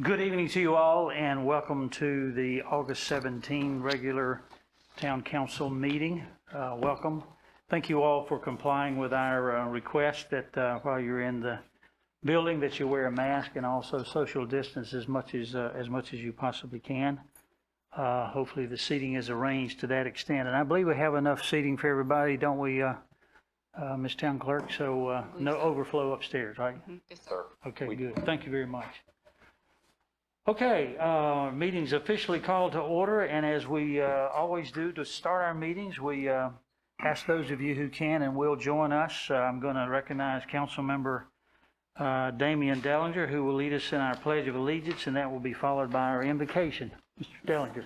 Good evening to you all, and welcome to the August 17 regular Town Council meeting. Welcome. Thank you all for complying with our request that while you're in the building that you wear a mask and also social distance as much as you possibly can. Hopefully the seating is arranged to that extent, and I believe we have enough seating for everybody, don't we, Ms. Town Clerk? So no overflow upstairs, right? Yes, sir. Okay, good. Thank you very much. Okay, meeting's officially called to order, and as we always do to start our meetings, we ask those of you who can and will join us. I'm going to recognize Councilmember Damian Dellinger, who will lead us in our Pledge of Allegiance, and that will be followed by our invocation. Mr. Dellinger.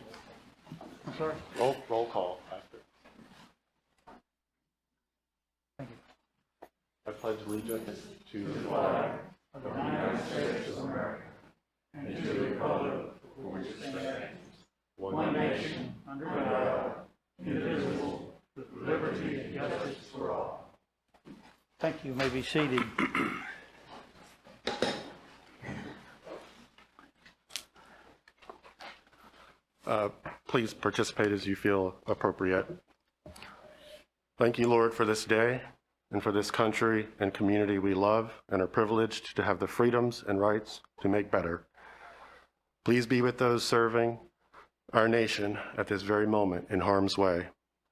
I'm sorry? Roll call after. Thank you. I pledge allegiance to the flag of the United States of America and to the republic for which it stands, one nation, under God, indivisible, with liberty and justice for all. Thank you. You may be seated. Please participate as you feel appropriate. Thank you, Lord, for this day and for this country and community we love and are privileged to have the freedoms and rights to make better. Please be with those serving our nation at this very moment in harm's way,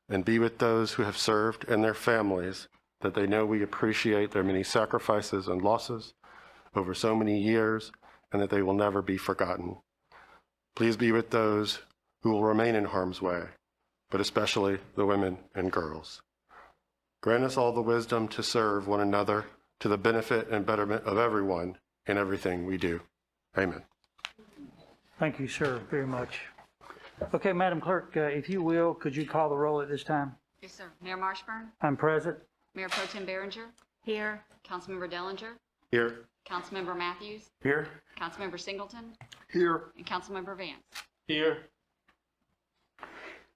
and be with those who have served and their families, that they know we appreciate their many sacrifices and losses over so many years, and that they will never be forgotten. Please be with those who will remain in harm's way, but especially the women and girls. Grant us all the wisdom to serve one another to the benefit and betterment of everyone in everything we do. Amen. Thank you, sir, very much. Okay, Madam Clerk, if you will, could you call the roll at this time? Yes, sir. Mayor Marshburn? I'm present. Mayor Pro Tem Behringer? Here. Councilmember Dellinger? Here. Councilmember Matthews? Here. Councilmember Singleton? Here. And Councilmember Vance? Here.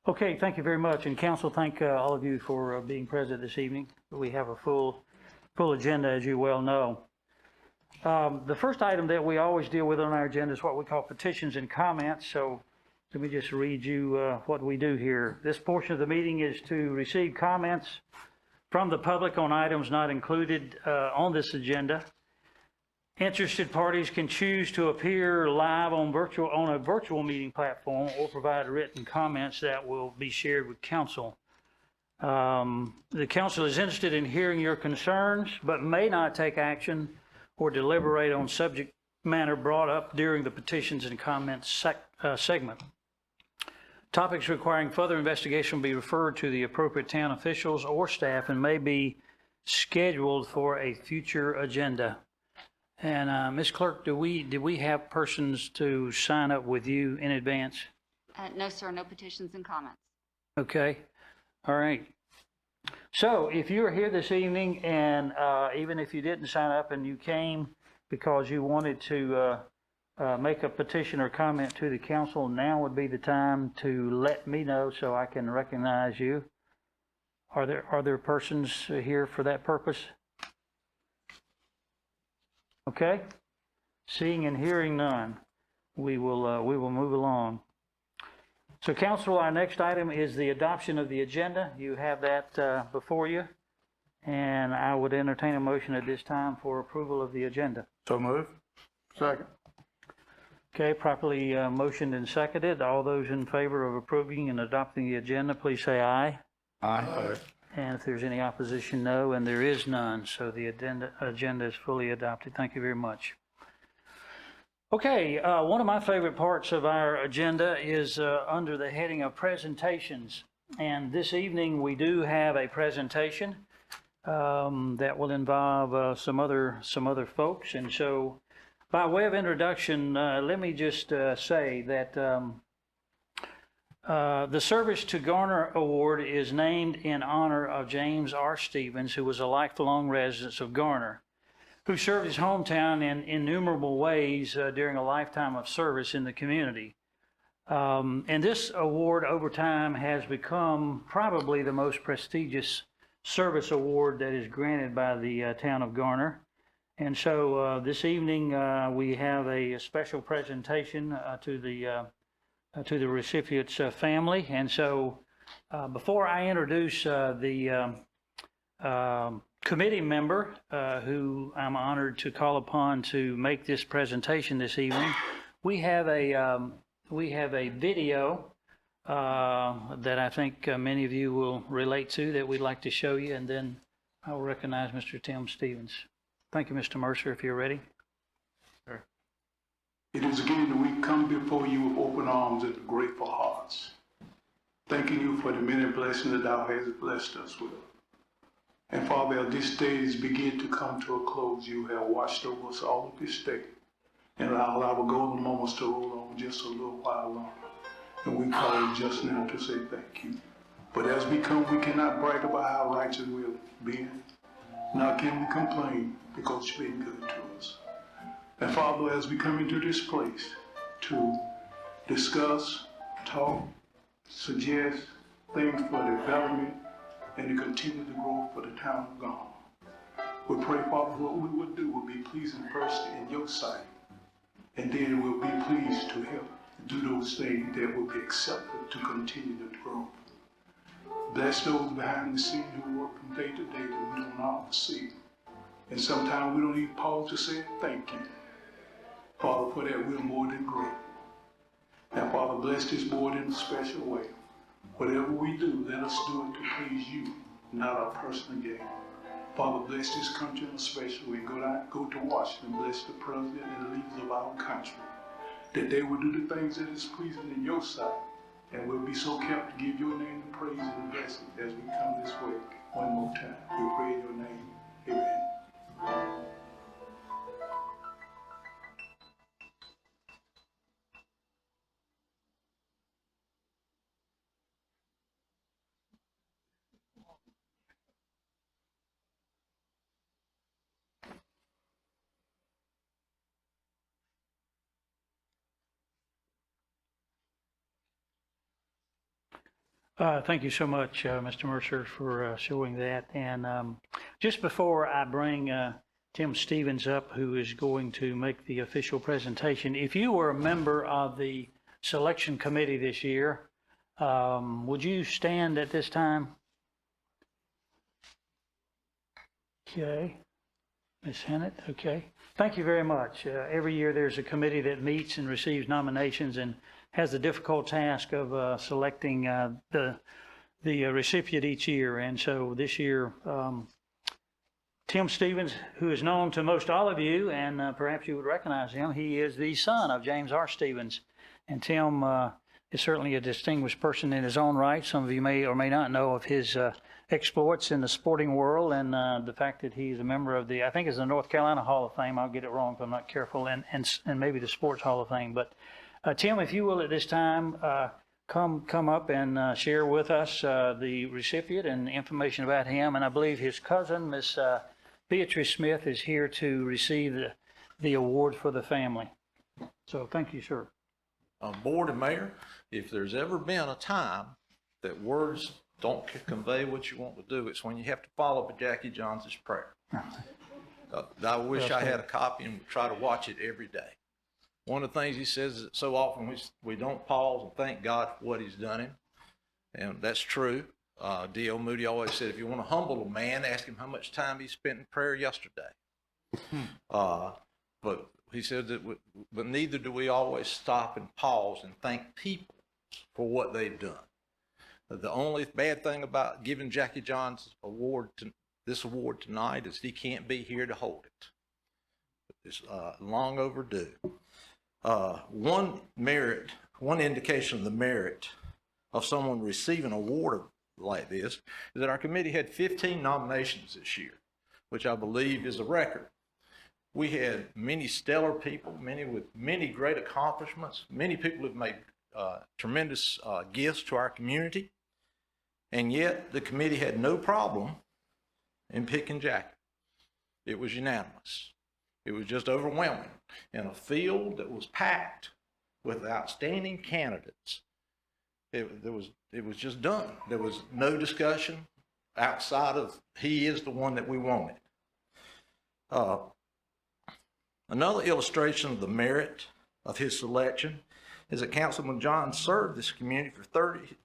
Okay, thank you very much. And council, thank all of you for being present this evening. We have a full agenda, as you well know. The first item that we always deal with on our agenda is what we call petitions and comments. So let me just read you what we do here. This portion of the meeting is to receive comments from the public on items not included on this agenda. Interested parties can choose to appear live on a virtual meeting platform or provide written comments that will be shared with council. The council is interested in hearing your concerns, but may not take action or deliberate on subject matter brought up during the petitions and comments segment. Topics requiring further investigation will be referred to the appropriate town officials or staff and may be scheduled for a future agenda. And Ms. Clerk, did we have persons to sign up with you in advance? No, sir. No petitions and comments. Okay. All right. So if you're here this evening and even if you didn't sign up and you came because you wanted to make a petition or comment to the council, now would be the time to let me know so I can recognize you. Are there persons here for that purpose? Okay. Seeing and hearing none, we will move along. So, council, our next item is the adoption of the agenda. You have that before you, and I would entertain a motion at this time for approval of the agenda. So moved. Second. Okay, properly motioned and seconded. All those in favor of approving and adopting the agenda, please say aye. Aye. And if there's any opposition, no, and there is none. So the agenda is fully adopted. Thank you very much. Okay, one of my favorite parts of our agenda is under the heading of presentations. And this evening we do have a presentation that will involve some other folks. And so by way of introduction, let me just say that the Service to Garner Award is named in honor of James R. Stevens, who was a lifelong resident of Garner, who served his hometown in innumerable ways during a lifetime of service in the community. And this award over time has become probably the most prestigious service award that is granted by the town of Garner. And so this evening we have a special presentation to the recipient's family. And so before I introduce the committee member who I'm honored to call upon to make this presentation this evening, we have a video that I think many of you will relate to that we'd like to show you, and then I will recognize Mr. Tim Stevens. Thank you, Mr. Mercer, if you're ready. Sure. It is again that we come before you with open arms and grateful hearts, thanking you for the many blessings that thou hast blessed us with. And Father, as this day is begin to come to a close, you have watched over us all of this day and allow our golden moments to roll on just a little while longer. And we call just now to say thank you. But as we come, we cannot brag about how righteous we have been, nor can we complain because you've been good to us. And Father, as we come into this place to discuss, talk, suggest things for development and to continue to grow for the town of Garner, we pray, Father, what we would do will be pleasing first in your sight, and then we'll be pleased to help do those things that will be accepted to continue to grow. Bless those behind the scene who work from day to day that we don't always see. And sometimes we don't even pause to say thank you. Father, for that we're more than grateful. And Father, bless this board in a special way. Whatever we do, let us do it to please you, not our personal gain. Father, bless this country in a special way. Go to Washington, bless the president and the leaders of our country, that they will do the things that is pleasing in your sight, and we'll be so careful to give your name the praise and the blessing as we come this way one more time. We pray in your name. Amen. Thank you so much, Mr. Mercer, for showing that. And just before I bring Tim Stevens up, who is going to make the official presentation, if you were a member of the selection committee this year, would you stand at this time? Okay. Ms. Hennett, okay. Thank you very much. Every year there's a committee that meets and receives nominations and has the difficult task of selecting the recipient each year. And so this year, Tim Stevens, who is known to most all of you, and perhaps you would recognize him, he is the son of James R. Stevens. And Tim is certainly a distinguished person in his own right. Some of you may or may not know of his exploits in the sporting world, and the fact that he's a member of the, I think it's the North Carolina Hall of Fame. I'll get it wrong if I'm not careful, and maybe the Sports Hall of Fame. But Tim, if you will, at this time, come up and share with us the recipient and information about him. And I believe his cousin, Miss Beatrice Smith, is here to receive the award for the family. So thank you, sir. Board and Mayor, if there's ever been a time that words don't convey what you want to do, it's when you have to follow up Jackie Johnson's prayer. I wish I had a copy and would try to watch it every day. One of the things he says is that so often we don't pause and thank God for what he's done him, and that's true. D.L. Moody always said, if you want to humble a man, ask him how much time he spent in prayer yesterday. But he said that, but neither do we always stop and pause and thank people for what they've done. The only bad thing about giving Jackie Johns this award tonight is he can't be here to hold it. It's long overdue. One indication of the merit of someone receiving an award like this is that our committee had 15 nominations this year, which I believe is a record. We had many stellar people, many with many great accomplishments. Many people have made tremendous gifts to our community, and yet the committee had no problem in picking Jackie. It was unanimous. It was just overwhelming. In a field that was packed with outstanding candidates, it was just done. There was no discussion outside of he is the one that we wanted. Another illustration of the merit of his selection is that Councilman Johns served this community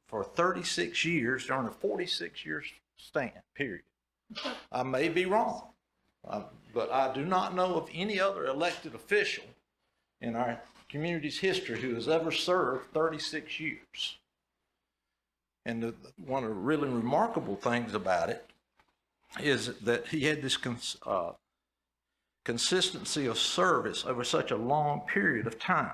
for 36 years during a 46-year span, period. I may be wrong, but I do not know of any other elected official in our community's history who has ever served 36 years. And one of the really remarkable things about it is that he had this consistency of service over such a long period of time.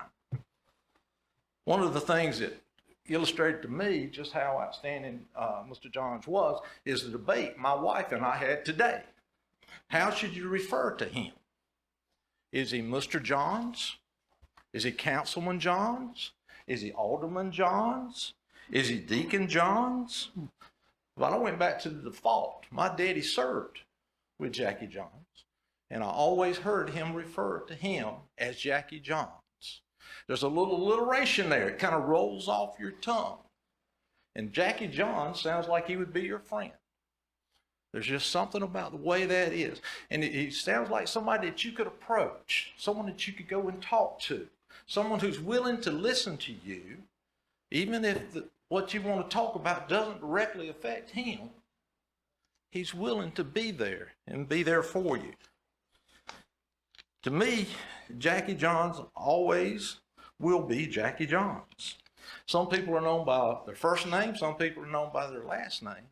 One of the things that illustrated to me just how outstanding Mr. Johns was is the debate my wife and I had today. How should you refer to him? Is he Mr. Johns? Is he Councilman Johns? Is he Alderman Johns? Is he Deacon Johns? Well, I went back to the default. My daddy served with Jackie Johns, and I always heard him refer to him as Jackie Johns. There's a little alliteration there. It kind of rolls off your tongue. And Jackie Johns sounds like he would be your friend. There's just something about the way that is. And he sounds like somebody that you could approach, someone that you could go and talk to, someone who's willing to listen to you, even if what you want to talk about doesn't directly affect him. He's willing to be there and be there for you. To me, Jackie Johns always will be Jackie Johns. Some people are known by their first name, some people are known by their last name,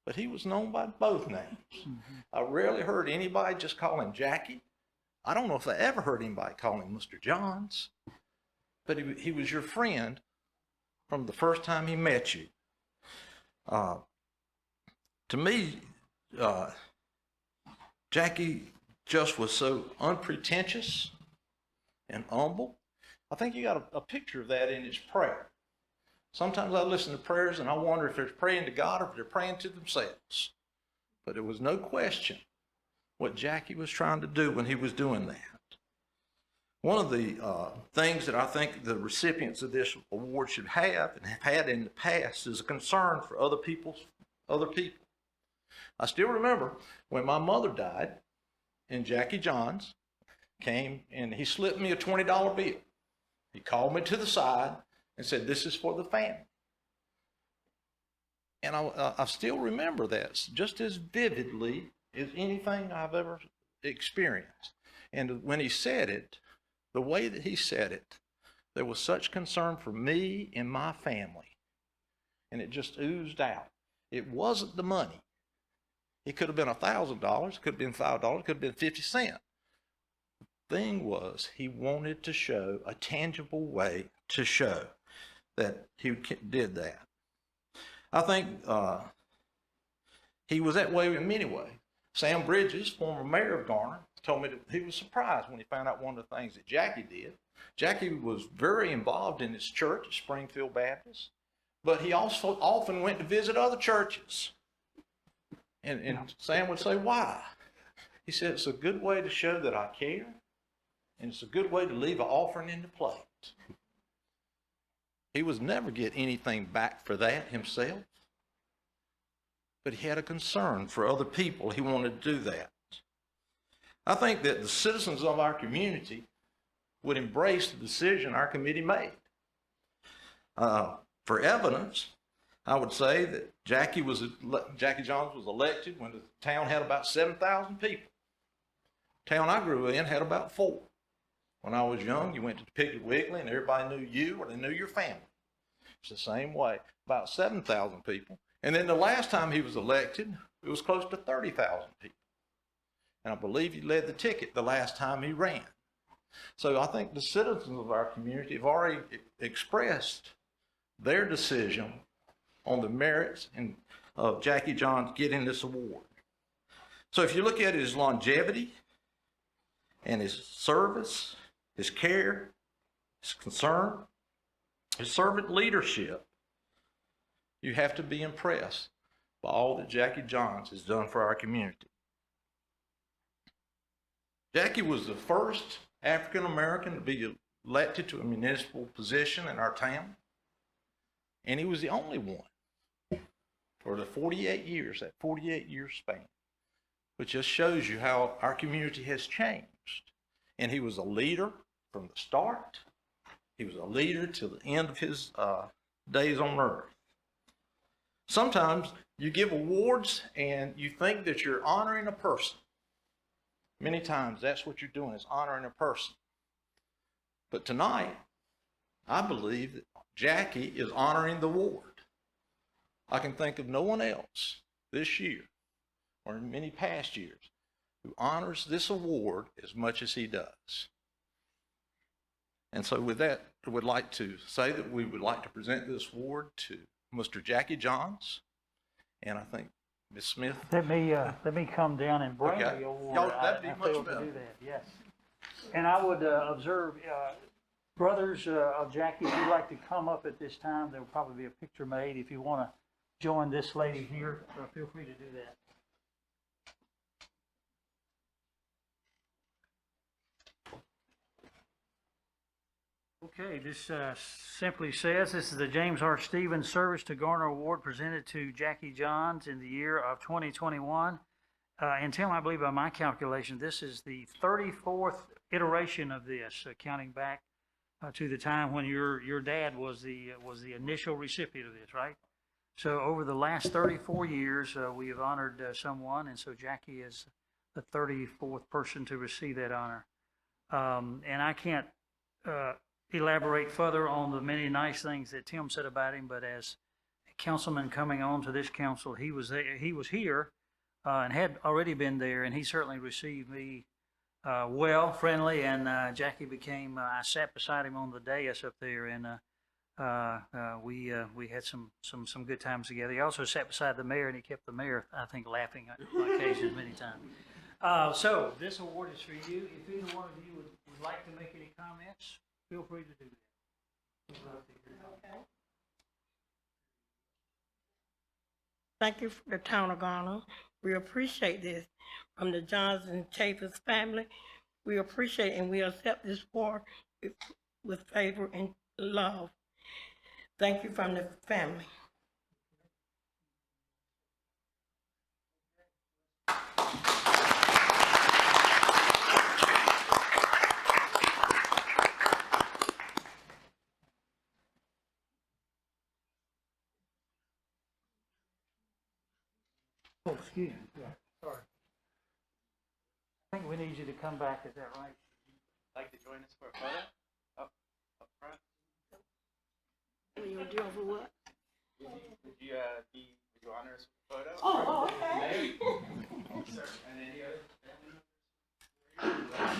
but he was known by both names. Mm-hmm. I rarely heard anybody just call him Jackie. I don't know if I ever heard anybody call him Mr. Johns, but he was your friend from the first time he met you. To me, Jackie just was so unpretentious and humble. I think you got a picture of that in his prayer. Sometimes I listen to prayers and I wonder if they're praying to God or if they're praying to themselves. But there was no question what Jackie was trying to do when he was doing that. One of the things that I think the recipients of this award should have and have had in the past is a concern for other people. I still remember when my mother died and Jackie Johns came and he slipped me a $20 bill. He called me to the side and said, "This is for the family." And I still remember that just as vividly as anything I've ever experienced. And when he said it, the way that he said it, there was such concern for me and my family. And it just oozed out. It wasn't the money. It could have been $1,000, it could have been $5, it could have been 50 cents. The thing was, he wanted to show a tangible way to show that he did that. I think he was that way in many ways. Sam Bridges, former mayor of Garner, told me that he was surprised when he found out one of the things that Jackie did. Jackie was very involved in his church at Springfield Baptist, but he also often went to visit other churches. And Sam would say, "Why?" He said, "It's a good way to show that I care, and it's a good way to leave an offering in the plate." He was never get anything back for that himself, but he had a concern for other people. He wanted to do that. I think that the citizens of our community would embrace the decision our committee made. For evidence, I would say that Jackie Johns was elected when the town had about 7,000 people. The town I grew in had about 4. When I was young, you went to the Piggly Wiggly and everybody knew you or they knew your family. It's the same way, about 7,000 people. And then the last time he was elected, it was close to 30,000 people. And I believe he led the ticket the last time he ran. So I think the citizens of our community have already expressed their decision on the merits of Jackie Johns getting this award. So if you look at his longevity and his service, his care, his concern, his servant leadership, you have to be impressed by all that Jackie Johns has done for our community. Jackie was the first African American to be elected to a municipal position in our town, and he was the only one for the 48 years, that 48-year span, which just shows you how our community has changed And he was a leader from the start. He was a leader till the end of his days on earth. Sometimes you give awards and you think that you're honoring a person. Many times that's what you're doing, is honoring a person. But tonight, I believe that Jackie is honoring the award. I can think of no one else this year or in many past years who honors this award as much as he does. And so with that, I would like to say that we would like to present this award to Mr. Jackie Johns. And I think Ms. Smith. Let me come down and bring Okay. the award. Y'all, that'd be I much failed to better. do that, yes. And I would observe, brothers of Jackie, if you'd like to come up at this time, there will probably be a picture made. If you want to join this lady here, feel free to do that. Okay, this simply says, this is the James R. Stevens Service to Garner Award presented to Jackie Johns in the year of 2021. And Tim, I believe by my calculation, this is the 34th iteration of this, counting back to the time when your dad was the initial recipient of this, right? So over the last 34 years, we have honored someone, and so Jackie is the 34th person to receive that honor. And I can't elaborate further on the many nice things that Tim said about him, but as a councilman coming on to this council, he was here and had already been there, and he certainly received me well, friendly, and Jackie became, I sat beside him on the dais up there, and we had some good times together. He also sat beside the mayor, and he kept the mayor, I think, laughing on occasions many times. So this award is for you. If either one of you would like to make any comments, feel free to do that. We'd love to hear it. Okay. Thank you for the town of Garner. We appreciate this. From the Johns and Chapers family, we appreciate and we accept this award with favor and love. Thank you from the family. Oh, excuse me. Yeah, sorry. I think we need you to come back. Is that right? Like to join us for a photo? Up front? What you doing for what? Would you honor us with a photo? Oh, okay. Sir, and any other family members?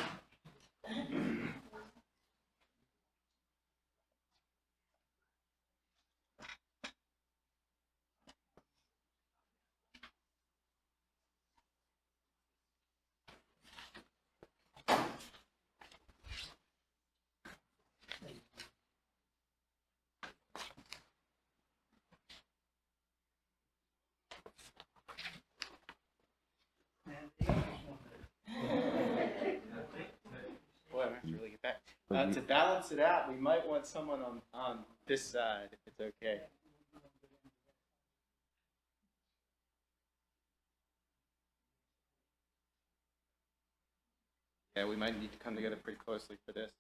Boy, I have to really get back. To balance it out, we might want someone on this side, if it's okay. Yeah, we might need to come together pretty closely for this.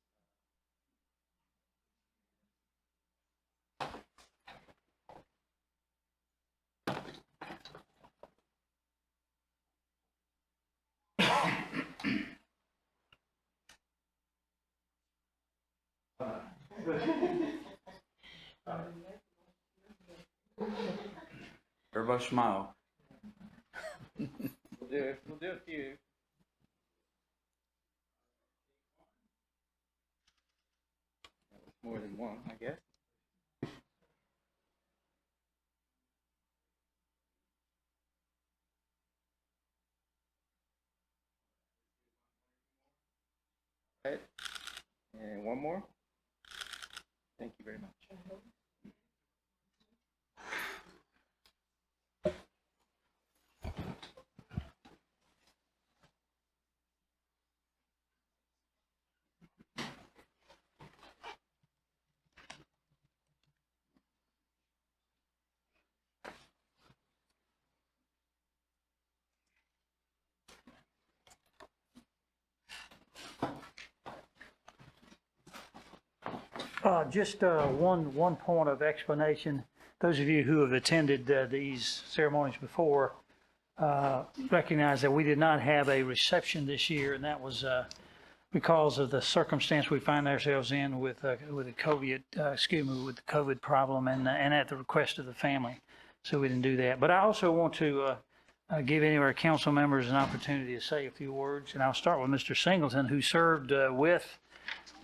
Everybody smile. We'll do a few. That was more than one, I guess. Right. And one more. Thank you very much. Just one point of explanation. Those of you who have attended these ceremonies before recognize that we did not have a reception this year, and that was because of the circumstance we find ourselves in with the COVID problem, and at the request of the family. So we didn't do that. But I also want to give any of our council members an opportunity to say a few words, and I'll start with Mr. Singleton, who served with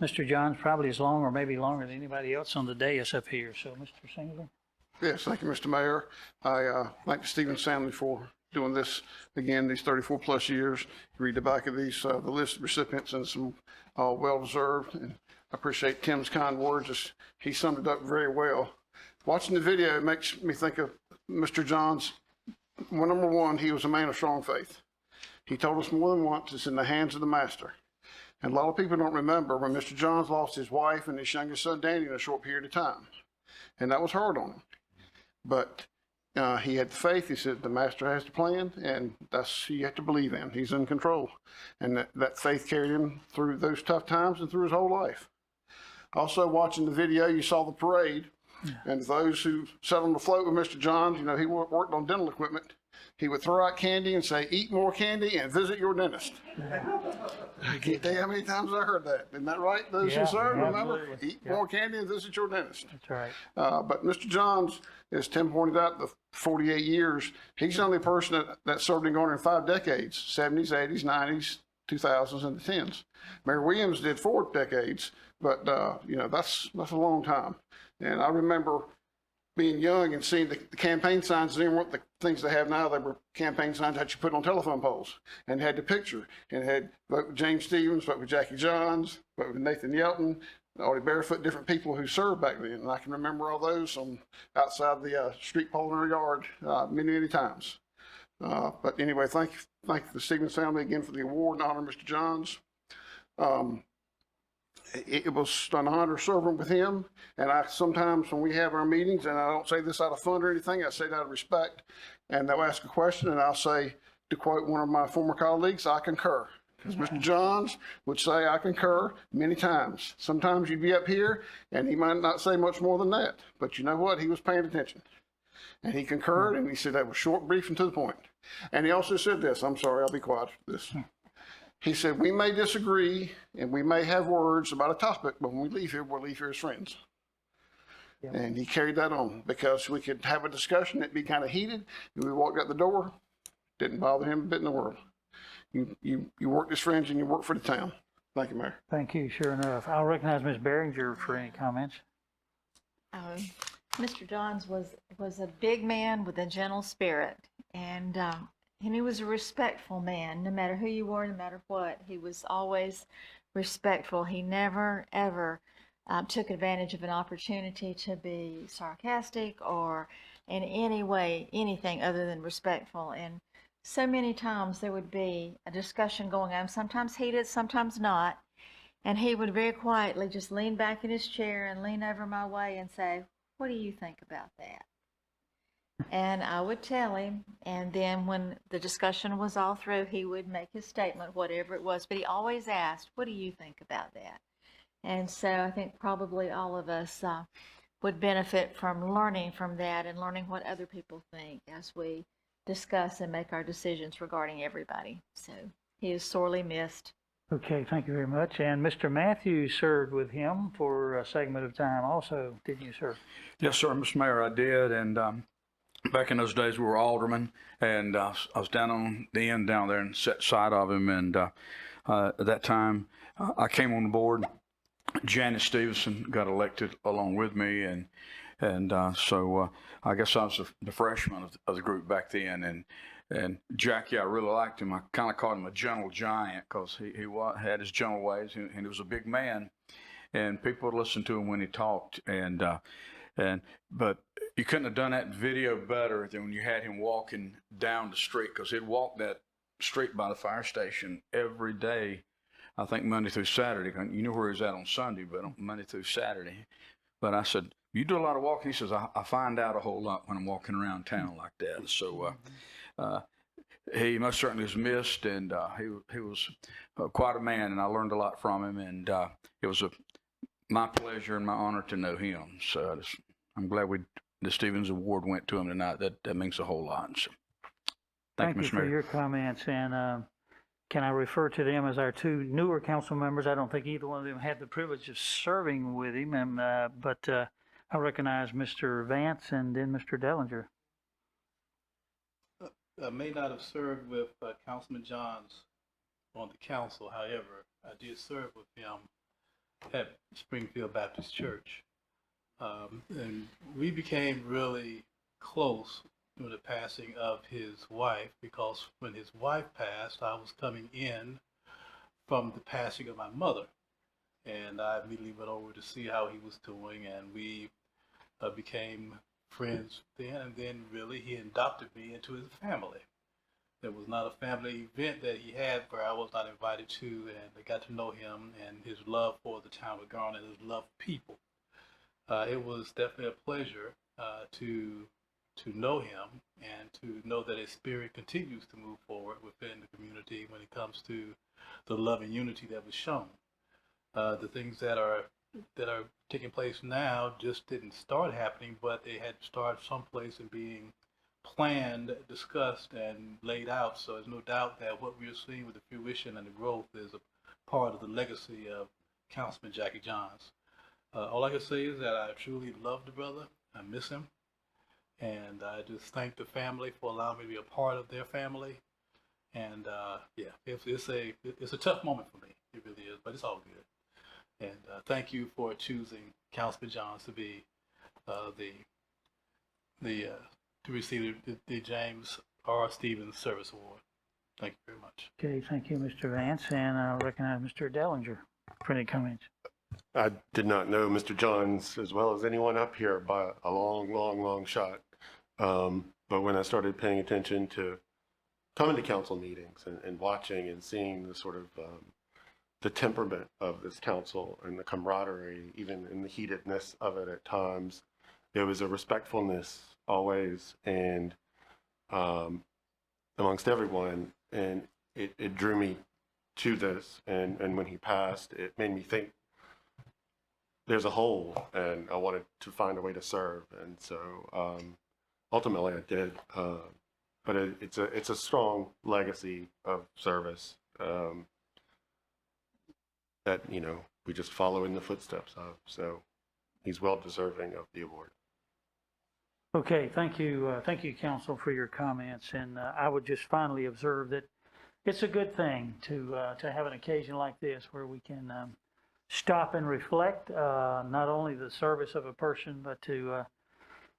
Mr. Johns probably as long or maybe longer than anybody else on the dais up here. So, Mr. Singleton. Yes, thank you, Mr. Mayor. I thank the Stevens family for doing this again these 34 plus years. You read the back of these, the list of recipients, and some well-deserved. And I appreciate Tim's kind words. He summed it up very well. Watching the video, it makes me think of Mr. Johns. Well, number one, he was a man of strong faith. He told us more than once, it's in the hands of the master. And a lot of people don't remember when Mr. Johns lost his wife and his youngest son, Danny, in a short period of time. And that was hard on him. But he had the faith. He said the master has the plan, and that's you have to believe in. He's in control. And that faith carried him through those tough times and through his whole life. Also, watching the video, you saw the parade. And those who sat on the float with Mr. Johns, you know, he worked on dental equipment. He would throw out candy and say, eat more candy and visit your dentist. I can't tell you how many times I heard that. Isn't that right? Those who serve, remember? Absolutely. Eat more candy and visit your dentist. That's right. But Mr. Johns, as Tim pointed out, the 48 years, he's the only person that served in Garner in 5 decades, 70s, 80s, 90s, 2000s, and the 10s. Mayor Williams did 4 decades, but, you know, that's a long time. And I remember being young and seeing the campaign signs. They weren't the things they have now. They were campaign signs that you put on telephone poles and had the picture and had vote with James Stevens, vote with Jackie Johns, vote with Nathan Yelton, Artie Barefoot, different people who served back then. And I can remember all those on outside the street pole in our yard many times. But anyway, thank the Stevens family again for the award and honor Mr. Johns. It was an honor serving with him, and I sometimes when we have our meetings, and I don't say this out of fun or anything, I say it out of respect, and they'll ask a question, and I'll say, to quote one of my former colleagues, I concur. Because Mr. Johns would say, I concur many times. Sometimes you'd be up here, and he might not say much more than that, but you know what? He was paying attention. And he concurred, and he said that was short, brief, and to the point. And he also said this, I'm sorry, I'll be quiet for this. He said, we may disagree and we may have words about a topic, but when we leave here, we'll leave here as friends. Yep. And he carried that on because we could have a discussion that'd be kind of heated. And we walked out the door, didn't bother him a bit in the world. You worked as friends and you worked for the town. Thank you, Mayor. Thank you. Sure enough. I'll recognize Ms. Behringer for any comments. Mr. Johns was a big man with a gentle spirit, and he was a respectful man. No matter who you were, no matter what, he was always respectful. He never, ever took advantage of an opportunity to be sarcastic or in any way, anything other than respectful. And so many times there would be a discussion going on, sometimes heated, sometimes not. And he would very quietly just lean back in his chair and lean over my way and say, what do you think about that? And I would tell him, and then when the discussion was all through, he would make his statement, whatever it was. But he always asked, what do you think about that? And so I think probably all of us would benefit from learning from that and learning what other people think as we discuss and make our decisions regarding everybody. So he is sorely missed. Okay, thank you very much. And Mr. Matthews served with him for a segment of time also, didn't you, sir? Yes, sir, Mr. Mayor, I did. And back in those days, we were aldermen, and I was down on the end down there and sat side of him. And at that time, I came on board. Janet Stevenson got elected along with me, and so I guess I was the freshman of the group back then. And Jackie, I really liked him. I kind of called him a gentle giant because he had his gentle ways, and he was a big man, and people would listen to him when he talked. But you couldn't have done that video better than when you had him walking down the street, because he'd walk that street by the fire station every day, I think Monday through Saturday. You knew where he was at on Sunday, but on Monday through Saturday. But I said, you do a lot of walking? He says, I find out a whole lot when I'm walking around town like that. So he most certainly was missed, and he was quite a man, and I learned a lot from him. And it was my pleasure and my honor to know him. So I'm glad the Stevens Award went to him tonight. That means a whole lot. So, thank you, Mr. for Mayor. your comments, and can I refer to them as our two newer council members? I don't think either one of them had the privilege of serving with him, and, but I recognize Mr. Vance and then Mr. Dellinger. I may not have served with Councilman Johns on the council. However, I did serve with him at Springfield Baptist Church. And we became really close with the passing of his wife, because when his wife passed, I was coming in from the passing of my mother. And I immediately went over to see how he was doing, and we became friends then. And then really he adopted me into his family. There was not a family event that he had where I was not invited to, and I got to know him and his love for the town of Garner and his love for people. It was definitely a pleasure to know him and to know that his spirit continues to move forward within the community when it comes to the love and unity that was shown. The things that are taking place now just didn't start happening, but they had to start someplace and being planned, discussed, and laid out. So there's no doubt that what we are seeing with the fruition and the growth is a part of the legacy of Councilman Jackie Johns. All I can say is that I truly love the brother. I miss him. And I just thank the family for allowing me to be a part of their family. And yeah, it's a tough moment for me. It really is, but it's all good. And thank you for choosing Councilman Johns to be to receive the James R. Stevens Service Award. Thank you very much. Okay, thank you, Mr. Vance, and I recognize Mr. Dellinger for any comments. I did not know Mr. Johns as well as anyone up here by a long shot. But when I started paying attention to coming to council meetings and watching and seeing the sort of the temperament of this council and the camaraderie, even in the heatedness of it at times, there was a respectfulness always and amongst everyone, and it drew me to this. And when he passed, it made me think there's a hole, and I wanted to find a way to serve, and so ultimately I did. But it's a strong legacy of service that we just follow in the footsteps of. So he's well deserving of the award. Okay, thank you, Council, for your comments. And I would just finally observe that it's a good thing to have an occasion like this where we can stop and reflect not only the service of a person, but to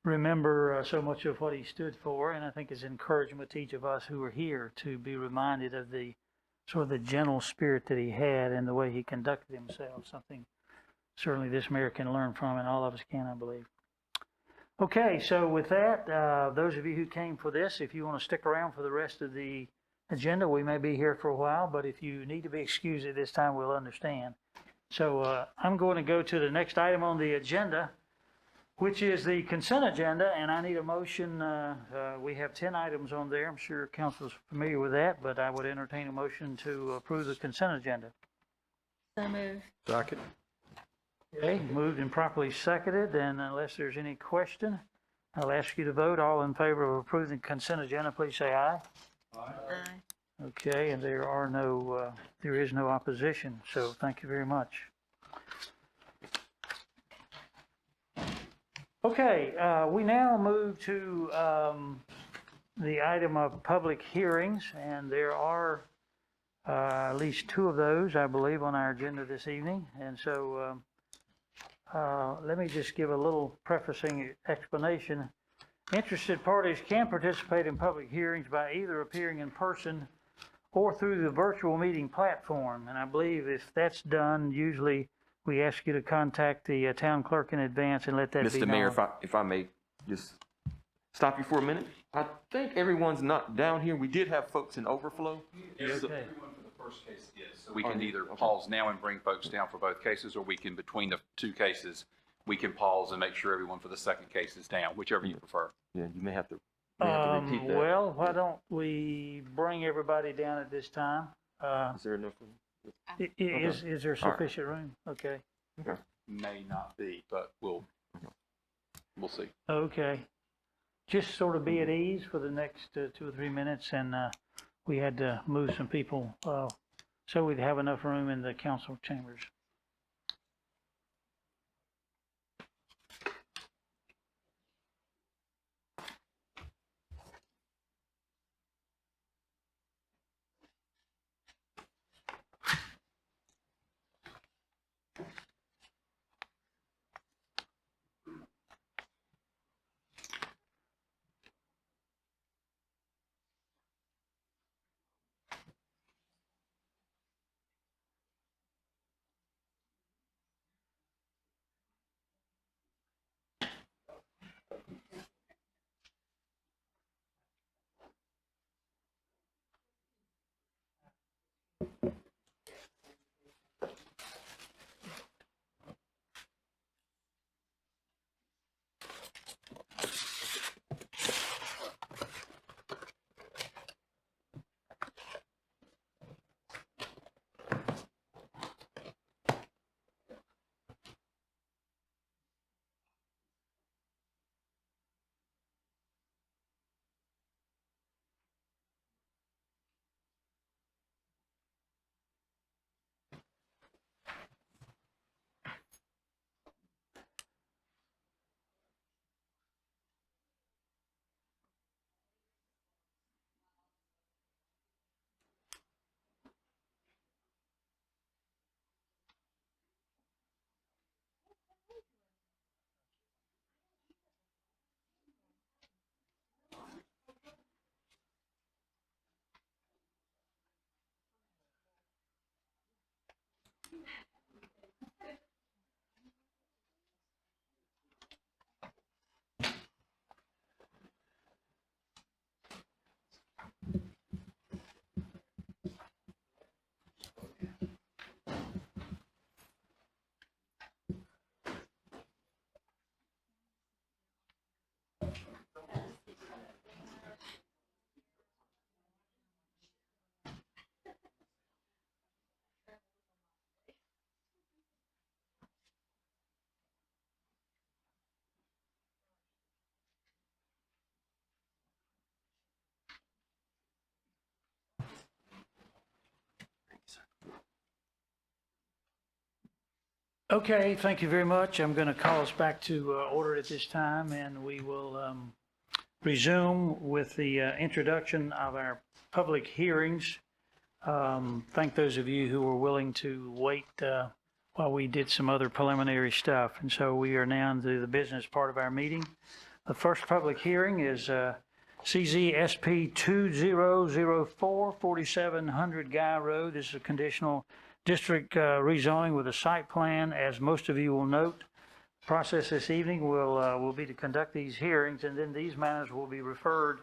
remember so much of what he stood for. And I think it's encouragement to each of us who are here to be reminded of the sort of the gentle spirit that he had and the way he conducted himself, something certainly this mayor can learn from, and all of us can, I believe. Okay, so with that, those of you who came for this, if you want to stick around for the rest of the agenda, we may be here for a while, but if you need to be excused at this time, we'll understand. So I'm going to go to the next item on the agenda, which is the consent agenda, and I need a motion. We have 10 items on there. I'm sure council's familiar with that, but I would entertain a motion to approve the consent agenda. So moved. Second. Okay, moved and properly seconded, and unless there's any question, I'll ask you to vote. All in favor of approving the consent agenda, please say aye. Aye. Okay, and there is no opposition, so thank you very much. Okay, we now move to the item of public hearings, and there are at least 2 of those, I believe, on our agenda this evening. And so let me just give a little prefacing explanation. Interested parties can participate in public hearings by either appearing in person or through the virtual meeting platform. And I believe if that's done, usually we ask you to contact the town clerk in advance and let that be known. Mr. Mayor, if I may just stop you for a minute. I think everyone's not down here. We did have folks in overflow. Okay. For the first case, yes. So we can either pause now and bring folks down for both cases, or we can, between the 2 cases, we can pause and make sure everyone for the second case is down, whichever you prefer. Yeah, you may have to repeat that. Well, why don't we bring everybody down at this time? Is there enough room? Is there sufficient room? Okay. Okay. may not be, but we'll see. Okay. Just sort of be at ease for the next 2 or 3 minutes, and we had to move some people so we'd have enough room in the council chambers. Okay, thank you very much. I'm going to call us back to order at this time, and we will resume with the introduction of our public hearings. Thank those of you who were willing to wait while we did some other preliminary stuff. And so we are now into the business part of our meeting. The first public hearing is CZSP 2004 4700 Guy Road. This is a conditional district rezoning with a site plan. As most of you will note, process this evening will be to conduct these hearings, and then these matters will be referred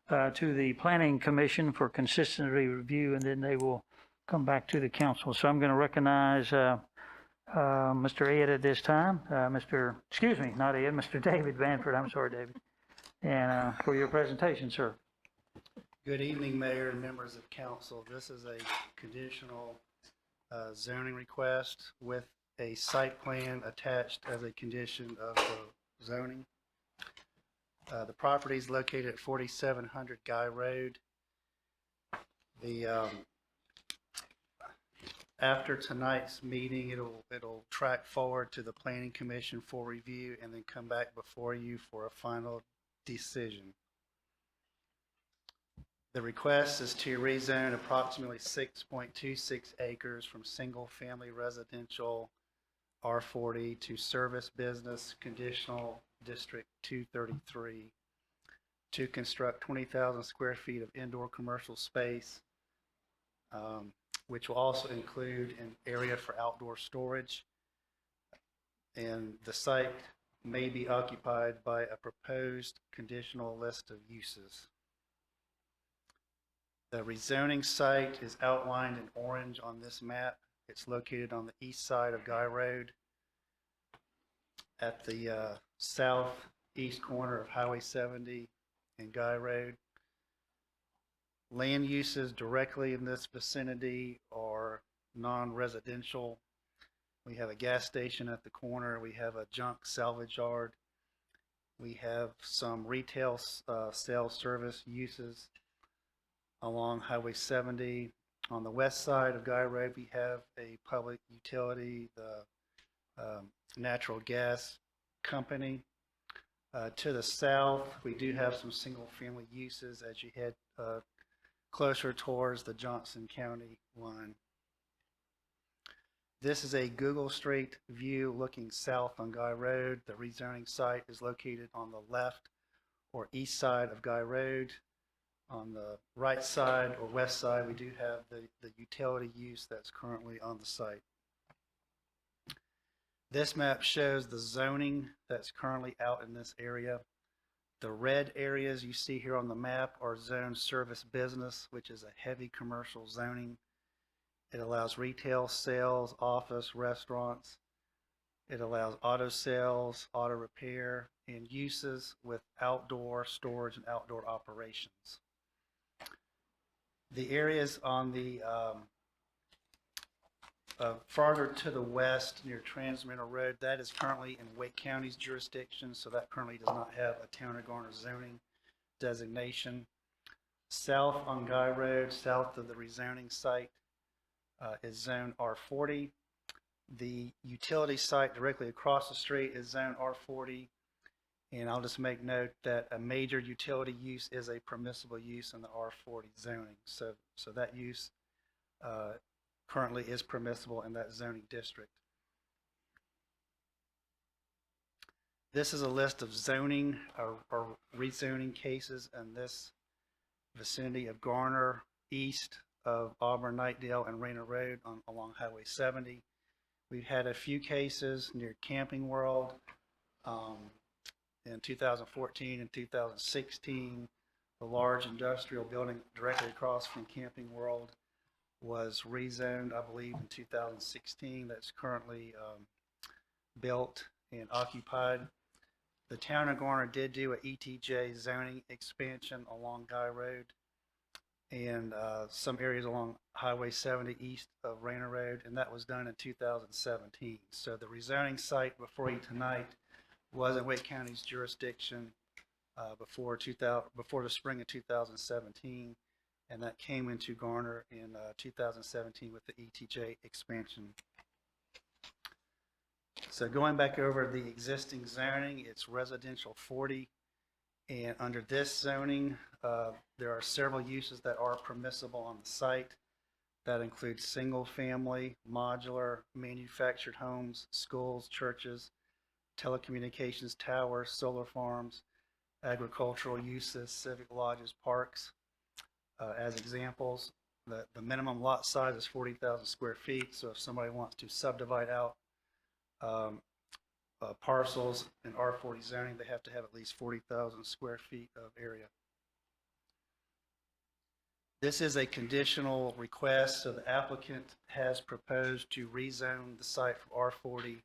to the Planning Commission for consistency review, and then they will come back to the council. So I'm going to recognize Mr. Ed at this time. Not Ed, Mr. David Banford. I'm sorry, David. And for your presentation, sir. Good evening, Mayor and members of council. This is a conditional zoning request with a site plan attached as a condition of the zoning. The property is located at 4700 Guy Road. After tonight's meeting, it'll track forward to the Planning Commission for review and then come back before you for a final decision. The request is to rezone approximately 6.26 acres from single-family residential R40 to service business conditional District 233 to construct 20,000 square feet of indoor commercial space, which will also include an area for outdoor storage. And the site may be occupied by a proposed conditional list of uses. The rezoning site is outlined in orange on this map. It's located on the east side of Guy Road at the southeast corner of Highway 70 and Guy Road. Land uses directly in this vicinity are non-residential. We have a gas station at the corner. We have a junk salvage yard. We have some retail sales service uses along Highway 70. On the west side of Guy Road, we have a public utility, the natural gas company. To the south, we do have some single-family uses as you head closer towards the Johnson County line. This is a Google Street view looking south on Guy Road. The rezoning site is located on the left or east side of Guy Road. On the right side or west side, we do have the utility use that's currently on the site. This map shows the zoning that's currently out in this area. The red areas you see here on the map are zone service business, which is a heavy commercial zoning. It allows retail sales, office, restaurants. It allows auto sales, auto repair, and uses with outdoor storage and outdoor operations. The areas on the farther to the west near Transmitter Road, that is currently in Wake County's jurisdiction, so that currently does not have a Town of Garner zoning designation. South on Guy Road, south of the rezoning site, is zone R40. The utility site directly across the street is zone R40. And I'll just make note that a major utility use is a permissible use in the R40 zoning. So that use currently is permissible in that zoning district. This is a list of zoning or rezoning cases in this vicinity of Garner, east of Auburn, Knightdale, and Rayner Road along Highway 70. We've had a few cases near Camping World. In 2014 and 2016, the large industrial building directly across from Camping World was rezoned, I believe, in 2016. That's currently built and occupied. The Town of Garner did do a ETJ zoning expansion along Guy Road and some areas along Highway 70 east of Rayner Road, and that was done in 2017. So the rezoning site before you tonight was in Wake County's jurisdiction before the spring of 2017, and that came into Garner in 2017 with the ETJ expansion. So going back over the existing zoning, it's residential 40, and under this zoning, there are several uses that are permissible on the site. That includes single-family, modular, manufactured homes, schools, churches, telecommunications towers, solar farms, agricultural uses, civic lodges, parks. As examples, the minimum lot size is 40,000 square feet. So if somebody wants to subdivide out parcels in R40 zoning, they have to have at least 40,000 square feet of area. This is a conditional request, so the applicant has proposed to rezone the site from R40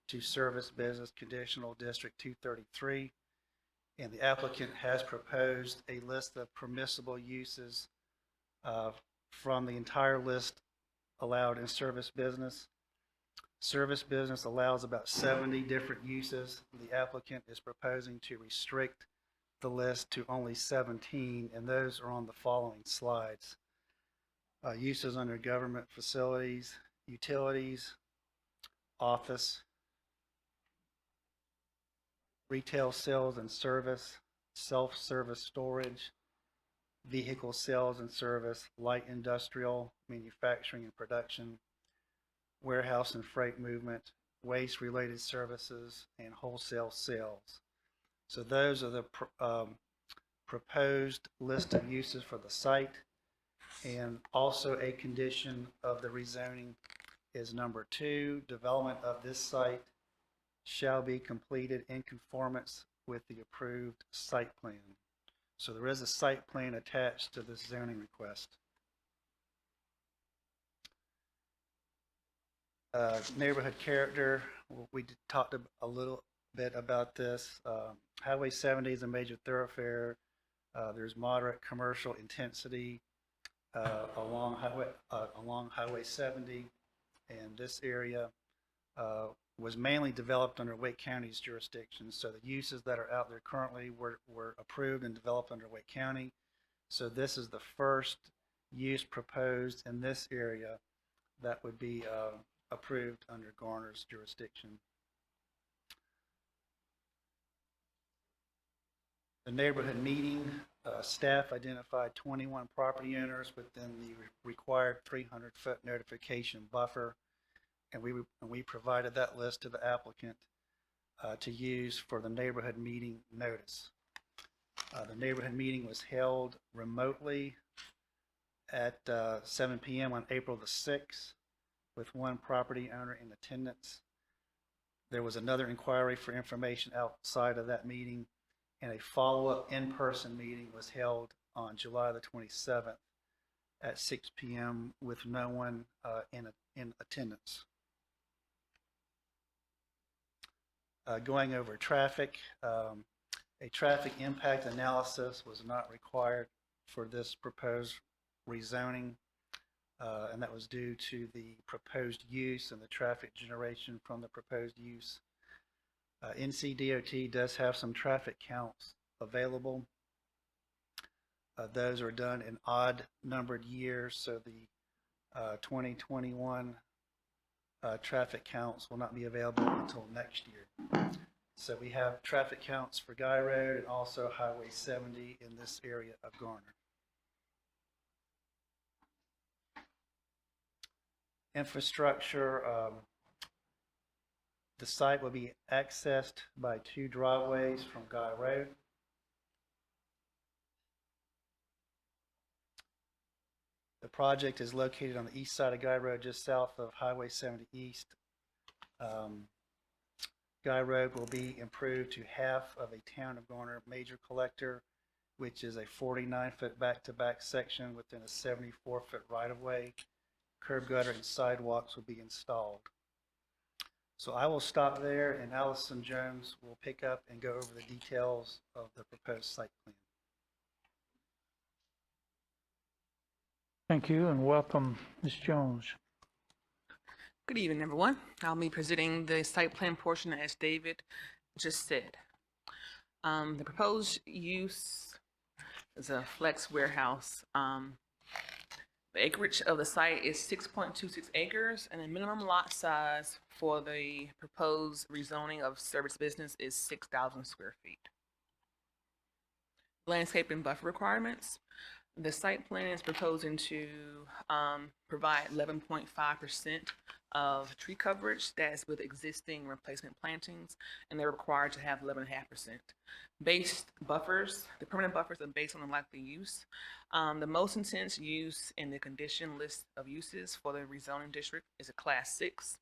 to Service Business Conditional District 233, and the applicant has proposed a list of permissible uses from the entire list allowed in service business. Service business allows about 70 different uses. The applicant is proposing to restrict the list to only 17, and those are on the following slides. Uses under government facilities, utilities, office, retail sales and service, self-service storage, vehicle sales and service, light industrial, manufacturing and production, warehouse and freight movement, waste-related services, and wholesale sales. So those are the proposed list of uses for the site. And also a condition of the rezoning is number 2, development of this site shall be completed in conformance with the approved site plan. So there is a site plan attached to this zoning request. Neighborhood character, we talked a little bit about this. Highway 70 is a major thoroughfare. There's moderate commercial intensity along Highway 70, and this area was mainly developed under Wake County's jurisdiction. So the uses that are out there currently were approved and developed under Wake County. So this is the first use proposed in this area that would be approved under Garner's jurisdiction. The neighborhood meeting, staff identified 21 property owners within the required 300-foot notification buffer, and we provided that list to the applicant to use for the neighborhood meeting notice. The neighborhood meeting was held remotely at 7 p.m. on April the 6th with one property owner in attendance. There was another inquiry for information outside of that meeting, and a follow-up in-person meeting was held on July the 27th at 6 p.m. with no one in attendance. Going over traffic, a traffic impact analysis was not required for this proposed rezoning, and that was due to the proposed use and the traffic generation from the proposed use. NC.DOT does have some traffic counts available. Those are done in odd numbered years, so the 2021 traffic counts will not be available until next year. So we have traffic counts for Guy Road and also Highway 70 in this area of Garner. Infrastructure, the site will be accessed by 2 driveways from Guy Road. The project is located on the east side of Guy Road, just south of Highway 70 East. Guy Road will be improved to half of a Town of Garner major collector, which is a 49-foot back-to-back section within a 74-foot right-of-way. Curb gutter and sidewalks will be installed. So I will stop there, and Allison Jones will pick up and go over the details of the proposed site plan. Thank you, and welcome, Ms. Jones. Good evening, everyone. I'll be presenting the site plan portion as David just said. The proposed use is a flex warehouse. The acreage of the site is 6.26 acres, and the minimum lot size for the proposed rezoning of service business is 6,000 square feet. Landscape and buffer requirements. The site plan is proposing to provide 11.5% of tree coverage that is with existing replacement plantings, and they're required to have 11.5%. Based buffers, the permanent buffers are based on the likely use. The most intense use in the condition list of uses for the rezoning district is a Class 6.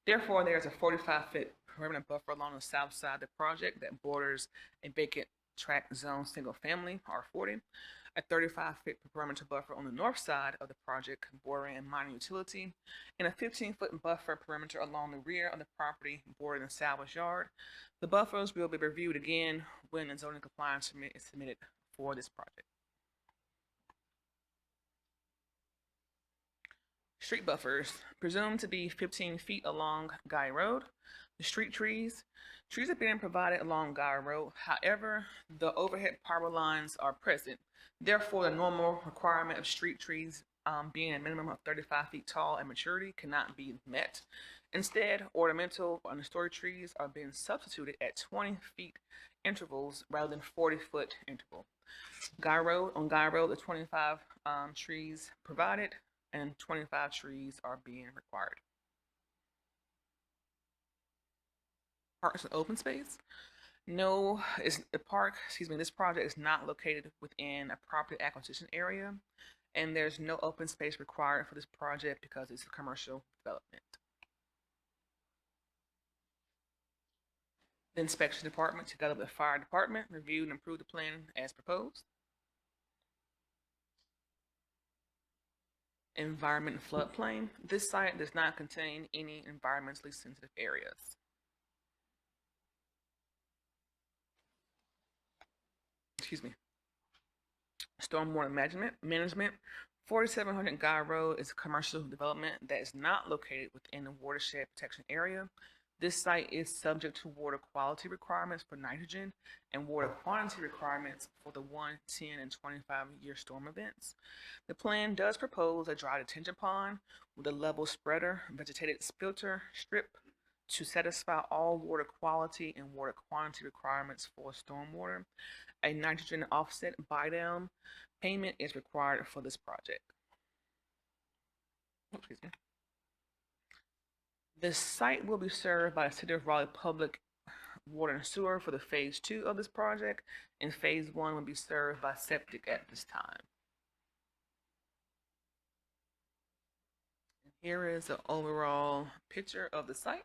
Therefore, there's a 45-foot permanent buffer along the south side of the project that borders a vacant tract zone single family, R40. A 35-foot perimeter buffer on the north side of the project bordering a minor utility, and a 15-foot buffer perimeter along the rear of the property bordering a salvage yard. The buffers will be reviewed again when the zoning compliance is submitted for this project. Street buffers, presumed to be 15 feet along Guy Road. The street trees are being provided along Guy Road. However, the overhead power lines are present. Therefore, the normal requirement of street trees being a minimum of 35 feet tall at maturity cannot be met. Instead, ornamental or understory trees are being substituted at 20 feet intervals rather than 40-foot interval. On Guy Road, the 25 trees provided and 25 trees are being required. Parks and open space. This project is not located within a property acquisition area, and there's no open space required for this project because it's a commercial development. The inspection department, together with the fire department, reviewed and approved the plan as proposed. Environment and floodplain. This site does not contain any environmentally sensitive areas. Stormwater management. 4700 Guy Road is a commercial development that is not located within the watershed protection area. This site is subject to water quality requirements for nitrogen and water quantity requirements for the 1, 10, and 25-year storm events. The plan does propose a dry detention pond with a level spreader, vegetated filter strip to satisfy all water quality and water quantity requirements for stormwater. A nitrogen offset buy-down payment is required for this project. Excuse me. The site will be served by the City of Raleigh Public Water and Sewer for the phase 2 of this project, and phase 1 will be served by septic at this time. And here is an overall picture of the site.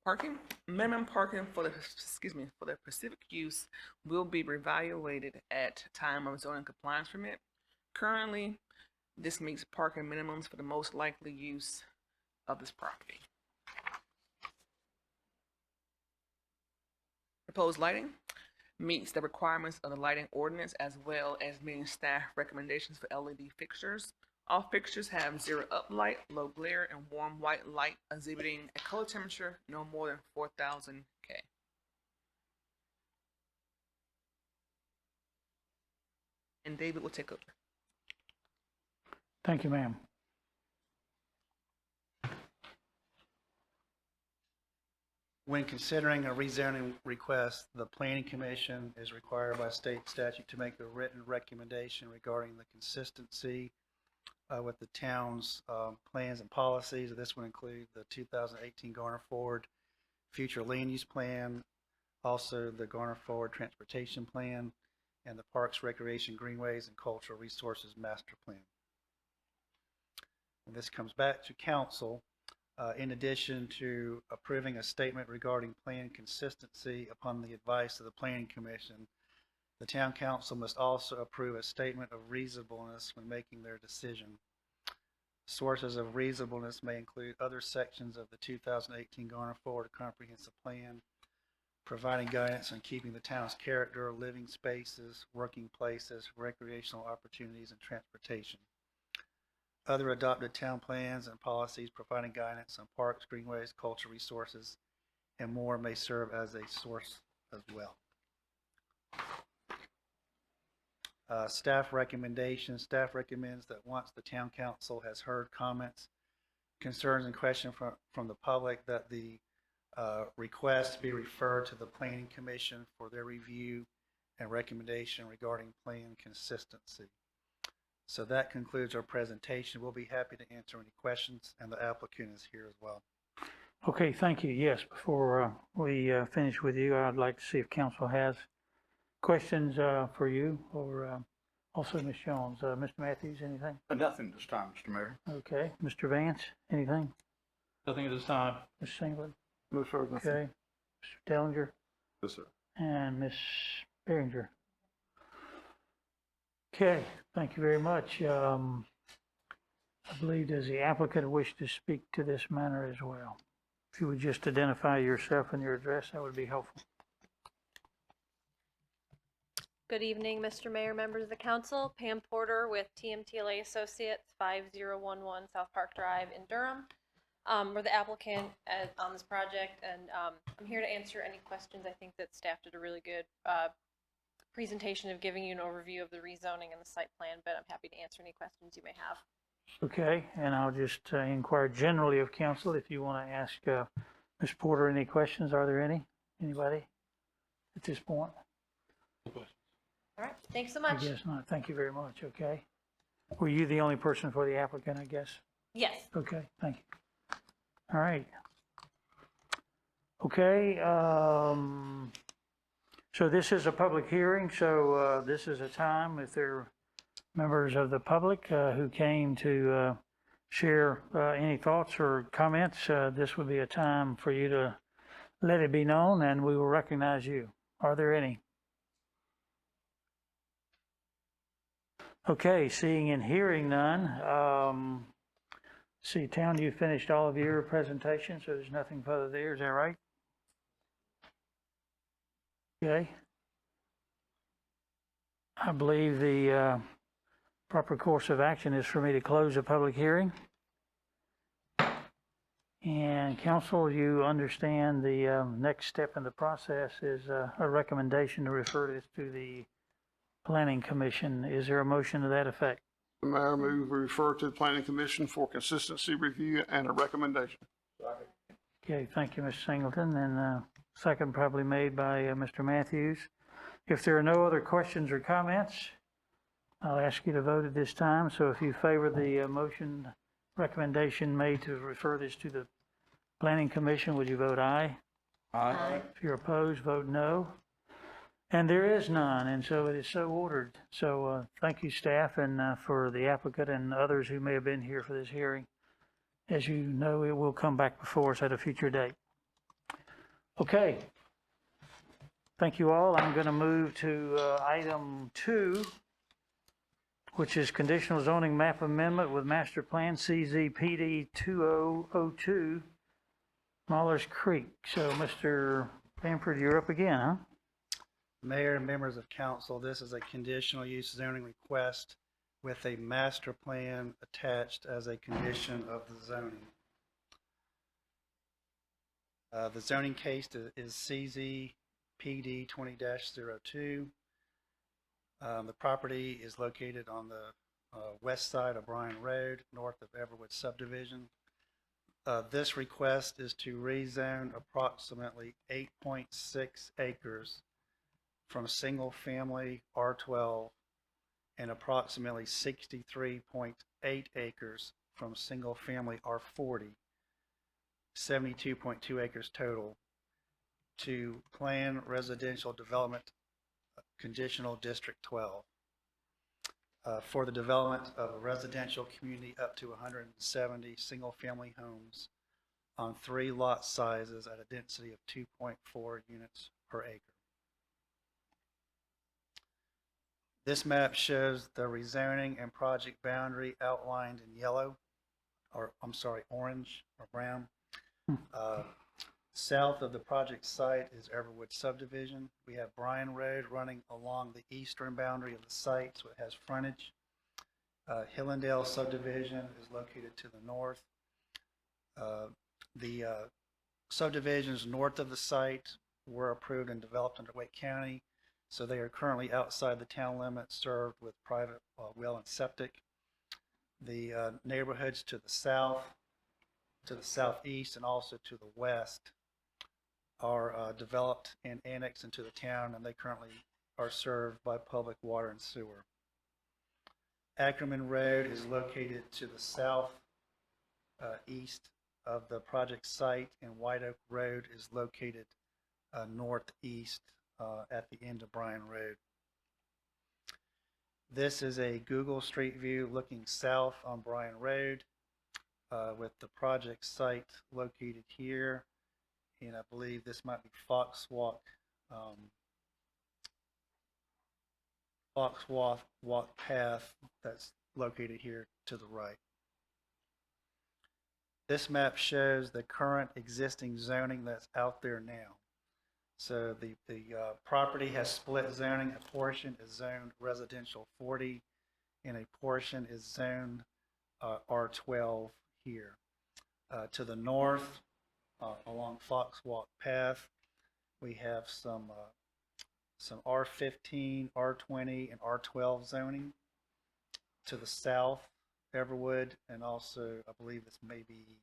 Parking, minimum parking for the specific use will be reevaluated at time of zoning compliance permit. Currently, this meets parking minimums for the most likely use of this property. Proposed lighting meets the requirements of the lighting ordinance as well as meeting staff recommendations for LED fixtures. All fixtures have zero uplight, low glare, and warm white light exhibiting a color temperature no more than 4000 K. And David will take over. Thank you, ma'am. When considering a rezoning request, the Planning Commission is required by state statute to make a written recommendation regarding the consistency with the town's plans and policies. This would include the 2018 Garner Forward Future Land Use Plan, also the Garner Forward Transportation Plan, and the Parks, Recreation, Greenways, and Cultural Resources Master Plan. And this comes back to council. In addition to approving a statement regarding plan consistency upon the advice of the Planning Commission, the Town Council must also approve a statement of reasonableness when making their decision. Sources of reasonableness may include other sections of the 2018 Garner Forward Comprehensive Plan, providing guidance on keeping the town's character, living spaces, working places, recreational opportunities, and transportation. Other adopted town plans and policies providing guidance on parks, greenways, cultural resources, and more may serve as a source as well. Staff recommendations. Staff recommends that once the Town Council has heard comments, concerns, and questions from the public, that the request be referred to the Planning Commission for their review and recommendation regarding plan consistency. So that concludes our presentation. We'll be happy to answer any questions, and the applicant is here as well. Okay, thank you. Yes, before we finish with you, I'd like to see if council has questions for you, or also Ms. Jones. Mr. Matthews, anything? Nothing this time, Mr. Mayor. Okay. Mr. Vance, anything? Nothing at this time. Ms. Singleton? No, sir. Nothing. Okay. Mr. Dellinger? Yes, sir. And Ms. Behringer? Okay, thank you very much. I believe, does the applicant wish to speak to this matter as well? If you would just identify yourself and your address, that would be helpful. Good evening, Mr. Mayor, members of the council. Pam Porter with TMTLA Associates, 5011 South Park Drive in Durham. We're the applicant on this project, and I'm here to answer any questions. I think that staff did a really good presentation of giving you an overview of the rezoning and the site plan, but I'm happy to answer any questions you may have. Okay, and I'll just inquire generally of council if you want to ask Ms. Porter any questions. Are there any? Anybody at this point? All right, thanks so much. I guess not. Thank you very much. Okay. Were you the only person for the applicant, I guess? Yes. Okay, thank you. All right. Okay, so this is a public hearing, so this is a time if there are members of the public who came to share any thoughts or comments, this would be a time for you to let it be known, and we will recognize you. Are there any? Okay, seeing and hearing none. See, Town, you finished all of your presentation, so there's nothing further there. Is that right? Okay. I believe the proper course of action is for me to close the public hearing. And council, you understand the next step in the process is a recommendation to refer this to the Planning Commission. Is there a motion to that effect? The mayor move we refer to the planning commission for consistency review and a recommendation. Okay, thank you, Mr. Singleton, and second probably made by Mr. Matthews. If there are no other questions or comments, I'll ask you to vote at this time. So if you favor the motion recommendation made to refer this to the Planning Commission, would you vote aye? Aye. If you're opposed, vote no. And there is none, and so it is so ordered. So thank you, staff, and for the applicant and others who may have been here for this hearing. As you know, it will come back before us at a future date. Okay. Thank you all. I'm going to move to item 2, which is conditional zoning map amendment with master plan CZPD 2002, Mahler's Creek. So, Mr. Bamford, you're up again, huh? Mayor and members of council, this is a conditional use zoning request with a master plan attached as a condition of the zoning. The zoning case is CZPD 20-02. The property is located on the west side of Bryan Road, north of Everwood subdivision. This request is to rezone approximately 8.6 acres from single family R12 and approximately 63.8 acres from single family R40, 72.2 acres total, to Plan Residential Development Conditional District 12 for the development of a residential community up to 170 single family homes on 3 lot sizes at a density of 2.4 units per acre. This map shows the rezoning and project boundary outlined in yellow, or I'm sorry, orange or brown. South of the project site is Everwood subdivision. We have Bryan Road running along the eastern boundary of the site, so it has frontage. Hillendale subdivision is located to the north. The subdivisions north of the site were approved and developed under Wake County. So they are currently outside the town limits, served with private well and septic. The neighborhoods to the south, to the southeast, and also to the west are developed and annexed into the town, and they currently are served by public water and sewer. Ackerman Road is located to the south east of the project site, and White Oak Road is located northeast at the end of Bryan Road. This is a Google Street View looking south on Bryan Road with the project site located here. And I believe this might be Fox Walk path that's located here to the right. This map shows the current existing zoning that's out there now. So the property has split zoning. A portion is zoned residential 40 and a portion is zoned R12 here. To the north, along Fox Walk Path, we have some R15, R20, and R12 zoning. To the south, Everwood, and also I believe this may be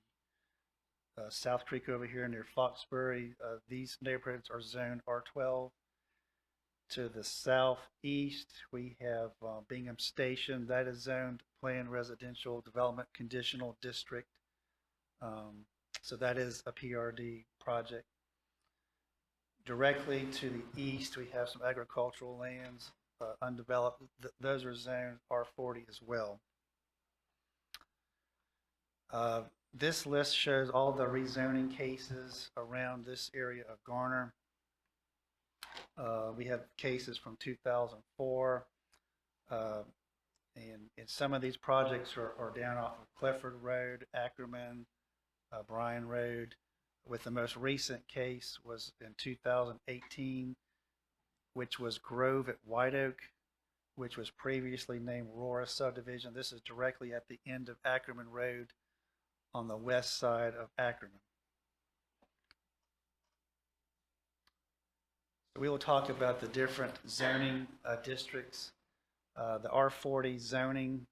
South Creek over here near Foxbury. These neighborhoods are zoned R12. To the southeast, we have Bingham Station. That is zoned Planned Residential Development Conditional District. So that is a PRD project. Directly to the east, we have some agricultural lands, undeveloped. Those are zoned R40 as well. This list shows all the rezoning cases around this area of Garner. We have cases from 2004, and some of these projects are down off of Clifford Road, Ackerman, Bryan Road, with the most recent case was in 2018 which was Grove at White Oak, which was previously named Aurora subdivision. This is directly at the end of Ackerman Road on the west side of Ackerman. We will talk about the different zoning districts. The R40 zoning,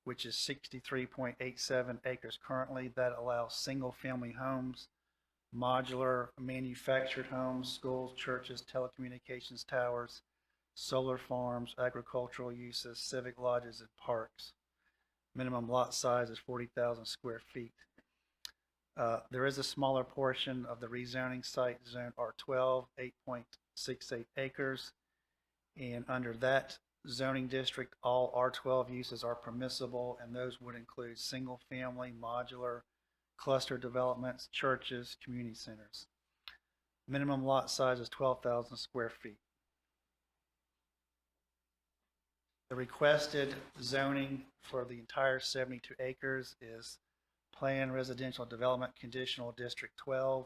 which is 63.87 acres currently, that allows single-family homes, modular manufactured homes, schools, churches, telecommunications towers, solar farms, agricultural uses, civic lodges, and parks. Minimum lot size is 40,000 square feet. There is a smaller portion of the rezoning site, zone R12, 8.68 acres. And under that zoning district, all R12 uses are permissible, and those would include single-family, modular, cluster developments, churches, community centers. Minimum lot size is 12,000 square feet. The requested zoning for the entire 72 acres is Planned Residential Development Conditional District 12.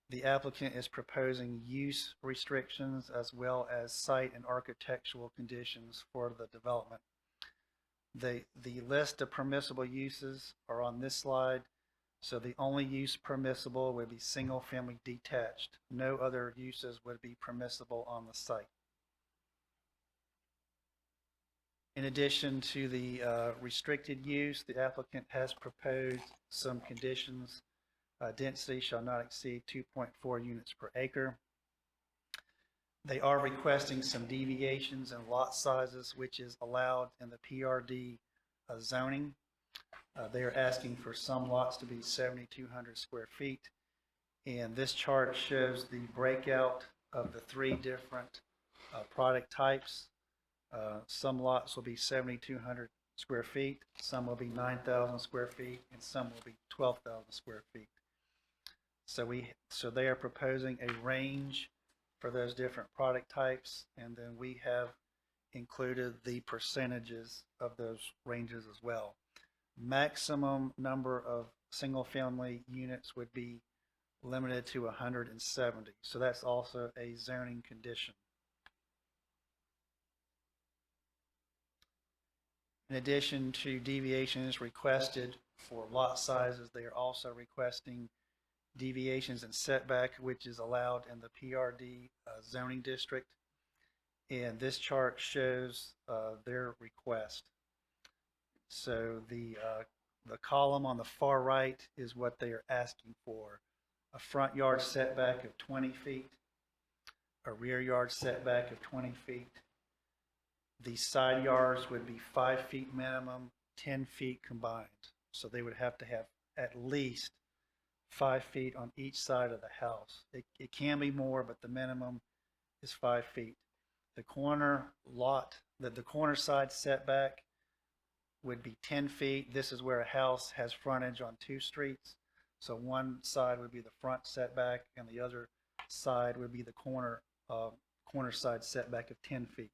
The applicant is proposing use restrictions as well as site and architectural conditions for the development. The list of permissible uses are on this slide. So the only use permissible would be single-family detached. No other uses would be permissible on the site. In addition to the restricted use, the applicant has proposed some conditions. Density shall not exceed 2.4 units per acre. They are requesting some deviations in lot sizes, which is allowed in the PRD zoning. They are asking for some lots to be 7,200 square feet. And this chart shows the breakout of the three different product types. Some lots will be 7,200 square feet, some will be 9,000 square feet, and some will be 12,000 square feet. So they are proposing a range for those different product types, and then we have included the percentages of those ranges as well. Maximum number of single-family units would be limited to 170. So that's also a zoning condition. In addition to deviations requested for lot sizes, they are also requesting deviations in setback, which is allowed in the PRD zoning district. And this chart shows their request. So the column on the far right is what they are asking for. A front yard setback of 20 feet, a rear yard setback of 20 feet. The side yards would be 5 feet minimum, 10 feet combined. So they would have to have at least 5 feet on each side of the house. It can be more, but the minimum is 5 feet. The corner lot, the corner side setback would be 10 feet. This is where a house has frontage on two streets. So one side would be the front setback, and the other side would be the corner side setback of 10 feet.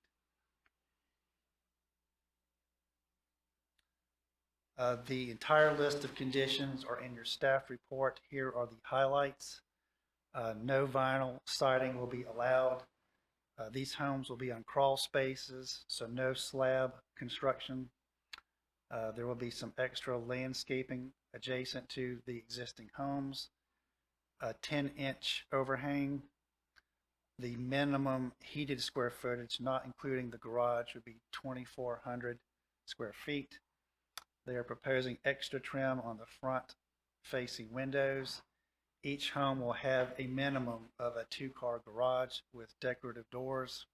The entire list of conditions are in your staff report. Here are the highlights. No vinyl siding will be allowed. These homes will be on crawl spaces, so no slab construction. There will be some extra landscaping adjacent to the existing homes. A 10-inch overhang. The minimum heated square footage, not including the garage, would be 2,400 square feet. They are proposing extra trim on the front facing windows. Each home will have a minimum of a 2-car garage with decorative doors.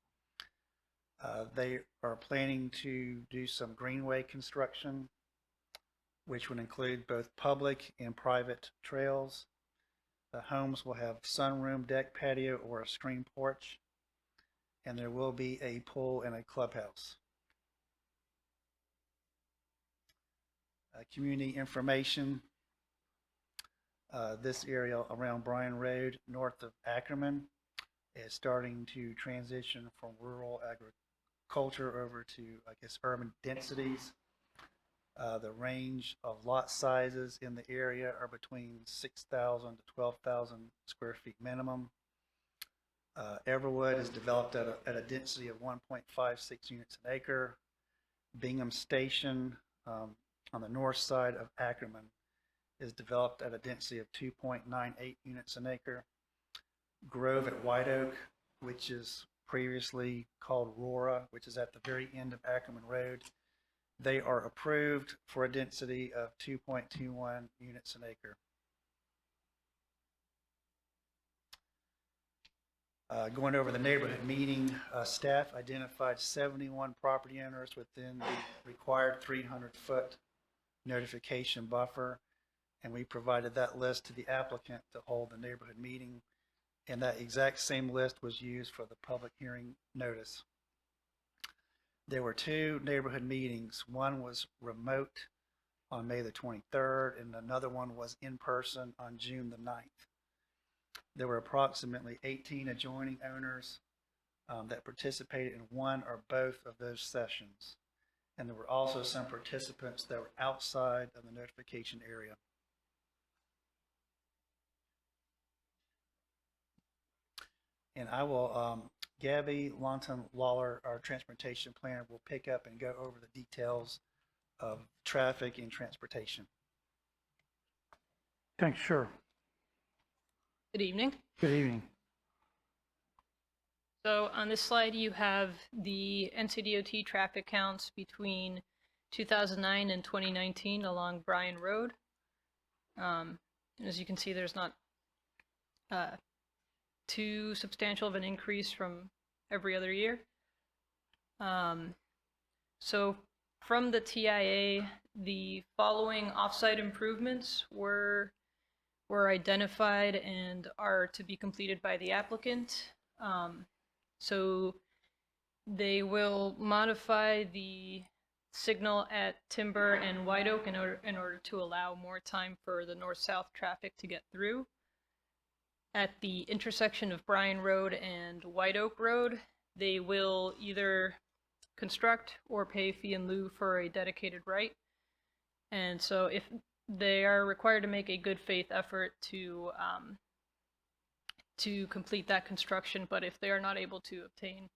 They are planning to do some greenway construction, which would include both public and private trails. The homes will have sunroom, deck, patio, or a screen porch, and there will be a pool and a clubhouse. Community information. This area around Bryan Road, north of Ackerman, is starting to transition from rural agriculture over to, I guess, urban densities. The range of lot sizes in the area are between 6,000 to 12,000 square feet minimum. Everwood is developed at a density of 1.56 units an acre. Bingham Station on the north side of Ackerman is developed at a density of 2.98 units an acre. Grove at White Oak, which is previously called Rora, which is at the very end of Ackerman Road, they are approved for a density of 2.21 units an acre. Going over the neighborhood meeting, staff identified 71 property owners within the required 300-foot notification buffer, and we provided that list to the applicant to hold the neighborhood meeting, and that exact same list was used for the public hearing notice. There were 2 neighborhood meetings. One was remote on May the 23rd, and another one was in person on June the 9th. There were approximately 18 adjoining owners that participated in one or both of those sessions. And there were also some participants that were outside of the notification area. And I will, Gabby Lawton Lawler, our transportation planner, will pick up and go over the details of traffic and transportation. Thanks, sure. Good evening. Good evening. So on this slide, you have the NCDOT traffic counts between 2009 and 2019 along Bryan Road. As you can see, there's not too substantial of an increase from every other year. So from the TIA, the following offsite improvements were identified and are to be completed by the applicant. So they will modify the signal at Timber and White Oak in order to allow more time for the north-south traffic to get through. At the intersection of Bryan Road and White Oak Road, they will either construct or pay fee in lieu for a dedicated right. And so if they are required to make a good faith effort to complete that construction, but if they are not able to obtain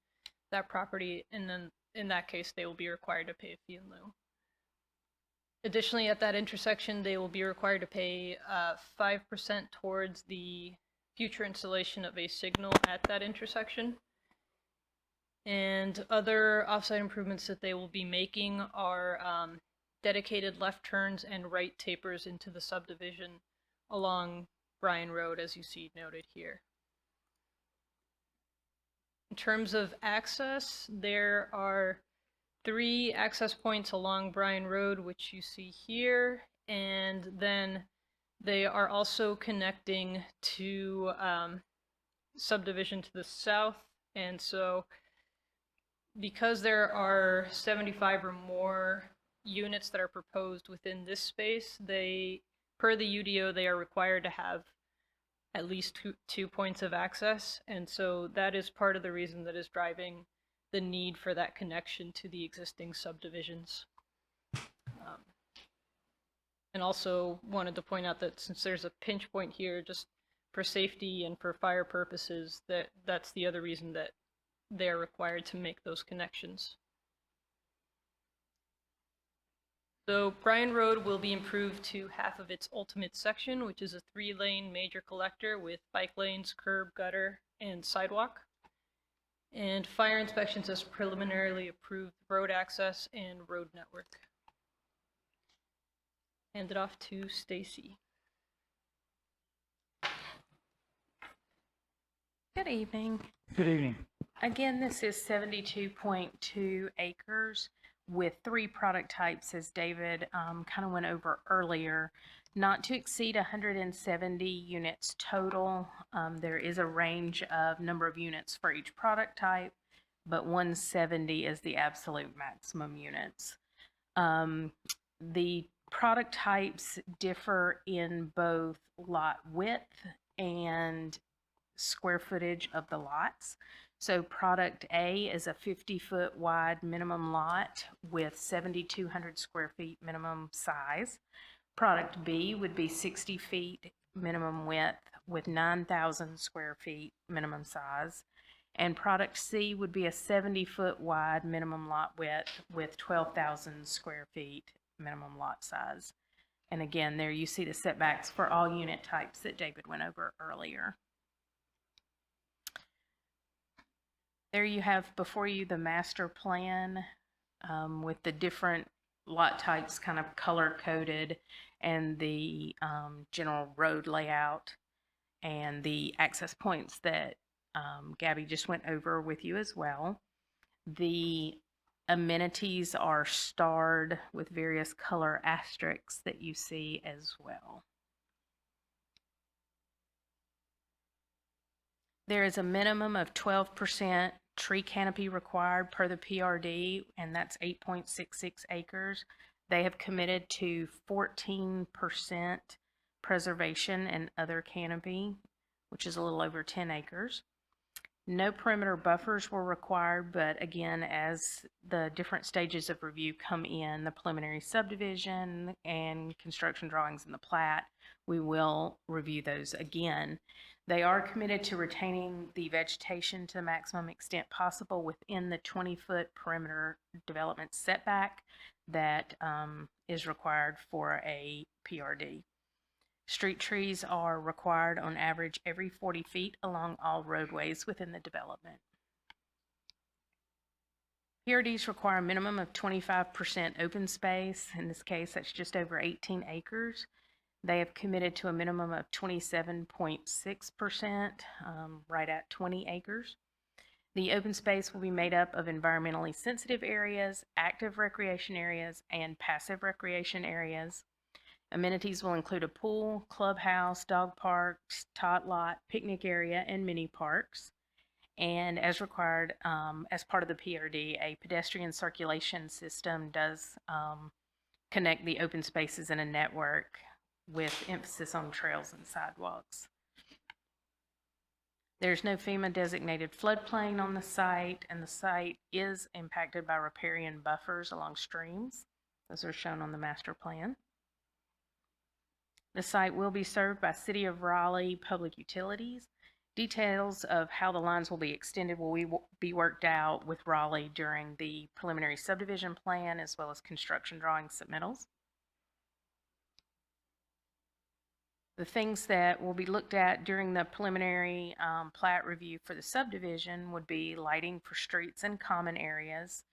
that property, and then in that case they will be required to pay a fee in lieu. Additionally, at that intersection, they will be required to pay 5% towards the future installation of a signal at that intersection. And other offsite improvements that they will be making are dedicated left turns and right tapers into the subdivision along Bryan Road, as you see noted here. In terms of access, there are 3 access points along Bryan Road, which you see here, and then they are also connecting to subdivision to the south. And so because there are 75 or more units that are proposed within this space, per the UDO, they are required to have at least two points of access. And so that is part of the reason that is driving the need for that connection to the existing subdivisions. And also wanted to point out that since there's a pinch point here, just for safety and for fire purposes, that's the other reason that they're required to make those connections. So Bryan Road will be improved to half of its ultimate section, which is a 3-lane major collector with bike lanes, curb, gutter, and sidewalk. And fire inspections has preliminarily approved road access and road network. Hand it off to Stacy. Good evening. Good evening. Again, this is 72.2 acres with 3 product types, as David kind of went over earlier. Not to exceed 170 units total. There is a range of number of units for each product type, but 170 is the absolute maximum units. The product types differ in both lot width and square footage of the lots. So product A is a 50-foot wide minimum lot with 7,200 square feet minimum size. Product B would be 60 feet minimum width with 9,000 square feet minimum size. And product C would be a 70-foot wide minimum lot width with 12,000 square feet minimum lot size. And again, there you see the setbacks for all unit types that David went over earlier. There you have before you the master plan with the different lot types kind of color coded, and the general road layout and the access points that Gabby just went over with you as well. The amenities are starred with various color asterisks that you see as well. There is a minimum of 12% tree canopy required per the PRD, and that's 8.66 acres. They have committed to 14% preservation and other canopy, which is a little over 10 acres. No perimeter buffers were required, but again, as the different stages of review come in, the preliminary subdivision and construction drawings and the plat, we will review those again. They are committed to retaining the vegetation to the maximum extent possible within the 20-foot perimeter development setback that is required for a PRD. Street trees are required on average every 40 feet along all roadways within the development. PRDs require a minimum of 25% open space. In this case, that's just over 18 acres. They have committed to a minimum of 27.6%, right at 20 acres. The open space will be made up of environmentally sensitive areas, active recreation areas, and passive recreation areas. Amenities will include a pool, clubhouse, dog parks, tot lot, picnic area, and mini parks. And as required, as part of the PRD, a pedestrian circulation system does connect the open spaces in a network with emphasis on trails and sidewalks. There's no FEMA designated floodplain on the site, and the site is impacted by riparian buffers along streams. Those are shown on the master plan. The site will be served by City of Raleigh Public Utilities. Details of how the lines will be extended will be worked out with Raleigh during the preliminary subdivision plan as well as construction drawing submittals. The things that will be looked at during the preliminary plat review for the subdivision would be lighting for streets and common areas,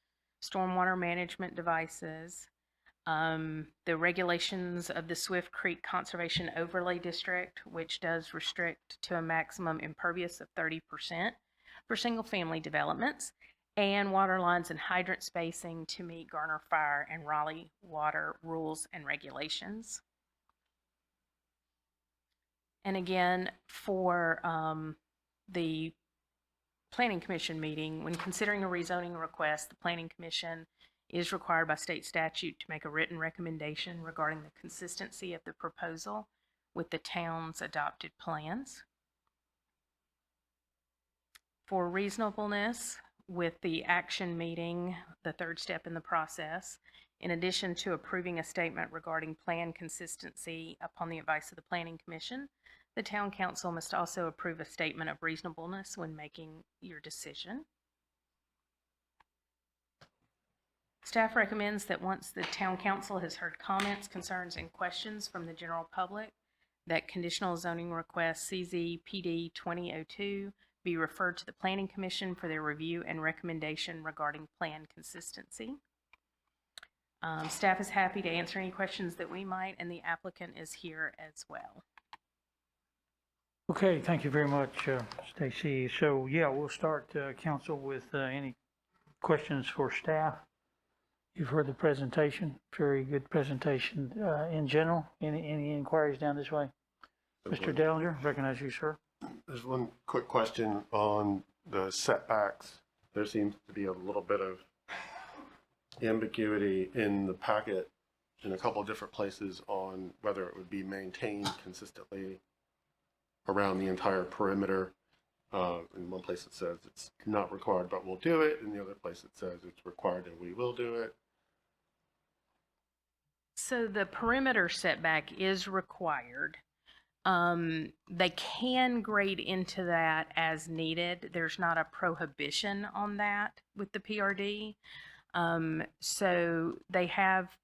stormwater management devices, the regulations of the Swift Creek Conservation Overlay District, which does restrict to a maximum impervious of 30% for single-family developments, and water lines and hydrant spacing to meet Garner Fire and Raleigh water rules and regulations. And again, for the Planning Commission meeting, when considering a rezoning request, the Planning Commission is required by state statute to make a written recommendation regarding the consistency of the proposal with the town's adopted plans. For reasonableness, with the action meeting, the third step in the process, in addition to approving a statement regarding plan consistency upon the advice of the Planning Commission, the Town Council must also approve a statement of reasonableness when making your decision. Staff recommends that once the Town Council has heard comments, concerns, and questions from the general public, that conditional zoning request CZ-PD 2002 be referred to the Planning Commission for their review and recommendation regarding plan consistency. Staff is happy to answer any questions that we might, and the applicant is here as well. Okay, thank you very much, Stacy. So yeah, we'll start council with any questions for staff. You've heard the presentation, very good presentation in general. Any inquiries down this way? Mr. Dellinger, recognize you, sir. There's one quick question on the setbacks. There seems to be a little bit of ambiguity in the packet in a couple of different places on whether it would be maintained consistently around the entire perimeter. In one place it says it's not required but we'll do it, in the other place it says it's required and we will do it. So the perimeter setback is required. They can grade into that as needed. There's not a prohibition on that with the PRD. So they have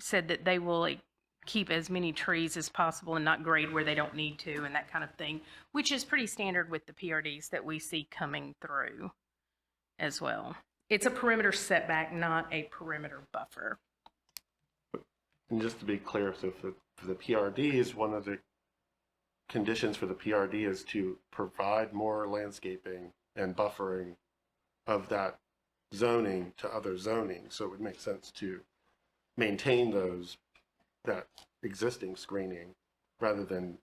said that they will keep as many trees as possible and not grade where they don't need to and that kind of thing, which is pretty standard with the PRDs that we see coming through as well. It's a perimeter setback, not a perimeter buffer. And just to be clear, so for the PRD is one of the conditions for the PRD is to provide more landscaping and buffering of that zoning to other zoning. So it would make sense to maintain that existing screening rather than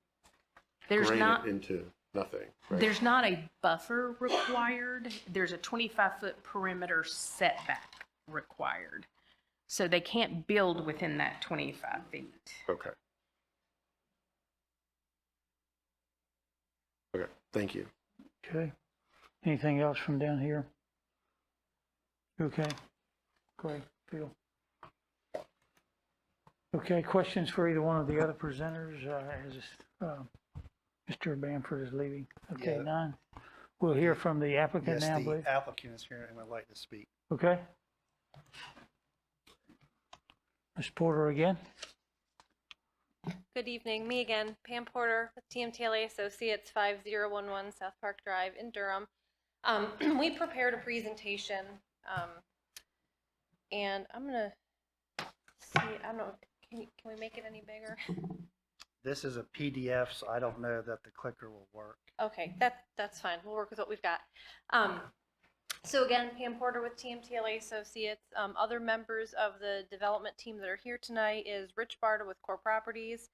grade it into nothing. Right? There's not a buffer required. There's a 25-foot perimeter setback required. So they can't build within that 25 feet. Okay. Okay, thank you. Okay. Anything else from down here? Okay. Great, Phil. Okay, questions for either one of the other presenters as Mr. Bamford is leaving? Okay, Yeah. none. We'll hear from the applicant Yes, now, the please. applicant is here and would like to speak. Okay. Ms. Porter again. Good evening, me again, Pam Porter with TMTLA Associates, 5011 South Park Drive in Durham. We prepared a presentation, and I'm gonna see, I don't know, can we make it any bigger? This is a PDF, so I don't know that the clicker will work. Okay, that's fine. We'll work with what we've got. So again, Pam Porter with TMTLA Associates. Other members of the development team that are here tonight is Rich Barta with Core Properties.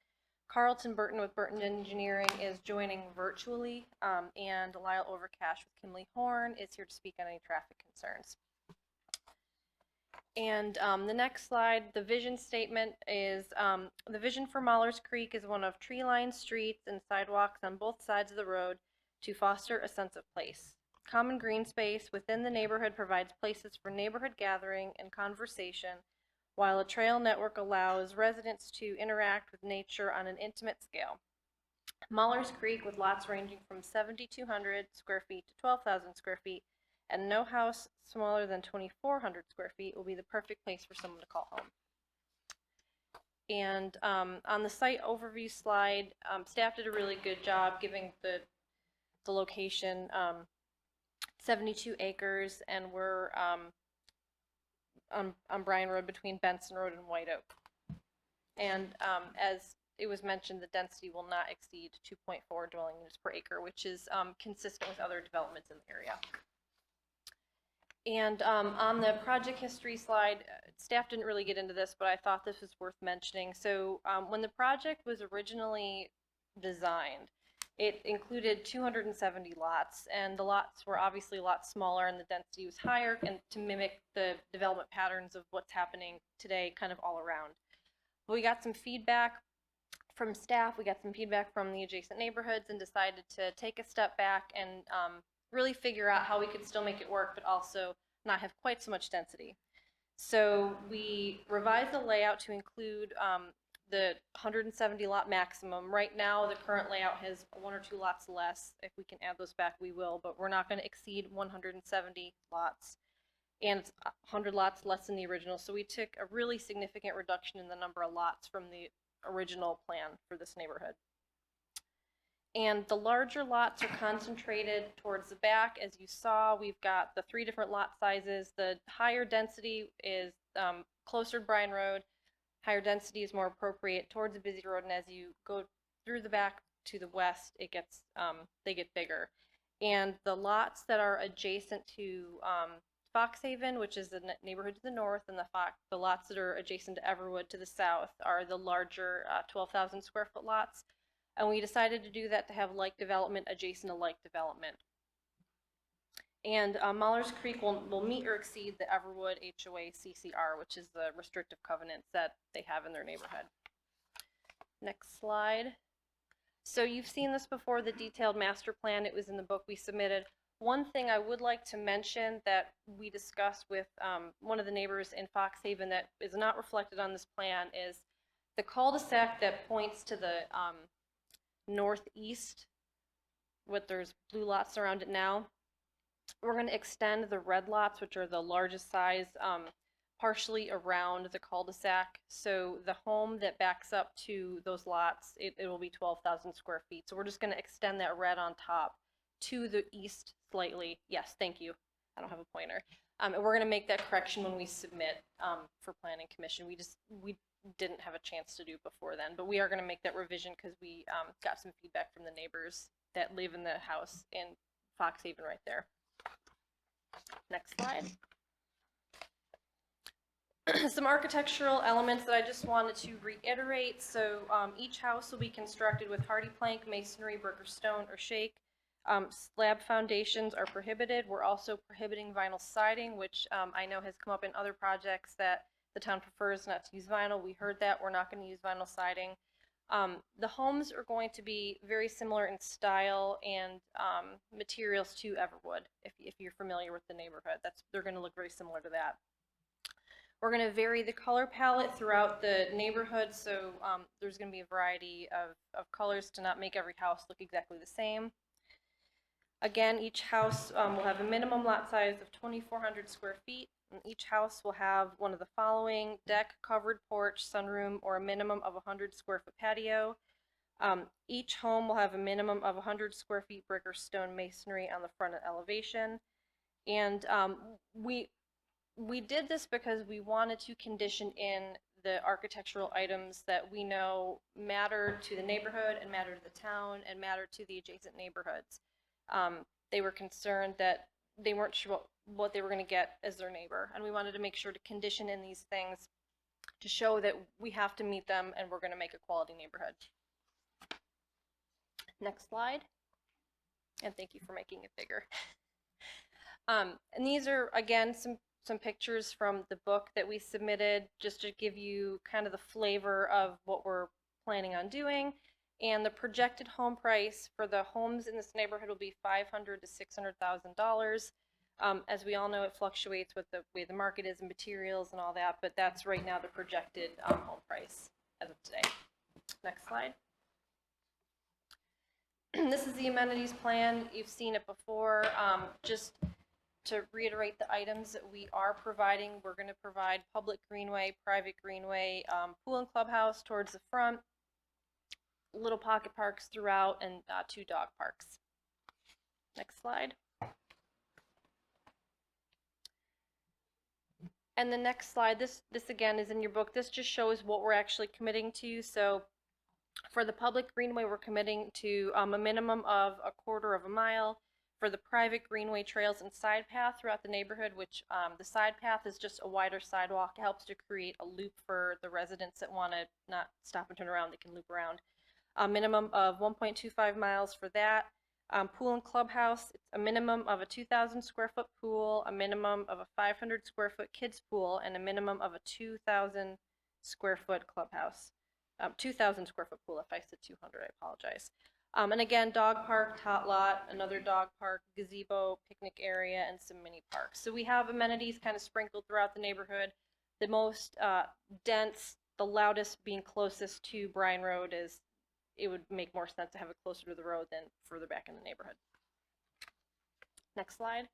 Carlton Burton with Burton Engineering is joining virtually, and Lyle Overcash with Kimley Horn is here to speak on any traffic concerns. And the next slide, the vision statement is, the vision for Mahler's Creek is one of tree-lined streets and sidewalks on both sides of the road to foster a sense of place. Common green space within the neighborhood provides places for neighborhood gathering and conversation, while a trail network allows residents to interact with nature on an intimate scale. Mahler's Creek, with lots ranging from 7,200 square feet to 12,000 square feet, and no house smaller than 2,400 square feet, will be the perfect place for someone to call home. And on the site overview slide, staff did a really good job giving the location, 72 acres, and we're on Bryan Road between Benson Road and White Oak. And as it was mentioned, the density will not exceed 2.4 dwelling units per acre, which is consistent with other developments in the area. And on the project history slide, staff didn't really get into this, but I thought this was worth mentioning. So when the project was originally designed, it included 270 lots, and the lots were obviously a lot smaller and the density was higher, and to mimic the development patterns of what's happening today kind of all around. But we got some feedback from staff, we got some feedback from the adjacent neighborhoods, and decided to take a step back and really figure out how we could still make it work, but also not have quite so much density. So we revised the layout to include the 170 lot maximum. Right now, the current layout has 1 or 2 lots less. If we can add those back, we will, but we're not going to exceed 170 lots. And it's 100 lots less than the original. So we took a really significant reduction in the number of lots from the original plan for this neighborhood. And the larger lots are concentrated towards the back. As you saw, we've got the 3 different lot sizes. The higher density is closer to Bryan Road. Higher density is more appropriate towards a busy road, and as you go through the back to the west, it gets they get bigger. And the lots that are adjacent to Foxhaven, which is the neighborhood to the north, and the lots that are adjacent to Everwood to the south are the larger 12,000 square foot lots. And we decided to do that to have like development adjacent to like development. And Mahler's Creek will meet or exceed the Everwood HOA CCR, which is the restrictive covenants that they have in their neighborhood. Next slide. So you've seen this before, the detailed master plan. It was in the book we submitted. One thing I would like to mention that we discussed with one of the neighbors in Foxhaven that is not reflected on this plan is the cul-de-sac that points to the northeast, with there's blue lots around it now. We're going to extend the red lots, which are the largest size, partially around the cul-de-sac. So the home that backs up to those lots, it will be 12,000 square feet. So we're just going to extend that red on top to the east slightly. Yes, thank you. I don't have a pointer. And we're going to make that correction when we submit for Planning Commission. We didn't have a chance to do before then, but we are going to make that revision because we got some feedback from the neighbors that live in the house in Fox Haven right there. Next slide. Some architectural elements that I just wanted to reiterate. So each house will be constructed with hardy plank, masonry, brick or stone, or shake. Slab foundations are prohibited. We're also prohibiting vinyl siding, which I know has come up in other projects that the town prefers not to use vinyl. We heard that. We're not going to use vinyl siding. The homes are going to be very similar in style and materials to Everwood. If you're familiar with the neighborhood, they're going to look very similar to that. We're going to vary the color palette throughout the neighborhood, so there's going to be a variety of colors to not make every house look exactly the same. Again, each house will have a minimum lot size of 2,400 square feet, and each house will have one of the following: deck, covered porch, sunroom, or a minimum of 100 square foot patio. Each home will have a minimum of 100 square feet brick or stone masonry on the front elevation. And we did this because we wanted to condition in the architectural items that we know matter to the neighborhood and matter to the town and matter to the adjacent neighborhoods. They were concerned that they weren't sure what they were going to get as their neighbor, and we wanted to make sure to condition in these things to show that we have to meet them and we're going to make a quality neighborhood. Next slide. And thank you for making it bigger. And these are, again, some pictures from the book that we submitted, just to give you kind of the flavor of what we're planning on doing. And the projected home price for the homes in this neighborhood will be $500,000 to $600,000. As we all know, it fluctuates with the way the market is and materials and all that, but that's right now the projected home price as of today. Next slide. This is the amenities plan. You've seen it before. Just to reiterate the items that we are providing, we're going to provide public greenway, private greenway, pool and clubhouse towards the front, little pocket parks throughout, and 2 dog parks. Next slide. And the next slide, this again is in your book. This just shows what we're actually committing to. So for the public greenway, we're committing to a minimum of 1/4 mile. For the private greenway trails and side path throughout the neighborhood, which the side path is just a wider sidewalk. It helps to create a loop for the residents that want to not stop and turn around. They can loop around. A minimum of 1.25 miles for that. Pool and clubhouse, it's a minimum of a 2,000 square foot pool, a minimum of a 500 square foot kids pool, and a minimum of a 2,000 square foot clubhouse. 2,000 square foot pool. If I said 200, I apologize. And again, dog park, tot lot, another dog park, gazebo, picnic area, and some mini parks. So we have amenities kind of sprinkled throughout the neighborhood. The most dense, the loudest being closest to Bryan Road, is it would make more sense to have it closer to the road than further back in the neighborhood. Next slide.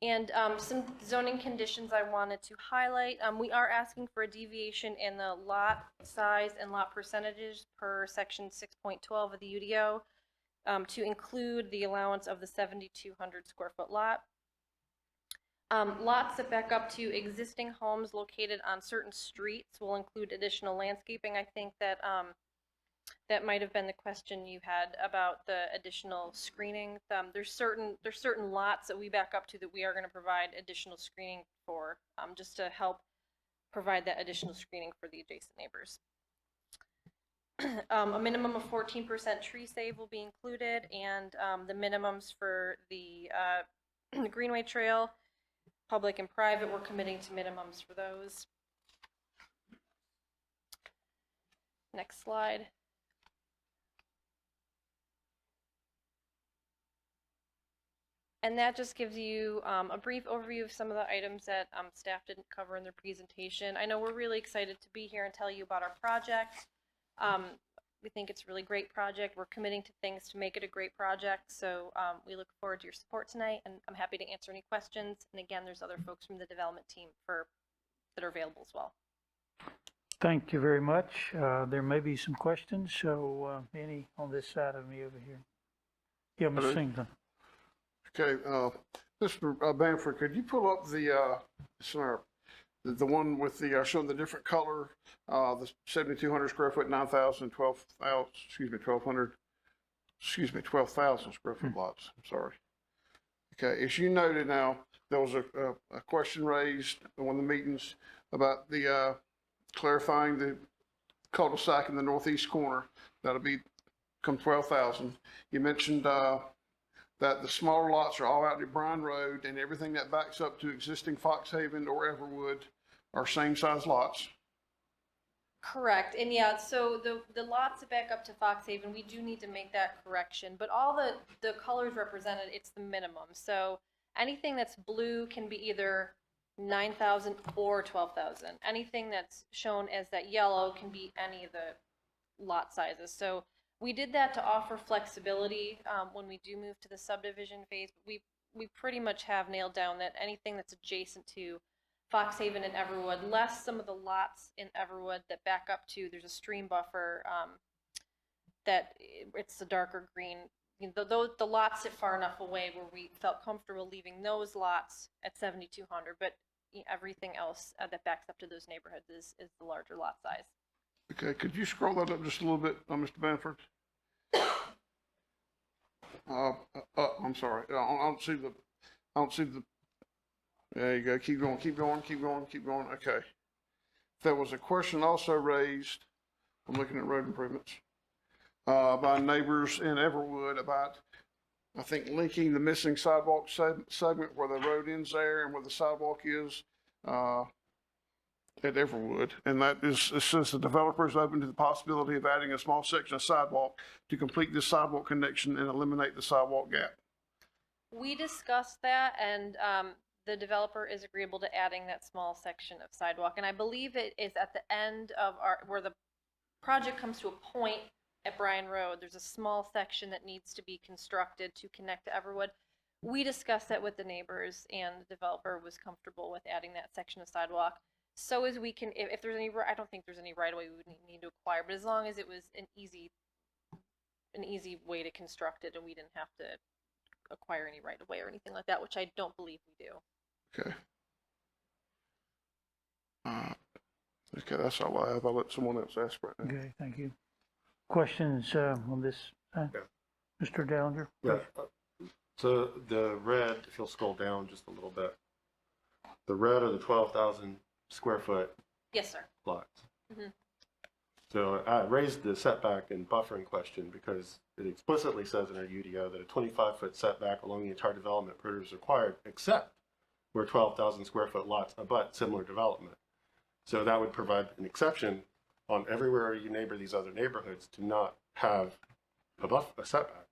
And some zoning conditions I wanted to highlight. We are asking for a deviation in the lot size and lot percentages per section 6.12 of the UDO to include the allowance of the 7,200 square foot lot. Lots that back up to existing homes located on certain streets will include additional landscaping. I think that that might have been the question you had about the additional screening. There's certain lots that we back up to that we are going to provide additional screening for, just to help provide that additional screening for the adjacent neighbors. A minimum of 14% tree save will be included, and the minimums for the Greenway Trail, public and private, we're committing to minimums for those. Next slide. And that just gives you a brief overview of some of the items that staff didn't cover in their presentation. I know we're really excited to be here and tell you about our project. We think it's a really great project. We're committing to things to make it a great project. So we look forward to your support tonight, and I'm happy to answer any questions. And again, there's other folks from the development team that are available as well. Thank you very much. There may be some questions, so any on this side of me over here? Yeah, Ms. Singleton. Okay, Mr. Bamford, could you pull up the one with the, showing the different color, the 7,200 square foot, 9,000, 12,000, 12,000 square foot lots, I'm sorry. Okay, as you noted now, there was a question raised in one of the meetings about the, clarifying the cul-de-sac in the northeast corner. That'll become 12,000. You mentioned, that the smaller lots are all out at Bryan Road, and everything that backs up to existing Foxhaven or Everwood are same size lots. Correct. And yeah, so the lots that back up to Foxhaven, we do need to make that correction, but all the colors represented, it's the minimum. So anything that's blue can be either 9,000 or 12,000. Anything that's shown as that yellow can be any of the lot sizes. So we did that to offer flexibility when we do move to the subdivision phase. We pretty much have nailed down that anything that's adjacent to Foxhaven and Everwood, less some of the lots in Everwood that back up to, there's a stream buffer that it's a darker green. You know, the lots sit far enough away where we felt comfortable leaving those lots at 7,200, but everything else that backs up to those neighborhoods is the larger lot size. Okay, could you scroll that up just a little bit, Mr. Bamford? I'm sorry. I don't see the, there you go. Keep going. Okay. There was a question also raised, I'm looking at road improvements, by neighbors in Everwood about, I think, linking the missing sidewalk segment where the road ends there and where the sidewalk is, at Everwood, and that is, it says the developer is open to the possibility of adding a small section of sidewalk to complete this sidewalk connection and eliminate the sidewalk gap. We discussed that, and the developer is agreeable to adding that small section of sidewalk. And I believe it is at the end of where the project comes to a point at Bryan Road. There's a small section that needs to be constructed to connect to Everwood. We discussed that with the neighbors, and the developer was comfortable with adding that section of sidewalk. So as we can, if there's any, I don't think there's any right away we would need to acquire, but as long as it was an easy way to construct it and we didn't have to acquire any right away or anything like that, which I don't believe we do. Okay. Okay, that's all I have. I'll let someone else ask right now. Okay, thank you. Questions on this? Yeah. Mr. Dellinger? Yeah. So the red, if you'll scroll down just a little bit, the red are the 12,000 square foot Yes, sir. lots. Mm-hmm. So I raised the setback and buffering question because it explicitly says in our UDO that a 25-foot setback along the entire development perimeter is required, except where 12,000 square foot lots abut similar development. So that would provide an exception on everywhere you neighbor these other neighborhoods to not have a setback.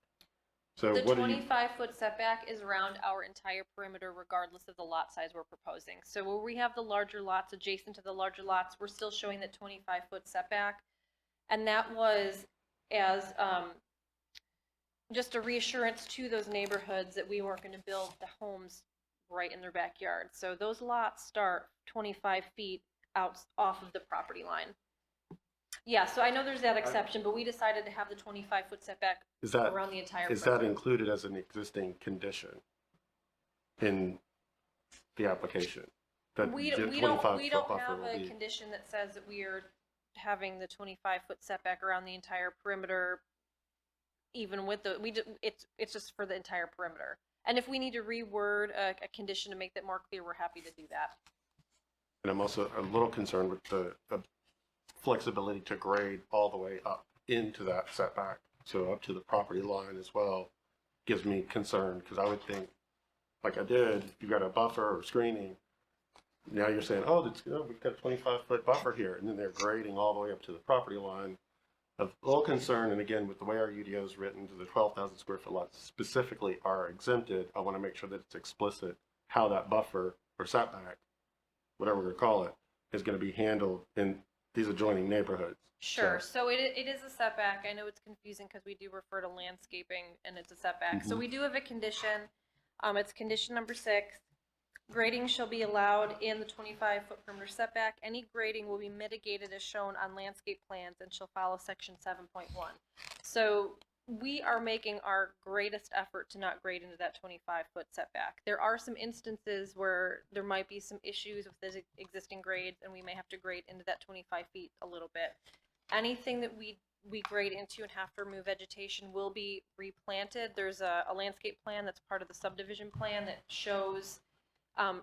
So The what do you? 25-foot setback is around our entire perimeter, regardless of the lot size we're proposing. So where we have the larger lots adjacent to the larger lots, we're still showing that 25-foot setback. And that was as just a reassurance to those neighborhoods that we weren't going to build the homes right in their backyard. So those lots start 25 feet out off of the property line. Yeah, so I know there's that exception, but we decided to have the 25-foot setback around the entire Is perimeter. that included as an existing condition in the application? That We the don't 25-foot buffer have will a be- condition that says that we are having the 25-foot setback around the entire perimeter, even with the, it's just for the entire perimeter. And if we need to reword a condition to make that more clear, we're happy to do that. And I'm also a little concerned with the flexibility to grade all the way up into that setback. So up to the property line as well gives me concern, because I would think, like I did, you got a buffer or screening. Now you're saying, oh, we've got a 25-foot buffer here, and then they're grading all the way up to the property line. A little concern, and again, with the way our UDO is written, to the 12,000 square foot lots specifically are exempted. I want to make sure that it's explicit how that buffer or setback, whatever we're going to call it, is going to be handled in these adjoining neighborhoods. Sure. So it is a setback. I know it's confusing because we do refer to landscaping and it's a setback. So we do have a condition. It's condition number 6. Grading shall be allowed in the 25-foot perimeter setback. Any grading will be mitigated as shown on landscape plans and shall follow section 7.1. So we are making our greatest effort to not grade into that 25-foot setback. There are some instances where there might be some issues with the existing grades and we may have to grade into that 25 feet a little bit. Anything that we grade into and have to remove vegetation will be replanted. There's a landscape plan that's part of the subdivision plan that shows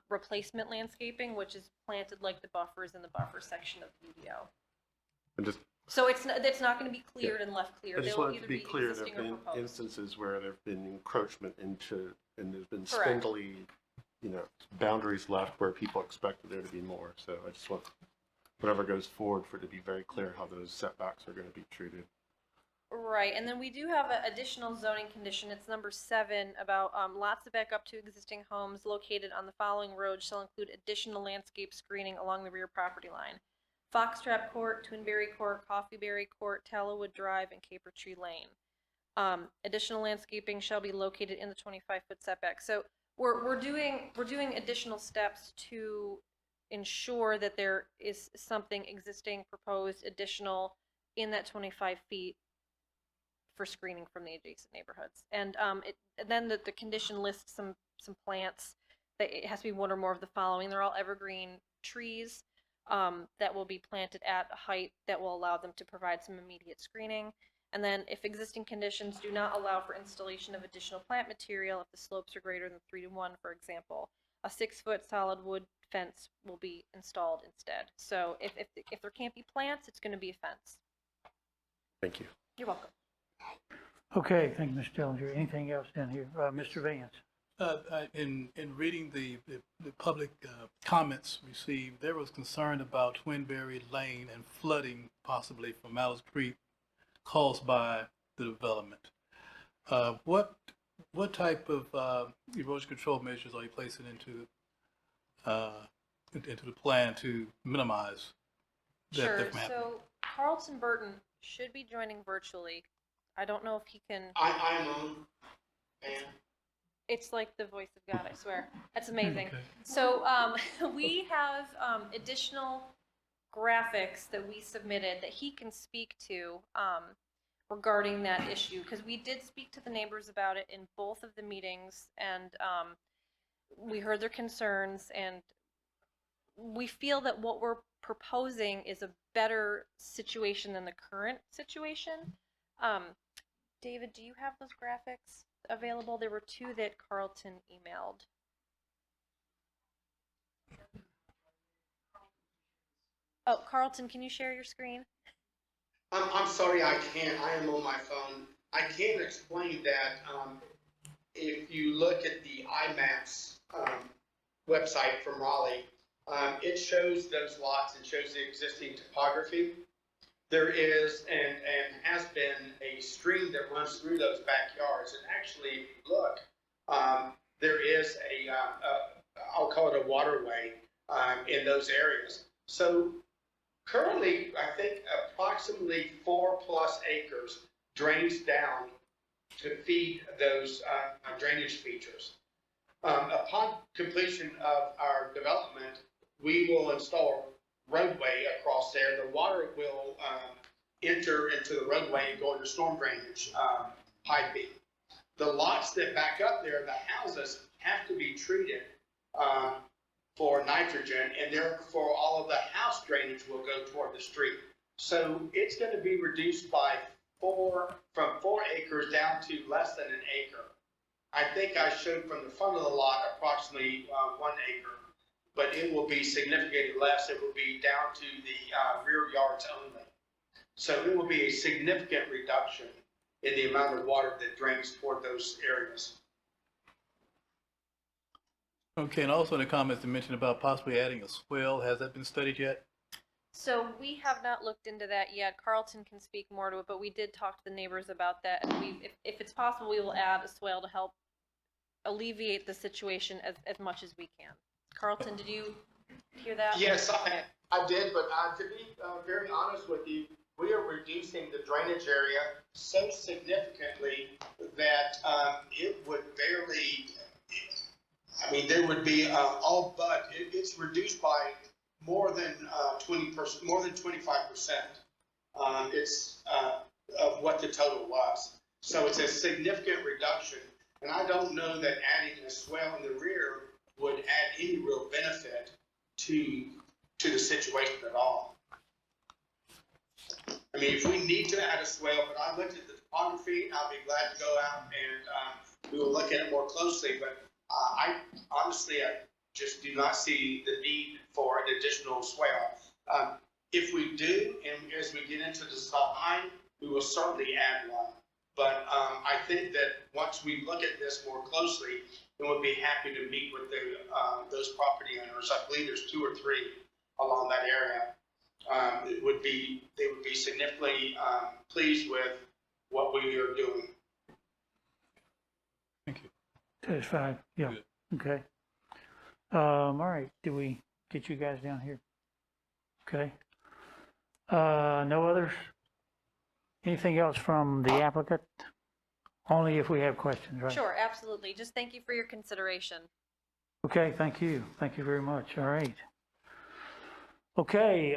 replacement landscaping, which is planted like the buffers in the buffer section of the UDO. And just, So it's not going to be cleared and left clear. I just They will wanted either to be clear, there existing have or been proposed. instances where there have been encroachment into, and there's been Correct. spindly, boundaries left where people expected there to be more. So I just want whatever goes forward for it to be very clear how those setbacks are going to be treated. Right, and then we do have an additional zoning condition. It's number 7 about lots that back up to existing homes located on the following roads shall include additional landscape screening along the rear property line: Foxtrap Court, Twinberry Court, Coffeeberry Court, Tallowood Drive, and Caper Tree Lane. Additional landscaping shall be located in the 25-foot setback. So we're doing additional steps to ensure that there is something existing, proposed, additional in that 25 feet for screening from the adjacent neighborhoods. And then the condition lists some plants that it has to be one or more of the following. They're all evergreen trees that will be planted at a height that will allow them to provide some immediate screening. And then if existing conditions do not allow for installation of additional plant material, if the slopes are greater than 3:1, for example, a 6-foot solid wood fence will be installed instead. So if there can't be plants, it's going to be a fence. Thank you. You're welcome. Okay, thank you, Mr. Dillinger. Anything else down here? Mr. Vance? In reading the public comments received, there was concern about Twinberry Lane and flooding possibly from Malice Creek caused by the development. What type of erosion control measures are you placing into the plan to minimize that? Sure. So Carlton Burton should be joining virtually. I don't know if he can. I'm on. And It's like the voice of God, I swear. That's amazing. Okay. So we have additional graphics that we submitted that he can speak to regarding that issue, because we did speak to the neighbors about it in both of the meetings, and we heard their concerns, and we feel that what we're proposing is a better situation than the current situation. David, do you have those graphics available? There were 2 that Carlton emailed. Oh, Carlton, can you share your screen? I'm sorry, I can't. I am on my phone. I can explain that if you look at the IMAX website from Raleigh, it shows those lots and shows the existing topography. There is and has been a stream that runs through those backyards. And actually, if you look, there is I'll call it a waterway in those areas. So currently, I think approximately 4+ acres drains down to feed those drainage features. Upon completion of our development, we will install roadway across there. The water will enter into the roadway and go into storm drainage piping. The lots that back up there, the houses, have to be treated for nitrogen, and therefore all of the house drainage will go toward the street. So it's going to be reduced by from 4 acres down to less than an acre. I think I showed from the front of the lot approximately 1 acre. But it will be significantly less. It will be down to the rear yards only. So it will be a significant reduction in the amount of water that drains toward those areas. Okay, and also in the comments they mentioned about possibly adding a swell. Has that been studied yet? So we have not looked into that yet. Carlton can speak more to it, but we did talk to the neighbors about that. And if it's possible, we will add a swale to help alleviate the situation as much as we can. Carlton, did you hear that? Yes, I did, but to be very honest with you, we are reducing the drainage area so significantly that it would barely, I mean, there would be all but, it's reduced by more than 20%, more than 25%. It's of what the total was. So it's a significant reduction. And I don't know that adding a swale in the rear would add any real benefit to the situation at all. I mean, if we need to add a swale, but I looked at the topography, I'll be glad to go out and we will look at it more closely. But I honestly, I just do not see the need for an additional swale. If we do, and as we get into the design, we will certainly add one. But I think that once we look at this more closely, then we'll be happy to meet with those property owners. I believe there's 2 or 3 along that area. They would be significantly pleased with what we are doing. Thank you. Satisfied? Yeah. Good. Okay. All right. Did we get you guys down here? Okay. No others? Anything else from the applicant? Only if we have questions, right? Sure, absolutely. Just thank you for your consideration. Okay, thank you. Thank you very much. All right. Okay,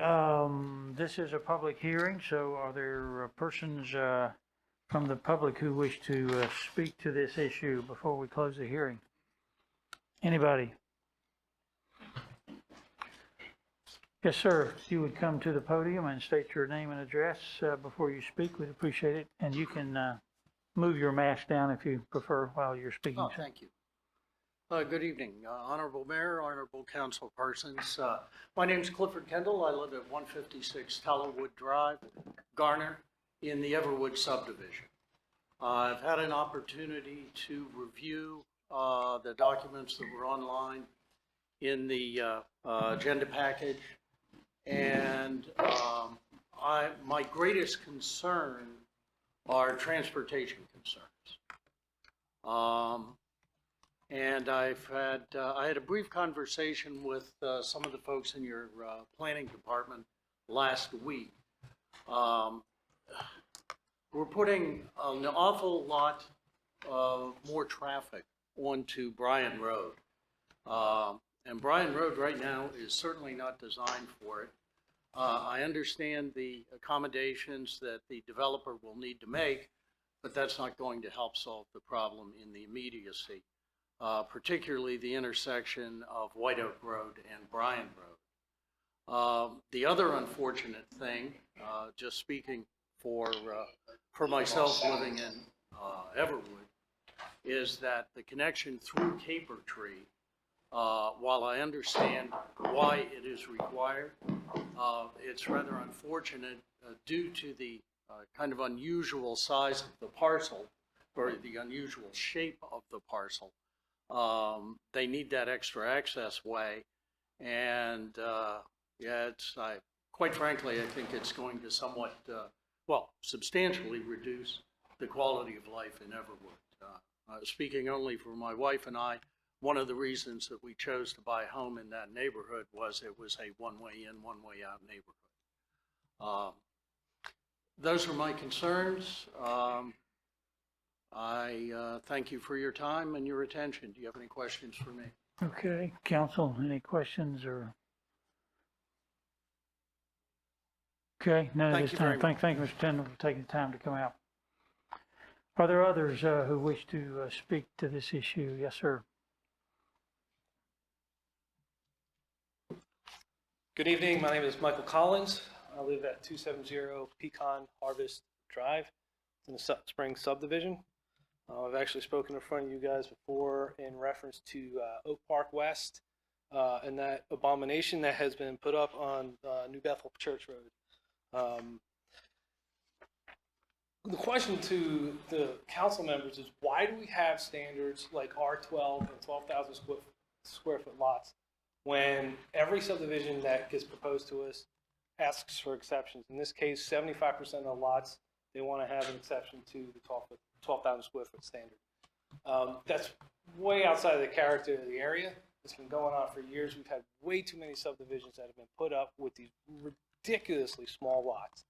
this is a public hearing, so are there persons from the public who wish to speak to this issue before we close the hearing? Anybody? Yes, sir. If you would come to the podium and state your name and address before you speak, we'd appreciate it. And you can move your mask down if you prefer while you're speaking. Oh, thank you. Good evening, Honorable Mayor, Honorable Council persons. My name is Clifford Kendall. I live at 156 Tallowood Drive, Garner, in the Everwood subdivision. I've had an opportunity to review the documents that were online in the agenda package, and my greatest concern are transportation concerns. And I had a brief conversation with some of the folks in your planning department last week. We're putting an awful lot of more traffic onto Bryan Road. And Bryan Road right now is certainly not designed for it. I understand the accommodations that the developer will need to make, but that's not going to help solve the problem in the immediacy. Particularly the intersection of White Oak Road and Bryan Road. The other unfortunate thing, just speaking for myself living in Everwood, is that the connection through Caper Tree, while I understand why it is required, it's rather unfortunate due to the kind of unusual size of the parcel, or the unusual shape of the parcel. They need that extra access way, and yeah, quite frankly, I think it's going to somewhat, substantially reduce the quality of life in Everwood. Speaking only for my wife and I, one of the reasons that we chose to buy a home in that neighborhood was it was a one-way in, one-way out neighborhood. Those are my concerns. I thank you for your time and your attention. Do you have any questions for me? Okay, council, any questions or? Okay, none at this time. Thank you, Mr. Tindall, for taking the time to come out. Are there others who wish to speak to this issue? Yes, sir. Good evening. My name is Michael Collins. I live at 270 Pecan Harvest Drive in the Spring subdivision. I've actually spoken in front of you guys before in reference to Oak Park West and that abomination that has been put up on New Bethel Church Road. The question to the council members is, why do we have standards like R12 and 12,000 square foot lots when every subdivision that gets proposed to us asks for exceptions? In this case, 75% of the lots, they want to have an exception to the 12,000 square foot standard. That's way outside of the character of the area. It's been going on for years. We've had way too many subdivisions that have been put up with these ridiculously small lots.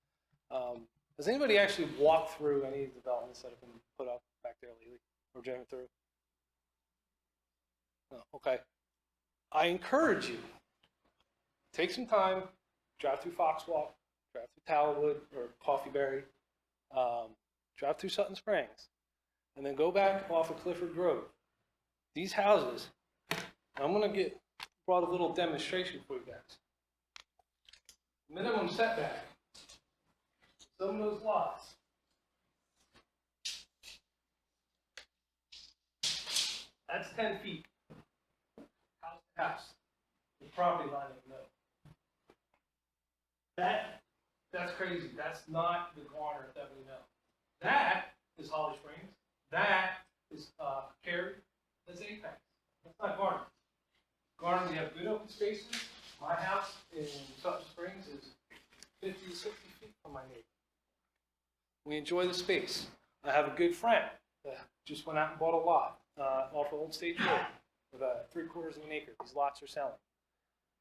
Has anybody actually walked through any of the developments that have been put up back there lately or driven through? No, okay. I encourage you, take some time, drive through Foxwalk, drive through Talwood or Coffeeberry, drive through Sutton Springs, and then go back off of Clifford Grove. These houses, I'm going to brought a little demonstration for you guys. Minimum setback. Some of those lots. That's 10 feet. House to house. The property line in the middle. That's crazy. That's not the Garner that we know. That is Holly Springs. That is Cary. That's Apex. That's not Garner. Garner, we have good open spaces. My house in Sutton Springs is 50 to 60 feet from my neighbor. We enjoy the space. I have a good friend that just went out and bought a lot off of Old Stage Road with 3/4 of an acre. These lots are selling.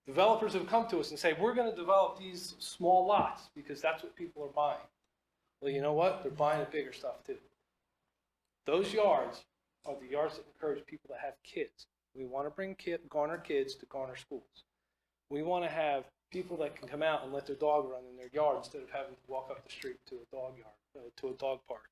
Developers have come to us and say, we're going to develop these small lots because that's what people are buying. Well, you know what? They're buying the bigger stuff too. Those yards are the yards that encourage people to have kids. We want to bring Garner kids to Garner schools. We want to have people that can come out and let their dog run in their yard instead of having to walk up the street to a dog yard, to a dog park.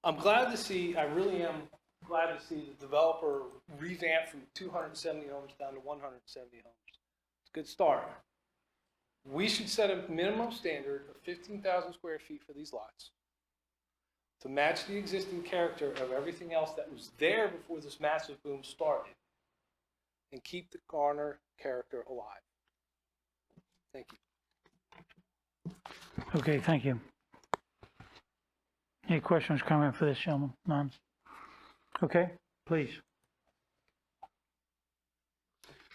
I'm glad to see, I really am glad to see the developer revamp from 270 homes down to 170 homes. It's a good start. We should set a minimum standard of 15,000 square feet for these lots to match the existing character of everything else that was there before this massive boom started and keep the Garner character alive. Thank you. Okay, thank you. Any questions, comment for this gentleman? None? Okay, please.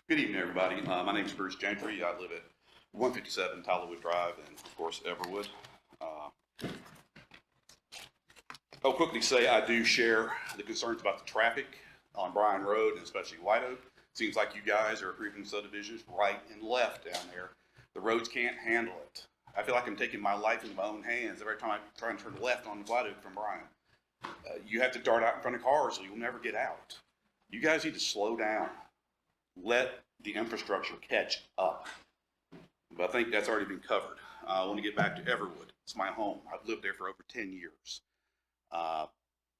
Good evening, everybody. My name is Bruce Gentry. I live at 157 Talwood Drive and, of course, Everwood. I'll quickly say I do share the concerns about the traffic on Bryan Road and especially White Oak. Seems like you guys are approving subdivisions right and left down there. The roads can't handle it. I feel like I'm taking my life into my own hands every time I try and turn left on White Oak from Bryan. You have to dart out in front of cars, so you'll never get out. You guys need to slow down. Let the infrastructure catch up. But I think that's already been covered. I want to get back to Everwood. It's my home. I've lived there for over 10 years.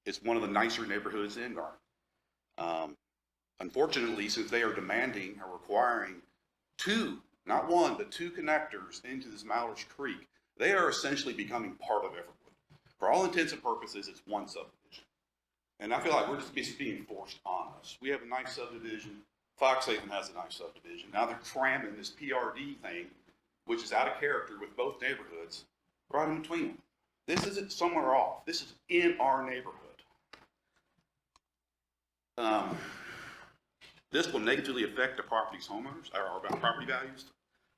It's one of the nicer neighborhoods in Garner. Unfortunately, since they are demanding or requiring two, not one, but two connectors into this Mallards Creek, they are essentially becoming part of Everwood. For all intents and purposes, it's one subdivision. And I feel like we're just being forced on us. We have a nice subdivision. Foxhaven has a nice subdivision. Now they're cramming this PRD thing, which is out of character with both neighborhoods, right in between them. This isn't somewhere off. This is in our neighborhood. This will negatively affect the property's homeowners, or property values.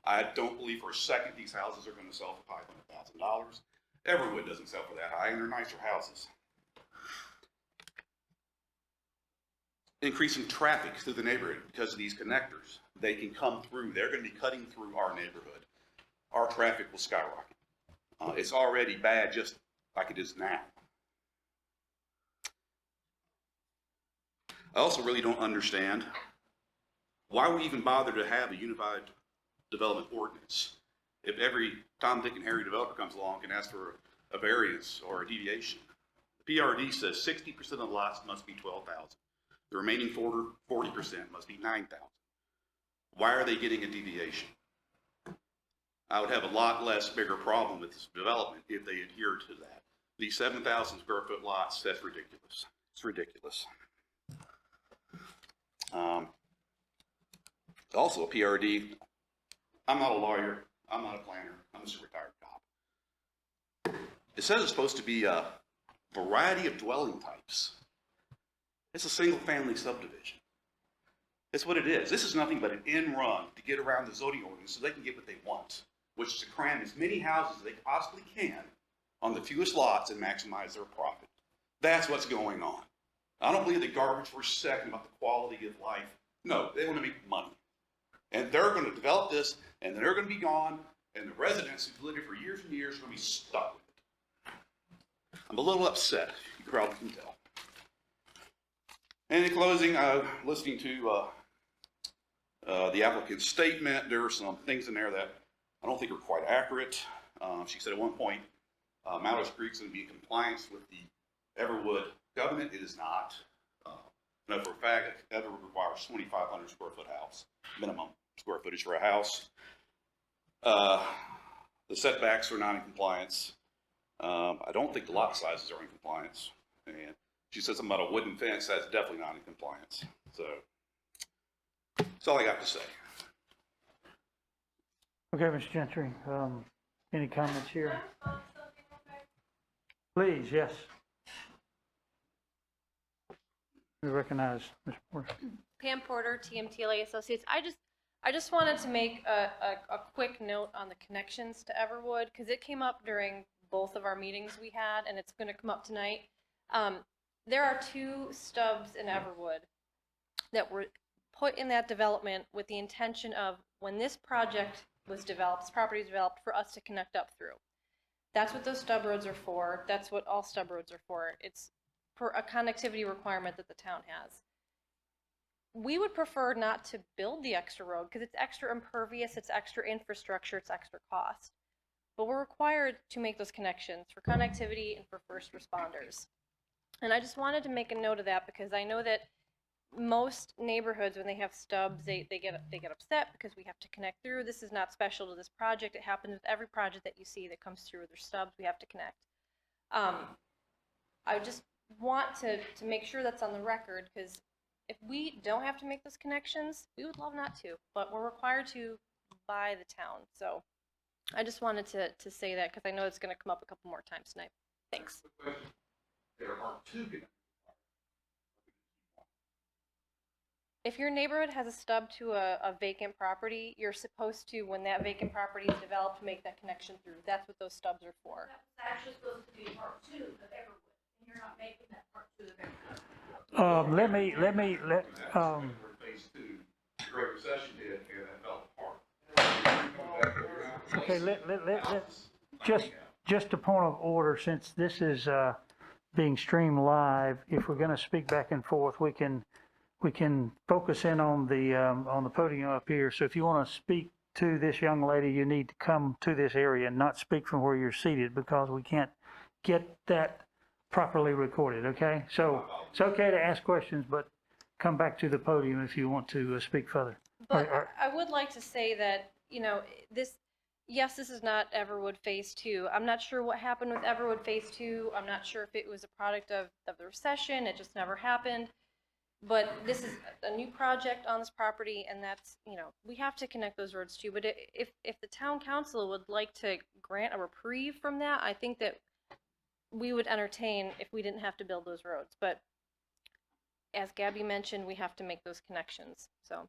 I don't believe for a second these houses are going to sell for $500,000. Everwood doesn't sell for that high, and they're nicer houses. Increasing traffic through the neighborhood because of these connectors. They can come through. They're going to be cutting through our neighborhood. Our traffic will skyrocket. It's already bad just like it is now. I also really don't understand why we even bother to have a unified development ordinance if every Tom, Dick, and Harry developer comes along and asks for a variance or a deviation. The PRD says 60% of the lots must be 12,000. The remaining 40% must be 9,000. Why are they getting a deviation? I would have a lot less bigger problem with this development if they adhered to that. These 7,000 square foot lots, that's ridiculous. It's ridiculous. Also a PRD, I'm not a lawyer, I'm not a planner, I'm just a retired cop. It says it's supposed to be a variety of dwelling types. It's a single family subdivision. That's what it is. This is nothing but an end run to get around the zoning ordinance so they can get what they want, which is to cram as many houses as they possibly can on the fewest lots and maximize their profit. That's what's going on. I don't believe the garbage for a second about the quality of life. No, they want to make money. And they're going to develop this, and they're going to be gone, and the residents who've lived here for years and years are going to be stuck with it. I'm a little upset, you probably can tell. And in closing, listening to the applicant's statement, there are some things in there that I don't think are quite accurate. She said at one point, Mallows Creek is going to be in compliance with the Everwood covenant. It is not. No, for a fact, Everwood requires 2,500 square foot house, minimum square footage for a house. The setbacks are not in compliance. I don't think the lot sizes are in compliance. And she said something about a wooden fence. That's definitely not in compliance. So that's all I got to say. Okay, Mr. Gentry, any comments here? Please, yes. We recognize Mr. Porter. Pam Porter, TMTLA Associates. I just wanted to make a quick note on the connections to Everwood, because it came up during both of our meetings we had, and it's going to come up tonight. There are 2 stubs in Everwood that were put in that development with the intention of, when this project was developed, this property was developed, for us to connect up through. That's what those stub roads are for. That's what all stub roads are for. It's for a connectivity requirement that the town has. We would prefer not to build the extra road because it's extra impervious, it's extra infrastructure, it's extra cost. But we're required to make those connections for connectivity and for first responders. And I just wanted to make a note of that because I know that most neighborhoods, when they have stubs, they get upset because we have to connect through. This is not special to this project. It happens with every project that you see that comes through. There's stubs, we have to connect. I just want to make sure that's on the record, because if we don't have to make those connections, we would love not to, but we're required to by the town. So I just wanted to say that because I know it's going to come up a couple more times tonight. Thanks. There are 2 connections. If your neighborhood has a stub to a vacant property, you're supposed to, when that vacant property is developed, make that connection through. That's what those stubs are for. That's actually supposed to be part 2 of Everwood, and you're not making that part 2 of Everwood. Phase 2, the Great Recession did, and that fell apart. Okay, just a point of order, since this is being streamed live, if we're going to speak back and forth, we can focus in on the podium up here. So if you want to speak to this young lady, you need to come to this area and not speak from where you're seated, because we can't get that properly recorded, okay? So it's okay to ask questions, but come back to the podium if you want to speak further. But I would like to say that, you know, yes, this is not Everwood Phase 2. I'm not sure what happened with Everwood Phase 2. I'm not sure if it was a product of the recession. It just never happened. But this is a new project on this property, and that's, you know, we have to connect those roads too. But if the town council would like to grant a reprieve from that, I think that we would entertain if we didn't have to build those roads. But as Gabby mentioned, we have to make those connections. So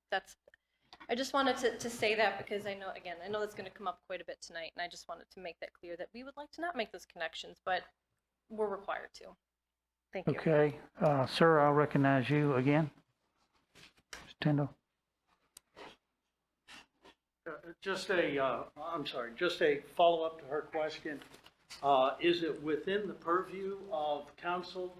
I just wanted to say that, because I know that's going to come up quite a bit tonight, and I just wanted to make that clear that we would like to not make those connections, but we're required to. Thank you. Okay, sir, I'll recognize you again. Mr. Tyndall. Just a follow-up to her question. Is it within the purview of council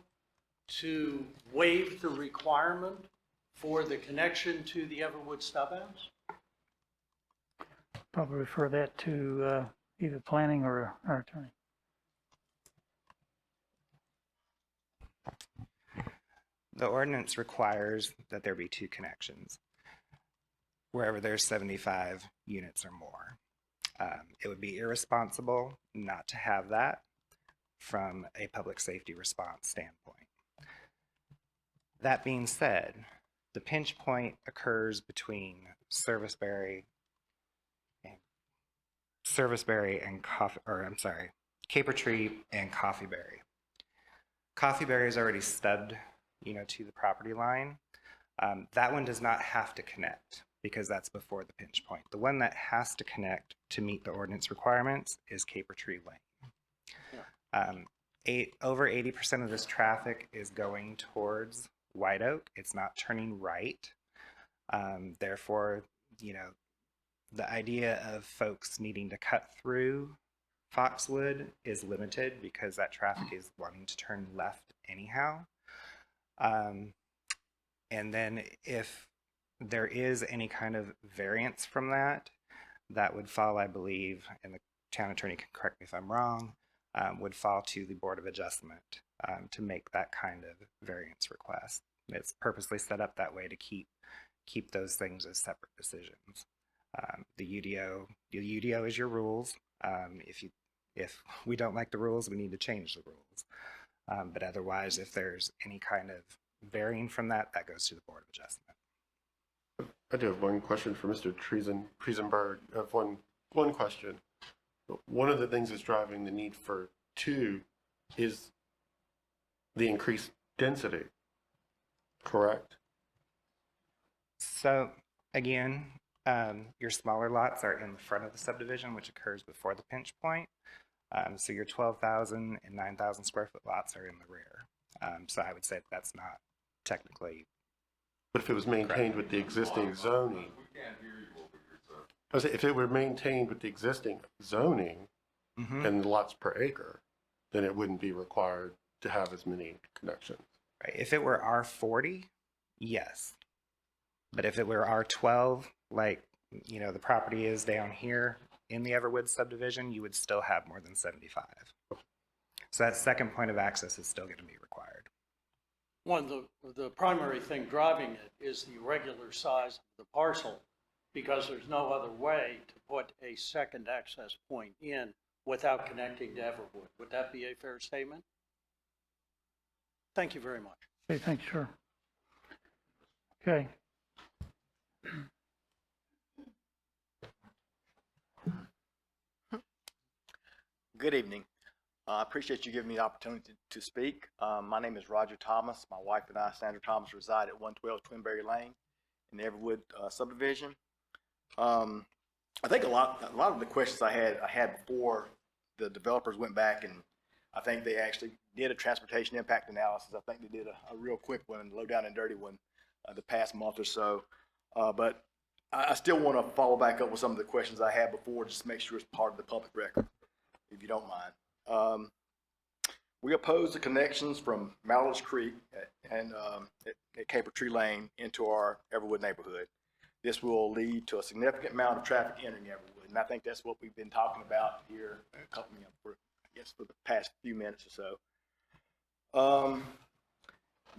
to waive the requirement for the connection to the Everwood stub house? Probably refer that to either planning or our attorney. The ordinance requires that there be 2 connections wherever there's 75 units or more. It would be irresponsible not to have that from a public safety response standpoint. That being said, the pinch point occurs between Serviceberry and Caper Tree and Coffeeberry. Coffeeberry is already stubbed, to the property line. That one does not have to connect because that's before the pinch point. The one that has to connect to meet the ordinance requirements is Caper Tree Lane. over 80% of this traffic is going towards White Oak. It's not turning right. Therefore, you know, the idea of folks needing to cut through Foxwood is limited because that traffic is wanting to turn left anyhow. And then if there is any kind of variance from that, that would fall, I believe, and the town attorney can correct me if I'm wrong, would fall to the Board of Adjustment to make that kind of variance request. It's purposely set up that way to keep those things as separate decisions. The UDO is your rules. If we don't like the rules, we need to change the rules. But otherwise, if there's any kind of varying from that, that goes to the Board of Adjustment. I do have one question for Mr. Triesenberg. I have one question. One of the things that's driving the need for 2 is the increased density, correct? So again, your smaller lots are in the front of the subdivision, which occurs before the pinch point. So your 12,000 and 9,000 square foot lots are in the rear. So I would say that's not technically. But if it was maintained with the existing zoning, if it were maintained with the existing zoning and lots per acre, then it wouldn't be required to have as many connections. Right. If it were R40, yes. But if it were R12, like, you know, the property is down here in the Everwood subdivision, you would still have more than 75. So that second point of access is still going to be required. One of the primary thing driving it is the irregular size of the parcel, because there's no other way to put a second access point in without connecting to Everwood. Would that be a fair statement? Thank you very much. Okay, thanks, sir. Okay. Good evening. I appreciate you giving me the opportunity to speak. My name is Roger Thomas. My wife and I, Sandra Thomas, reside at 112 Twinberry Lane in the Everwood subdivision. I think a lot of the questions I had before the developers went back, and I think they actually did a transportation impact analysis. I think they did a real quick one and low down and dirty one the past month or so. But I still want to follow back up with some of the questions I had before, just to make sure it's part of the public record, if you don't mind. We oppose the connections from Mallard's Creek and at Caper Tree Lane into our Everwood neighborhood. This will lead to a significant amount of traffic entering Everwood, and I think that's what we've been talking about here for the past few minutes or so.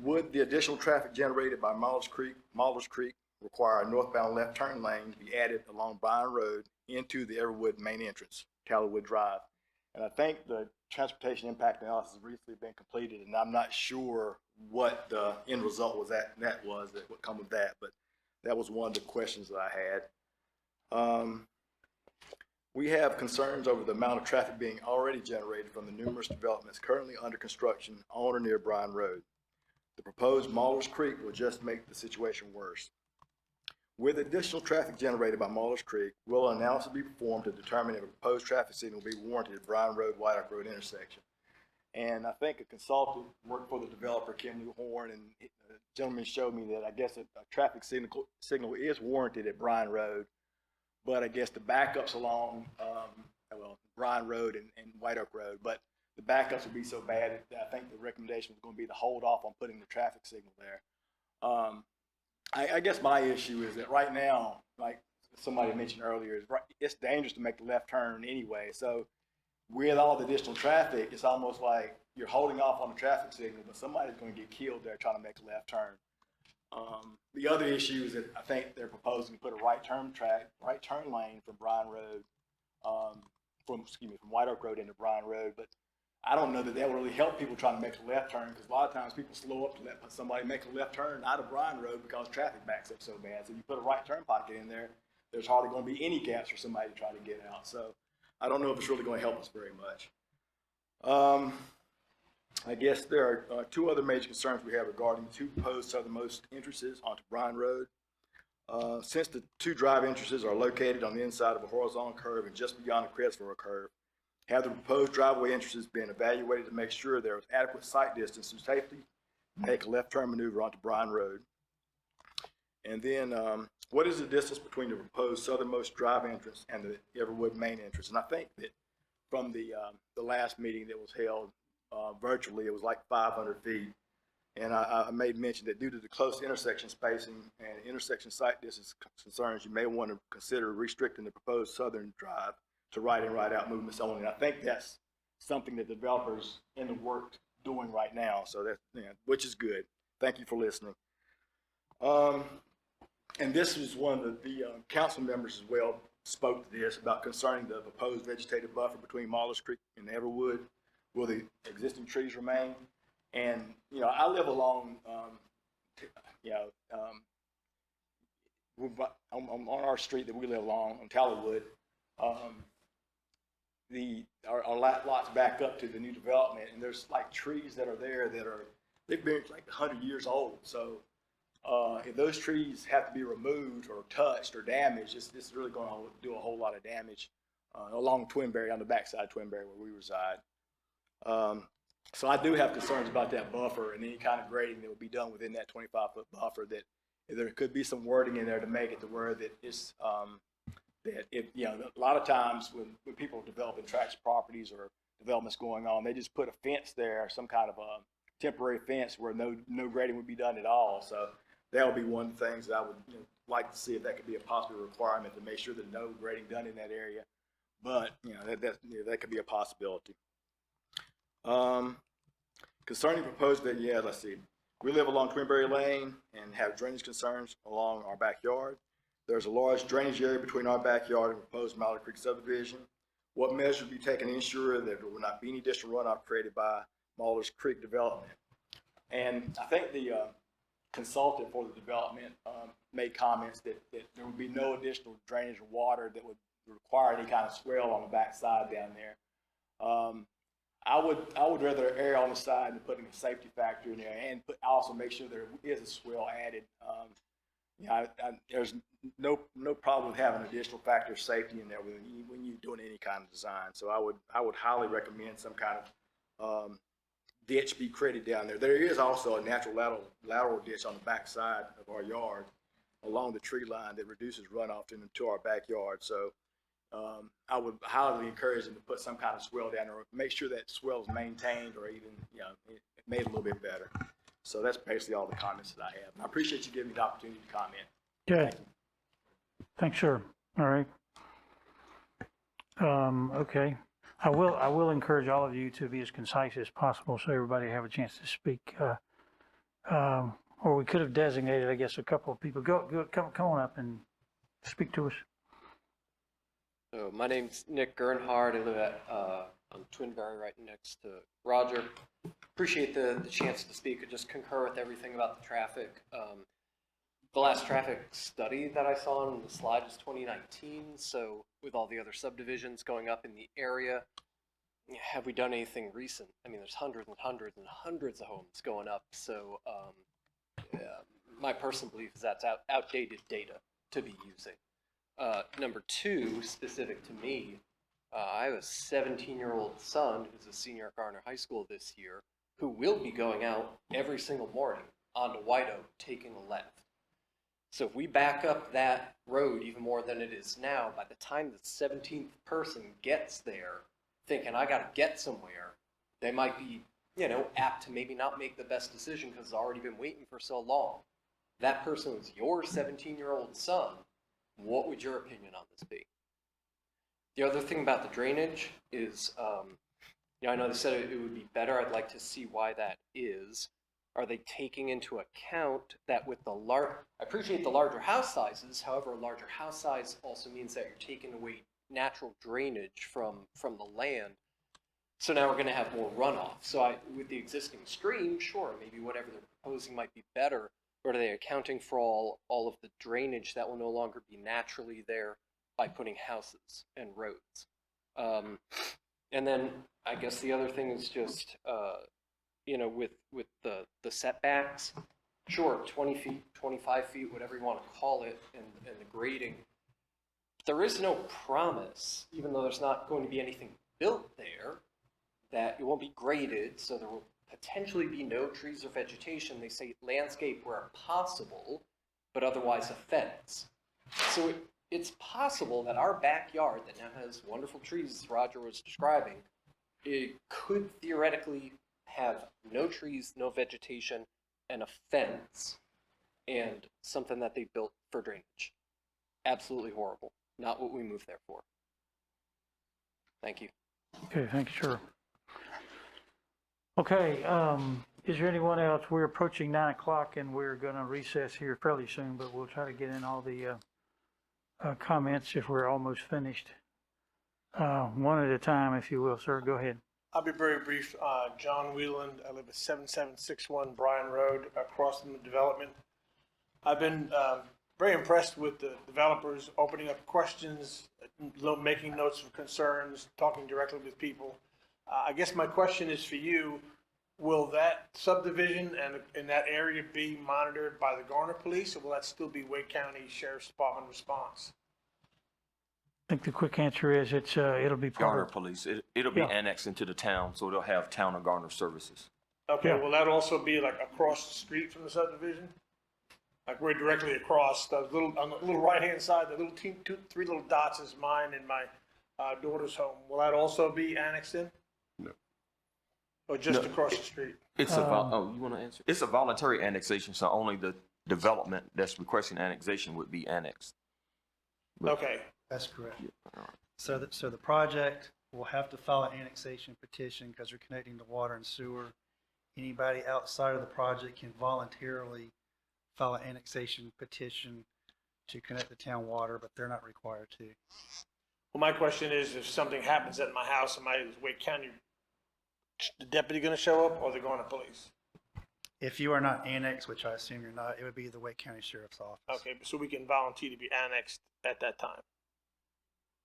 Would the additional traffic generated by Mallard's Creek require a northbound left turn lane to be added along Bryan Road into the Everwood main entrance, Tallowood Drive? And I think the transportation impact analysis has recently been completed, and I'm not sure what the end result was that would come with that, but that was one of the questions that I had. We have concerns over the amount of traffic being already generated from the numerous developments currently under construction on or near Bryan Road. The proposed Mallard's Creek will just make the situation worse. With additional traffic generated by Mallard's Creek, will an analysis be performed to determine if a proposed traffic signal will be warranted at Bryan Road, White Oak Road intersection? And I think a consultant worked for the developer, Kim Lou Horn, and the gentleman showed me that I guess a traffic signal is warranted at Bryan Road, but I guess the backups along Bryan Road and White Oak Road, but the backups would be so bad that I think the recommendation was going to be to hold off on putting the traffic signal there. I guess my issue is that right now, like somebody mentioned earlier, it's dangerous to make the left turn anyway. So with all the additional traffic, it's almost like you're holding off on the traffic signal, but somebody's going to get killed there trying to make a left turn. The other issue is that I think they're proposing to put a right turn lane from Bryan Road, from White Oak Road into Bryan Road, but I don't know that will really help people trying to make a left turn, because a lot of times people slow up to let somebody make a left turn out of Bryan Road because traffic backs up so bad. So if you put a right turn pocket in there, there's hardly going to be any gaps for somebody to try to get out. So I don't know if it's really going to help us very much. I guess there are two other major concerns we have regarding the two proposed southernmost entrances onto Bryan Road. Since the two drive entrances are located on the inside of a horizontal curve and just beyond the Crestville curve, Have the proposed driveway entrances been evaluated to make sure there is adequate sight distance to safely make a left turn maneuver onto Bryan Road? And then, what is the distance between the proposed southernmost drive entrance and the Everwood main entrance? And I think that from the last meeting that was held virtually, it was like 500 feet. And I made mention that due to the close intersection spacing and intersection sight distance concerns, you may want to consider restricting the proposed southern drive to right and right out movements only. And I think that's something that developers in the work doing right now. So that, which is good. Thank you for listening. And this was one of the council members as well spoke to this about concerning the proposed vegetative buffer between Mahler's Creek and Everwood. Will the existing trees remain? And, I live along, on our street that we live along, on Tallowood. Our lots back up to the new development, and there's like trees that are there they've been like 100 years old. So if those trees have to be removed or touched or damaged, it's really going to do a whole lot of damage along Twinberry, on the backside of Twinberry where we reside. So I do have concerns about that buffer and any kind of grading that would be done within that 25-foot buffer, that there could be some wording in there to make it to where that it's, that if, a lot of times when people are developing tracts properties or developments going on, they just put a fence there, some kind of a temporary fence where no grading would be done at all. So that would be one of the things that I would like to see, if that could be a possible requirement, to make sure that no grading done in that area. But, that could be a possibility. Concerning proposed, let's see. We live along Twinberry Lane and have drainage concerns along our backyard. There's a large drainage area between our backyard and proposed Mallard Creek subdivision. What measures will be taken to ensure that there will not be any additional runoff created by Mallard Creek development? And I think the consultant for the development made comments that there would be no additional drainage or water that would require any kind of swell on the backside down there. I would rather err on the side of putting a safety factor in there and also make sure there is a swell added. There's no problem with having additional factor of safety in there when you're doing any kind of design. So I would highly recommend some kind of ditch be created down there. There is also a natural lateral ditch on the back side of our yard along the tree line that reduces runoff into our backyard. So I would highly encourage them to put some kind of swell down there, or make sure that swell is maintained, or even made a little bit better. So that's basically all the comments that I have. I appreciate you giving me the opportunity to comment. Okay. Thanks, sir. All right. Okay. I will encourage all of you to be as concise as possible so everybody have a chance to speak. Or we could have designated, I guess, a couple of people. Come on up and speak to us. So my name's Nick Gernhardt. I live at on Twinberry, right next to Roger. Appreciate the chance to speak. I just concur with everything about the traffic. The last traffic study that I saw on the slide is 2019. So with all the other subdivisions going up in the area, have we done anything recent? I mean, there's hundreds and hundreds and hundreds of homes going up. So my personal belief is that's outdated data to be using. Number two, specific to me, I have a 17-year-old son who's a senior at Garner High School this year, who will be going out every single morning onto White Oak, taking a left. So if we back up that road even more than it is now, by the time the 17th person gets there, thinking I got to get somewhere, they might be, apt to maybe not make the best decision because it's already been waiting for so long. That person was your 17-year-old son. What would your opinion on this be? The other thing about the drainage is, I know they said it would be better. I'd like to see why that is. Are they taking into account that with the I appreciate the larger house sizes, however, a larger house size also means that you're taking away natural drainage from the land. So now we're going to have more runoff. So with the existing stream, sure, maybe whatever they're proposing might be better. Or are they accounting for all of the drainage that will no longer be naturally there by putting houses and roads? And then I guess the other thing is just, with the setbacks, sure, 20 feet, 25 feet, whatever you want to call it, and the grading. There is no promise, even though there's not going to be anything built there, that it won't be graded, so there will potentially be no trees or vegetation. They say landscape where possible, but otherwise a fence. So it's possible that our backyard that now has wonderful trees, as Roger was describing, it could theoretically have no trees, no vegetation, and a fence, and something that they built for drainage. Absolutely horrible. Not what we moved there for. Thank you. Okay, thank you, sir. Okay, is there anyone else? We're approaching 9 o'clock and we're going to recess here fairly soon, but we'll try to get in all the comments if we're almost finished. One at a time, if you will, sir. Go ahead. I'll be very brief. John Wheeland, I live at 7761 Bryan Road, across from the development. I've been very impressed with the developers opening up questions, making notes of concerns, talking directly with people. I guess my question is for you, will that subdivision and in that area be monitored by the Garner Police, or will that still be Wake County Sheriff's Department response? I think the quick answer is it'll be part Garner of Police. It'll be annexed into the town, so it'll have town of Garner services. Okay, will that also be like across the street from the subdivision? Like we're directly across the little, on the little right-hand side, the little three little dots is mine and my daughter's home. Will that also be annexed in? No. Or just No. across the street? It's you want to answer? It's a voluntary annexation, so only the development that's requesting annexation would be annexed. Okay. That's correct. So the project will have to file an annexation petition because they're connecting to water and sewer. Anybody outside of the project can voluntarily file an annexation petition to connect to town water, but they're not required to. Well, my question is, if something happens at my house, is Wake County, the deputy going to show up, or the Garner Police? If you are not annexed, which I assume you're not, it would be the Wake County Sheriff's Office. Okay, so we can volunteer to be annexed at that time.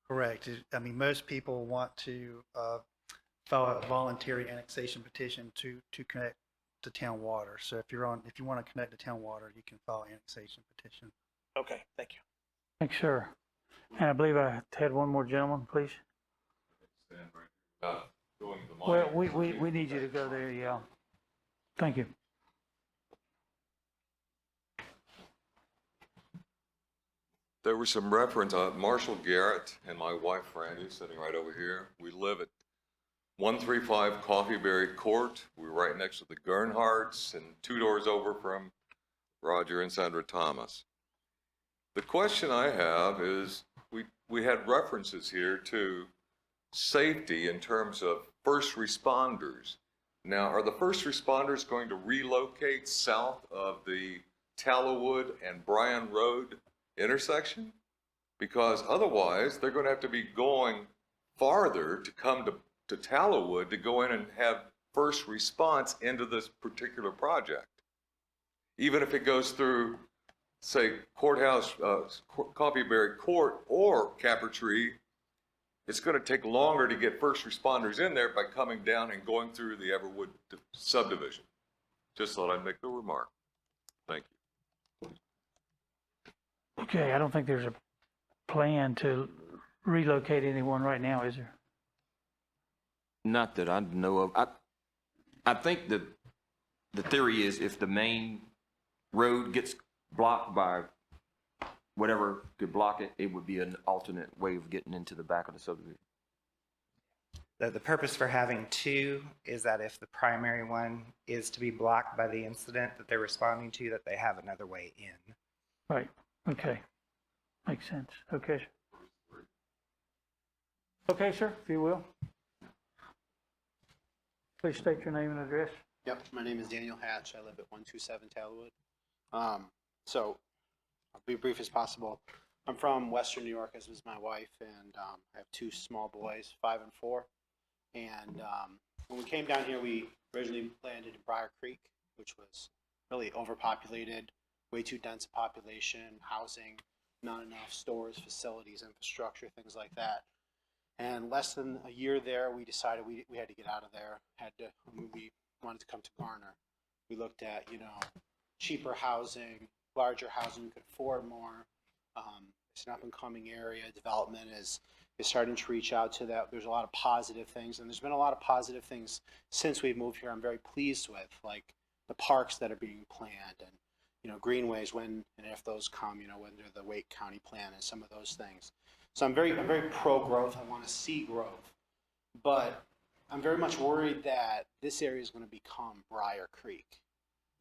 Correct. I mean, most people want to file a voluntary annexation petition to connect to town water. So if you want to connect to town water, you can file an annexation petition. Okay, thank you. Thanks, sir. And I believe I had one more gentleman, please. Well, we need you to go there, yeah. Thank you. There was some reference, Marshall Garrett and my wife Randy, sitting right over here. We live at 135 Coffeeberry Court. We're right next to the Gernhardts and 2 doors over from Roger and Sandra Thomas. The question I have is, we had references here to safety in terms of first responders. Now, are the first responders going to relocate south of the Tallowood and Bryan Road intersection? Because otherwise they're going to have to be going farther to come to Tallowood to go in and have first response into this particular project. Even if it goes through, say, Courthouse, Coffeeberry Court or Cappertree, it's going to take longer to get first responders in there by coming down and going through the Everwood subdivision. Just thought I'd make the remark. Thank you. Okay, I don't think there's a plan to relocate anyone right now, is there? Not that I know of. I think that the theory is if the main road gets blocked by whatever could block it, it would be an alternate way of getting into the back of the subdivision. The purpose for having two is that if the primary one is to be blocked by the incident that they're responding to, that they have another way in. Right, okay. Makes sense. Okay. Okay, sir, if you will. Please state your name and address. Yep, my name is Daniel Hatch. I live at 127 Tallowood. So I'll be brief as possible. I'm from Western New York, as was my wife, and I have 2 small boys, 5 and 4. And when we came down here, we originally landed in Briar Creek, which was really overpopulated, way too dense a population, housing, not enough stores, facilities, infrastructure, things like that. And less than a year there, we decided we had to get out of there. We wanted to come to Garner. We looked at, cheaper housing, larger housing we could afford more. It's an up and coming area. Development is is starting to reach out to that. There's a lot of positive things, and there's been a lot of positive things since we've moved here. I'm very pleased with, like the parks that are being planned, and greenways when and if those come, when they're the Wake County plan and some of those things. So I'm very pro growth. I want to see growth, but I'm very much worried that this area is going to become Briar Creek.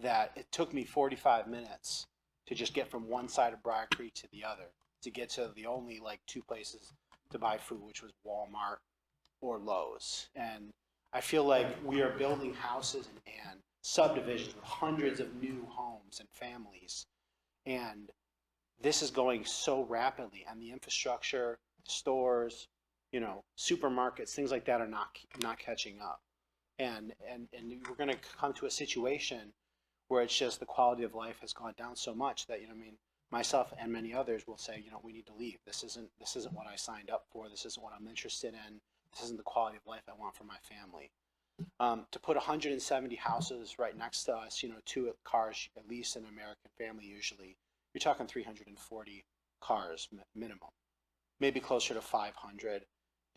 That it took me 45 minutes to just get from one side of Briar Creek to the other, to get to the only like two places to buy food, which was Walmart or Lowe's. And I feel like we are building houses and subdivisions with hundreds of new homes and families. And this is going so rapidly, and the infrastructure, stores, supermarkets, things like that are not catching up. And we're going to come to a situation where it's just the quality of life has gone down so much that, myself and many others will say, we need to leave. This isn't what I signed up for. This isn't what I'm interested in. This isn't the quality of life I want for my family. To put 170 houses right next to us, 2 cars, at least in an American family usually, you're talking 340 cars minimum, maybe closer to 500.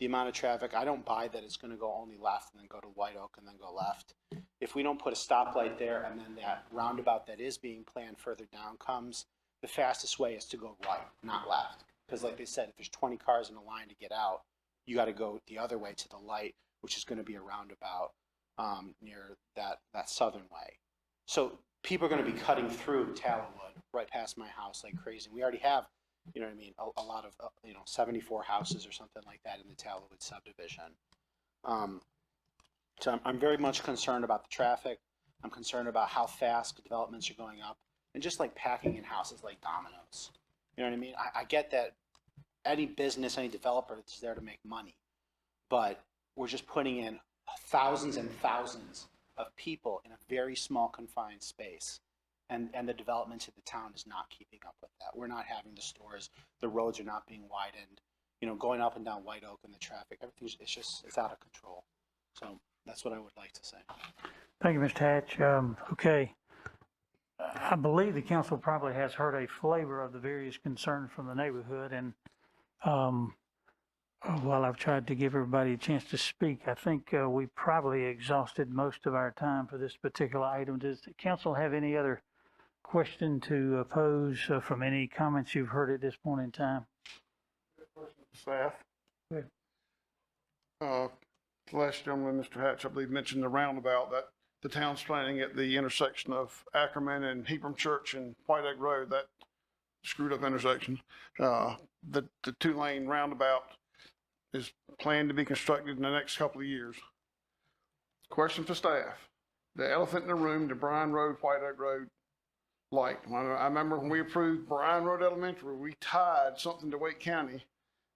The amount of traffic, I don't buy that it's going to go only left and then go to White Oak and then go left. If we don't put a stoplight there and then that roundabout that is being planned further down comes, the fastest way is to go right, not left. Because like they said, if there's 20 cars in a line to get out, you got to go the other way to the light, which is going to be a roundabout near that southern way. So people are going to be cutting through Tallowood right past my house like crazy. We already have, a lot of, 74 houses or something like that in the Tallowood subdivision. So I'm very much concerned about the traffic. I'm concerned about how fast developments are going up, and just like packing in houses like dominoes. You know what I mean? I get that any business, any developer is there to make money, but we're just putting in thousands and thousands of people in a very small confined space. And the development of the town is not keeping up with that. We're not having the stores, the roads are not being widened, going up and down White Oak and the traffic, it's out of control. So that's what I would like to say. Thank you, Mr. Hatch. Okay. I believe the council probably has heard a flavor of the various concerns from the neighborhood, and while I've tried to give everybody a chance to speak, I think we probably exhausted most of our time for this particular item. Does the council have any other question to pose from any comments you've heard at this point in time? Staff. Good. The last gentleman, Mr. Hatch, I believe, mentioned the roundabout that the town's planning at the intersection of Ackerman and Hebron Church and White Egg Road, that screwed up intersection. The 2-lane roundabout is planned to be constructed in the next couple of years. Question for staff. The elephant in the room, the Bryan Road, White Oak Road light. I remember when we approved Bryan Road Elementary, we tied something to Wake County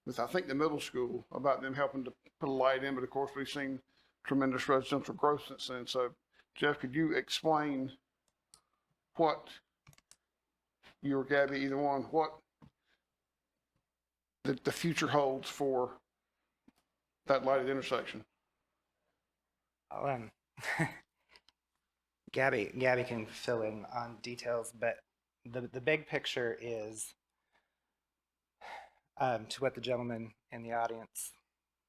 with, I think, the middle school about them helping to put a light in, but of course we've seen tremendous residential growth since then. So Jeff, could you explain what, you or Gabby, either one, what the future holds for that lighted intersection? Gabby can fill in on details, but the big picture is to what the gentleman in the audience,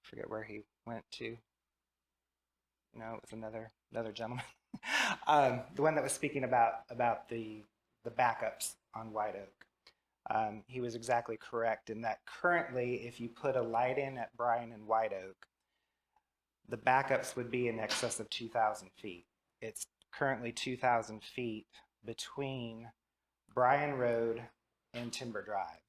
forget where he went to. No, it was another gentleman. The one that was speaking about the backups on White Oak. He was exactly correct in that currently, if you put a light in at Bryan and White Oak, the backups would be in excess of 2,000 feet. It's currently 2,000 feet between Bryan Road and Timber Drive.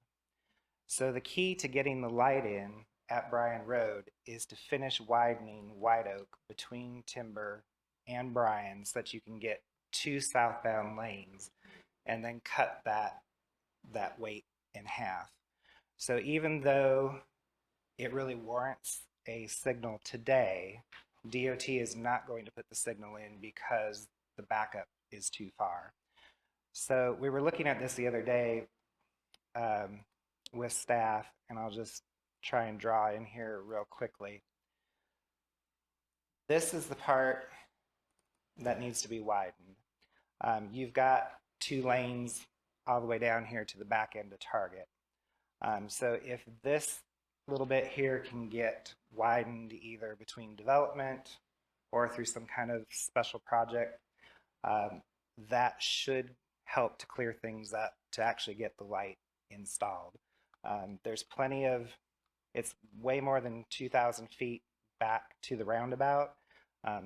So the key to getting the light in at Bryan Road is to finish widening White Oak between Timber and Bryan so that you can get 2 southbound lanes and then cut that weight in half. So even though it really warrants a signal today, DOT is not going to put the signal in because the backup is too far. So we were looking at this the other day with staff, and I'll just try and draw in here real quickly. This is the part that needs to be widened. You've got 2 lanes all the way down here to the back end of Target. So if this little bit here can get widened either between development or through some kind of special project, that should help to clear things up to actually get the light installed. There's plenty of, it's way more than 2,000 feet back to the roundabout,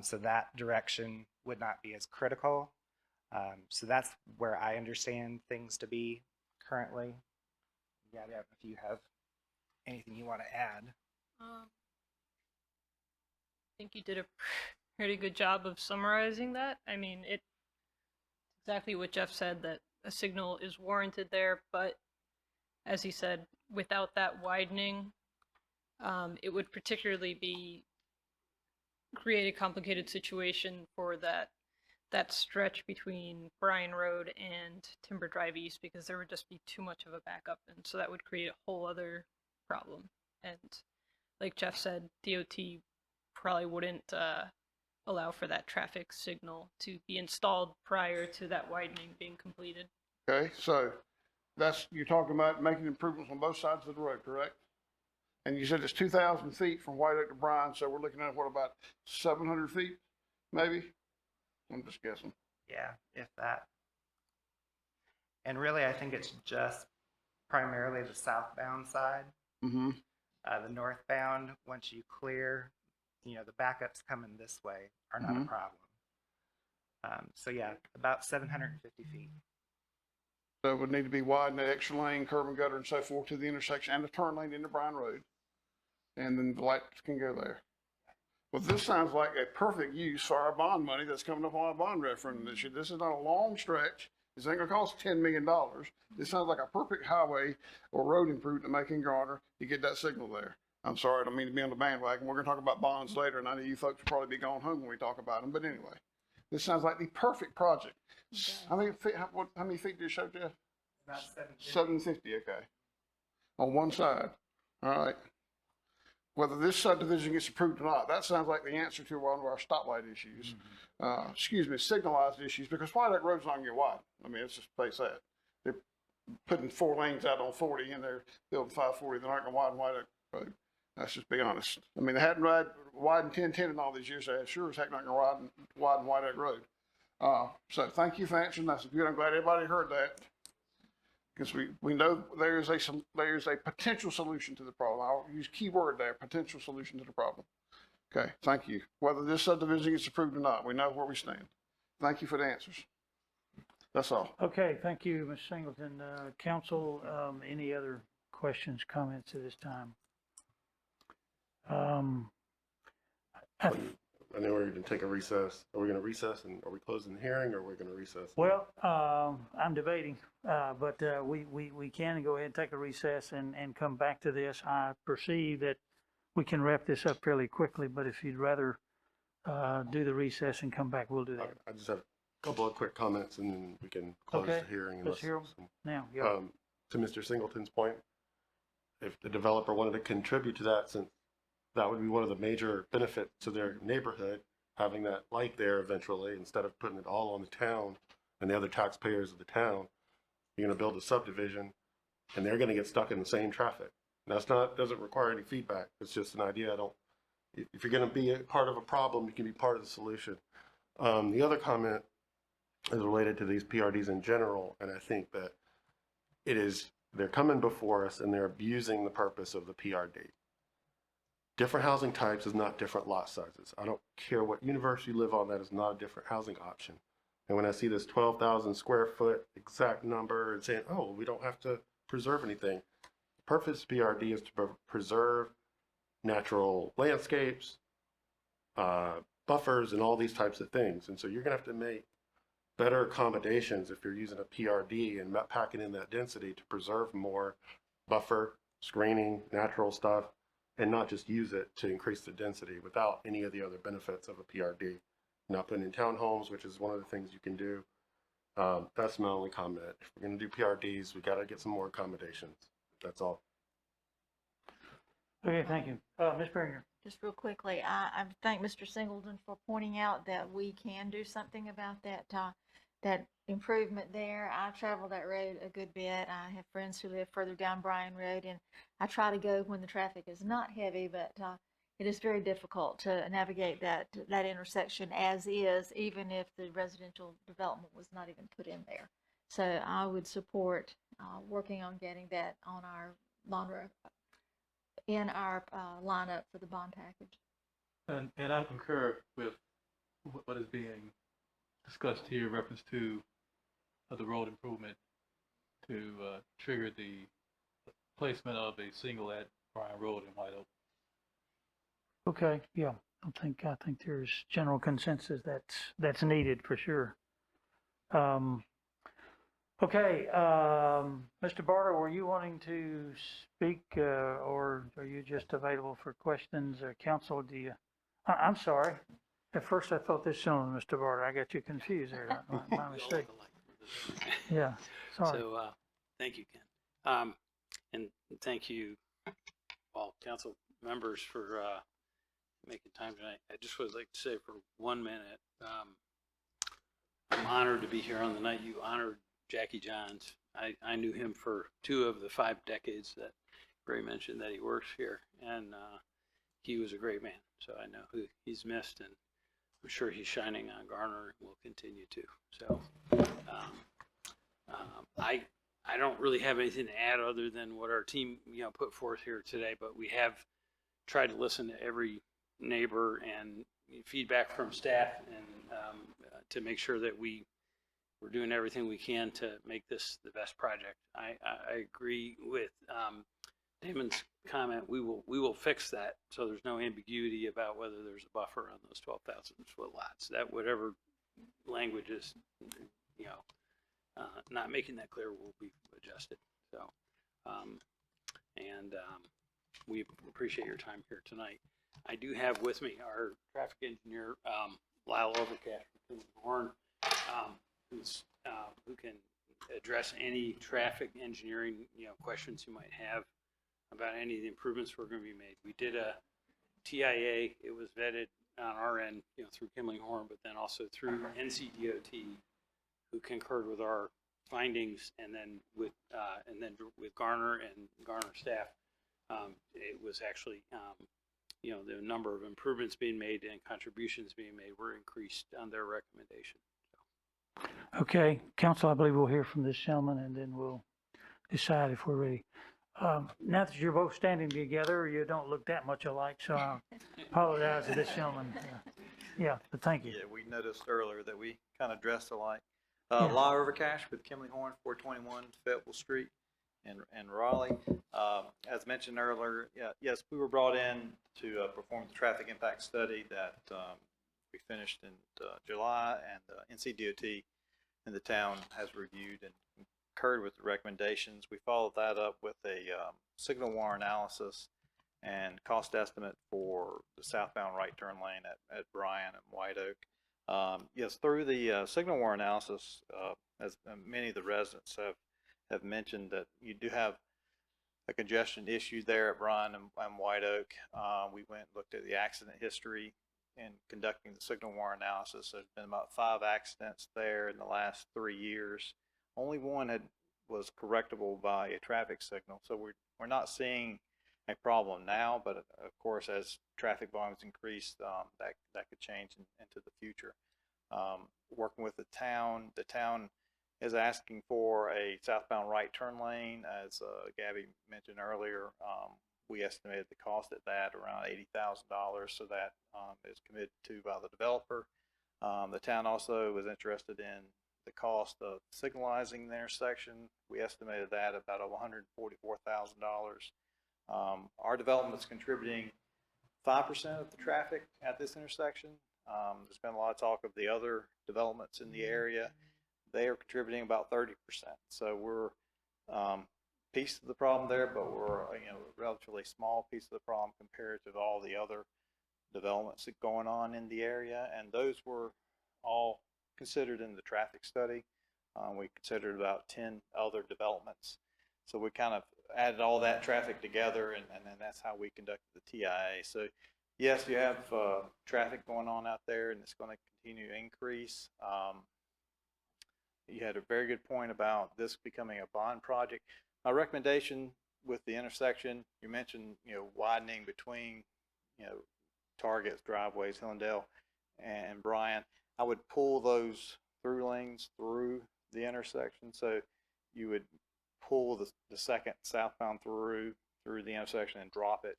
so that direction would not be as critical. So that's where I understand things to be currently. Yeah, if you have anything you want to add. I think you did a pretty good job of summarizing that. I mean, it's exactly what Jeff said, that a signal is warranted there, but as he said, without that widening, it would particularly create a complicated situation for that stretch between Bryan Road and Timber Drive East, because there would just be too much of a backup, and so that would create a whole other problem. And like Jeff said, DOT probably wouldn't allow for that traffic signal to be installed prior to that widening being completed. Okay, so you're talking about making improvements on both sides of the road, correct? And you said it's 2,000 feet from White Oak to Bryan, so we're looking at what, about 700 feet, maybe? I'm just guessing. Yeah, if that. And really, I think it's just primarily the southbound side. Mm-hmm. The northbound, once you clear, the backups coming this way are not a problem. So yeah, about 750 feet. So it would need to be widened, the extra lane, curb and gutter and so forth to the intersection and the turn lane into Bryan Road. And then the lights can go there. Well, this sounds like a perfect use for our bond money that's coming up on our bond referendum this year. This is not a long stretch. This ain't gonna cost $10 million. This sounds like a perfect highway or road improvement to make in Garner to get that signal there. I'm sorry, I don't mean to be on the bandwagon. We're gonna talk about bonds later, and I know you folks will probably be going home when we talk about them. But anyway, this sounds like the perfect project. How many feet did it show, Jeff? About 750. 750, okay. On one side. All right. Whether this subdivision gets approved or not, that sounds like the answer to one of our stoplight issues. Signalized issues, because White Oak Road's not gonna get wide. I mean, let's just face that. They're putting 4 lanes out on 40 and they're building 540. They're not gonna widen White Oak Road. Let's just be honest. I mean, they hadn't widened 1010 in all these years. They sure as heck not gonna widen White Oak Road. So thank you for answering. That's good. I'm glad everybody heard that. Because we know there's a potential solution to the problem. I'll use keyword there, potential solution to the problem. Okay, thank you. Whether this subdivision gets approved or not, we know where we stand. Thank you for the answers. That's all. Okay, thank you, Ms. Singleton. Council, any other questions, comments at this time? I know we're going to take a recess. Are we going to recess and are we closing the hearing or are we going to recess? Well, I'm debating, but we can go ahead and take a recess and come back to this. I perceive that we can wrap this up fairly quickly, but if you'd rather do the recess and come back, we'll do that. I just have a couple of quick comments and then we can close Okay, the hearing. let's hear them now. Yeah. To Mr. Singleton's point, if the developer wanted to contribute to that, since that would be one of the major benefits to their neighborhood, having that light there eventually, instead of putting it all on the town and the other taxpayers of the town. You're going to build a subdivision and they're going to get stuck in the same traffic. And doesn't require any feedback. It's just an idea. If you're going to be a part of a problem, you can be part of the solution. The other comment is related to these PRDs in general. And I think that they're coming before us and they're abusing the purpose of the PRD. Different housing types is not different lot sizes. I don't care what universe you live on, that is not a different housing option. And when I see this 12,000 square foot exact number and saying, oh, we don't have to preserve anything. The purpose of PRD is to preserve natural landscapes, buffers, and all these types of things. And so you're gonna have to make better accommodations if you're using a PRD and packing in that density to preserve more buffer, screening, natural stuff, and not just use it to increase the density without any of the other benefits of a PRD. Not putting in townhomes, which is one of the things you can do. That's my only comment. If we're going to do PRDs, we got to get some more accommodations. That's all. Okay, thank you. Ms. Berringer. Just real quickly, I thank Mr. Singleton for pointing out that we can do something about that that improvement there. I travel that road a good bit. I have friends who live further down Bryan Road, and I try to go when the traffic is not heavy, but it is very difficult to navigate that intersection as is, even if the residential development was not even put in there. So I would support working on getting that on our lineup for the bond package. And I concur with what is being discussed here in reference to the road improvement to trigger the placement of a single at Bryan Road in White Oak. Okay, yeah, I think there's general consensus that's needed for sure. Okay, Mr. Barter, were you wanting to speak, or are you just available for questions? Council, do you? I'm sorry. At first, I thought this gentleman, Mr. Barter. I got you confused there. My mistake. Yeah, sorry. So, thank you, Ken. And thank you, all council members, for making time tonight. I just would like to say for 1 minute, I'm honored to be here on the night you honored Jackie Johns. I knew him for 2 of the 5 decades that Ray mentioned that he works here, and he was a great man. So I know who he's missed, and I'm sure he's shining on Garner and will continue to. So I don't really have anything to add other than what our team put forth here today, but we have tried to listen to every neighbor and feedback from staff, and to make sure that we're doing everything we can to make this the best project. I agree with Damon's comment. We will fix that, so there's no ambiguity about whether there's a buffer on those 12,000 foot lots. That whatever language is, not making that clear will be adjusted. So, we appreciate your time here tonight. I do have with me our traffic engineer, Lyle Overcash from Horn, who can address any traffic engineering questions you might have about any of the improvements we're going to be made. We did a TIA. It was vetted on our end, through Kimling Horn, but then also through NC.gov, who concurred with our findings, and then with Garner and Garner staff, it was actually the number of improvements being made and contributions being made were increased on their recommendation. Okay, council, I believe we'll hear from this gentleman, and then we'll decide if we're ready. Now that you're both standing together, you don't look that much alike, so I apologize to this gentleman. Yeah, but thank you. Yeah, we noticed earlier that we kind of dressed alike. Yeah. Law Overcash with Kimley Horn, 421 Fayetteville Street in Raleigh. As mentioned earlier, yes, we were brought in to perform the traffic impact study that we finished in July, and NC.DOT and the town has reviewed and concurred with the recommendations. We followed that up with a signal wire analysis and cost estimate for the southbound right turn lane at Bryan and White Oak. Yes, through the signal wire analysis, as many of the residents have mentioned, that you do have a congestion issue there at Bryan and White Oak. We went and looked at the accident history in conducting the signal wire analysis. There's been about 5 accidents there in the last 3 years. Only one was correctable by a traffic signal. So we're not seeing a problem now, but of course, as traffic volumes increase, that could change into the future. Working with the town is asking for a southbound right turn lane. As Gabby mentioned earlier, we estimated the cost at that around $80,000, so that is committed to by the developer. The town also was interested in the cost of signalizing the intersection. We estimated that about $144,000. Our development is contributing 5% of the traffic at this intersection. There's been a lot of talk of the other developments in the area. They are contributing about 30%. So we're piece of the problem there, but we're a relatively small piece of the problem compared to all the other developments that going on in the area, and those were all considered in the traffic study. We considered about 10 other developments. So we kind of added all that traffic together, and then that's how we conducted the TIA. So yes, you have traffic going on out there, and it's going to continue to increase. you had a very good point about this becoming a bond project. My recommendation with the intersection, you mentioned, widening between, Target's driveways, Hillendale and Bryan. I would pull those through lanes through the intersection. So you would pull the second southbound through the intersection and drop it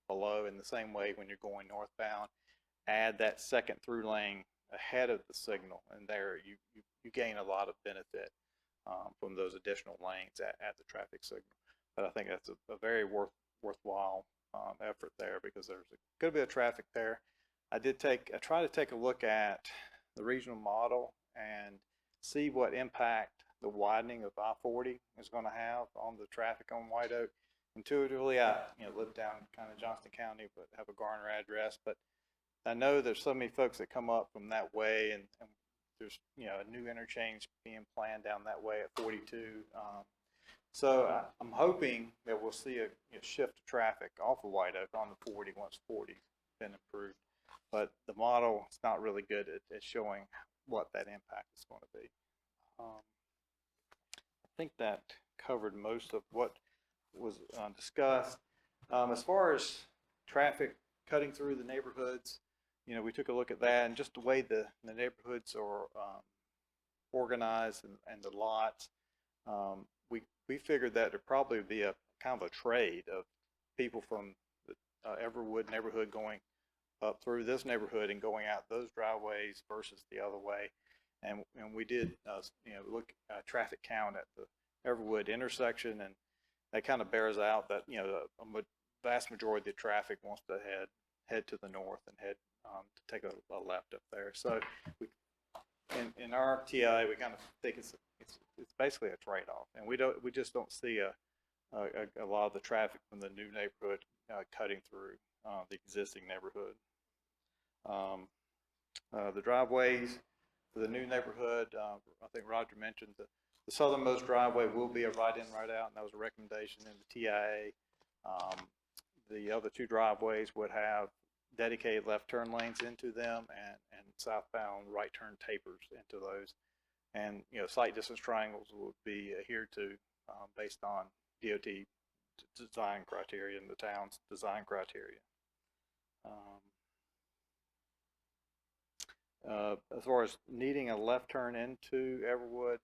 below. In the same way, when you're going northbound, add that second through lane ahead of the signal, and there you gain a lot of benefit from those additional lanes at the traffic signal. But I think that's a very worthwhile effort there, because there's a good bit of traffic there. I tried to take a look at the regional model and see what impact the widening of I-40 is going to have on the traffic on White Oak. Intuitively, I live down kind of Johnston County, but have a Garner address. But I know there's so many folks that come up from that way, and there's a new interchange being planned down that way at 42. So I'm hoping that we'll see a shift of traffic off of White Oak on the 40 once 40's been improved. But the model is not really good at showing what that impact is going to be. I think that covered most of what was discussed. As far as traffic cutting through the neighborhoods, we took a look at that, and just the way the neighborhoods are organized and the lots, we figured that there'd probably be a kind of a trade of people from the Everwood neighborhood going up through this neighborhood and going out those driveways versus the other way. And we did look at traffic count at the Everwood intersection, and that kind of bears out that a vast majority of the traffic wants to head to the north and head to take a left up there. So in our TI, we kind of think it's basically a trade-off, and we just don't see a lot of the traffic from the new neighborhood cutting through the existing neighborhood. The driveways for the new neighborhood, I think Roger mentioned the southernmost driveway will be a right-in, right-out, and that was a recommendation in the TIA. The other two driveways would have dedicated left turn lanes into them, and southbound right turn tapers into those. And sight distance triangles would be adhered to based on DOT design criteria and the town's design criteria. As far as needing a left turn into Everwood,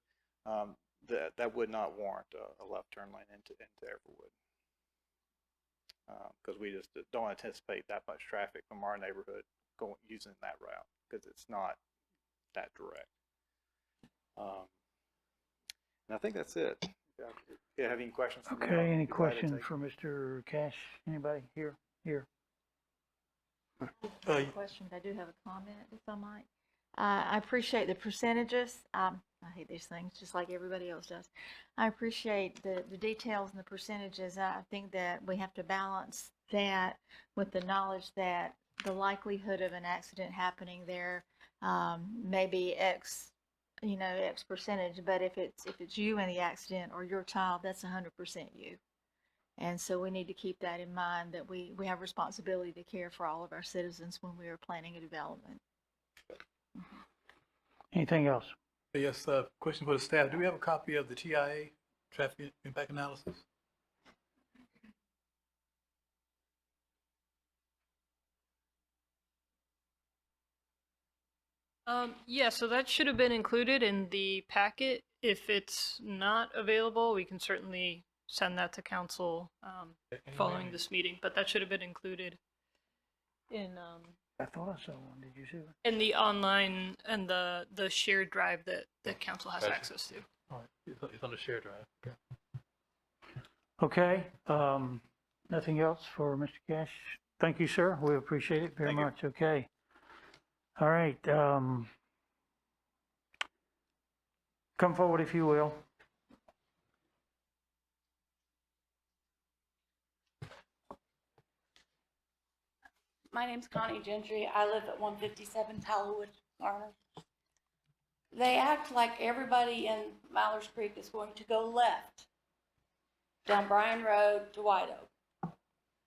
that would not warrant a left turn lane into Everwood, because we just don't anticipate that much traffic from our neighborhood using that route, because it's not that direct. And I think that's it. If you have any questions for me, Okay, any questions for Mr. Cash? Anybody here? Question, but I do have a comment, if I might. I appreciate the percentages. I hate these things just like everybody else does. I appreciate the details and the percentages. I think that we have to balance that with the knowledge that the likelihood of an accident happening there may be X percentage, but if it's you in the accident or your child, that's 100% you. And so we need to keep that in mind, that we have responsibility to care for all of our citizens when we are planning a development. Anything else? Yes, question for the staff. Do we have a copy of the TIA, traffic impact analysis? Yeah, so that should have been included in the packet. If it's not available, we can certainly send that to council following this meeting, but that should have been included in I thought I saw one. Did you see one? in the online and the shared drive that council has access to. All right, it's on the shared drive. Okay, nothing else for Mr. Cash? Thank you, sir. We appreciate it very much. Okay. All right. Come forward if you will. My name's Connie Gentry. I live at 157 Tallowood, Garner. They act like everybody in Myers Creek is going to go left down Bryan Road to White Oak.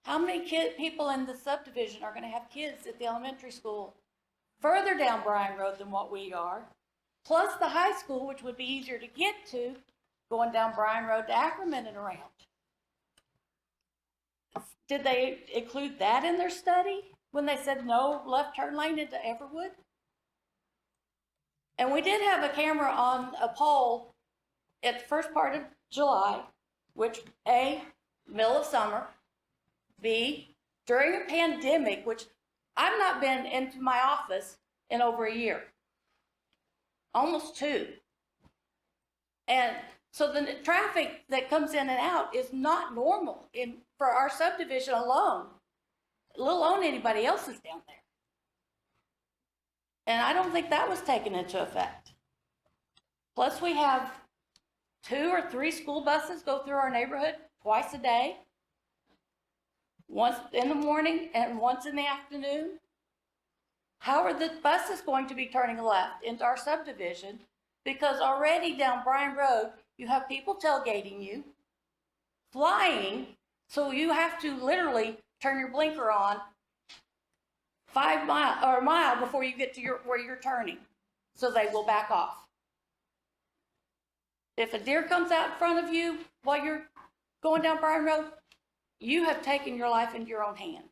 How many people in the subdivision are going to have kids at the elementary school further down Bryan Road than what we are? plus the high school, which would be easier to get to, going down Bryan Road to Ackerman and around. Did they include that in their study when they said no left turn lane into Everwood? And we did have a camera on a pole at the first part of July, which A, middle of summer, B, during a pandemic, which I've not been into my office in over a year, almost 2. And so the traffic that comes in and out is not normal for our subdivision alone, let alone anybody else's down there. And I don't think that was taken into effect. Plus we have 2 or 3 school buses go through our neighborhood twice a day, once in the morning and once in the afternoon. How are the buses going to be turning left into our subdivision? Because already down Bryan Road, you have people tailgating you, flying, so you have to literally turn your blinker on 5 miles or a mile before you get to where you're turning, so they will back off. If a deer comes out in front of you while you're going down Bryan Road, you have taken your life into your own hands.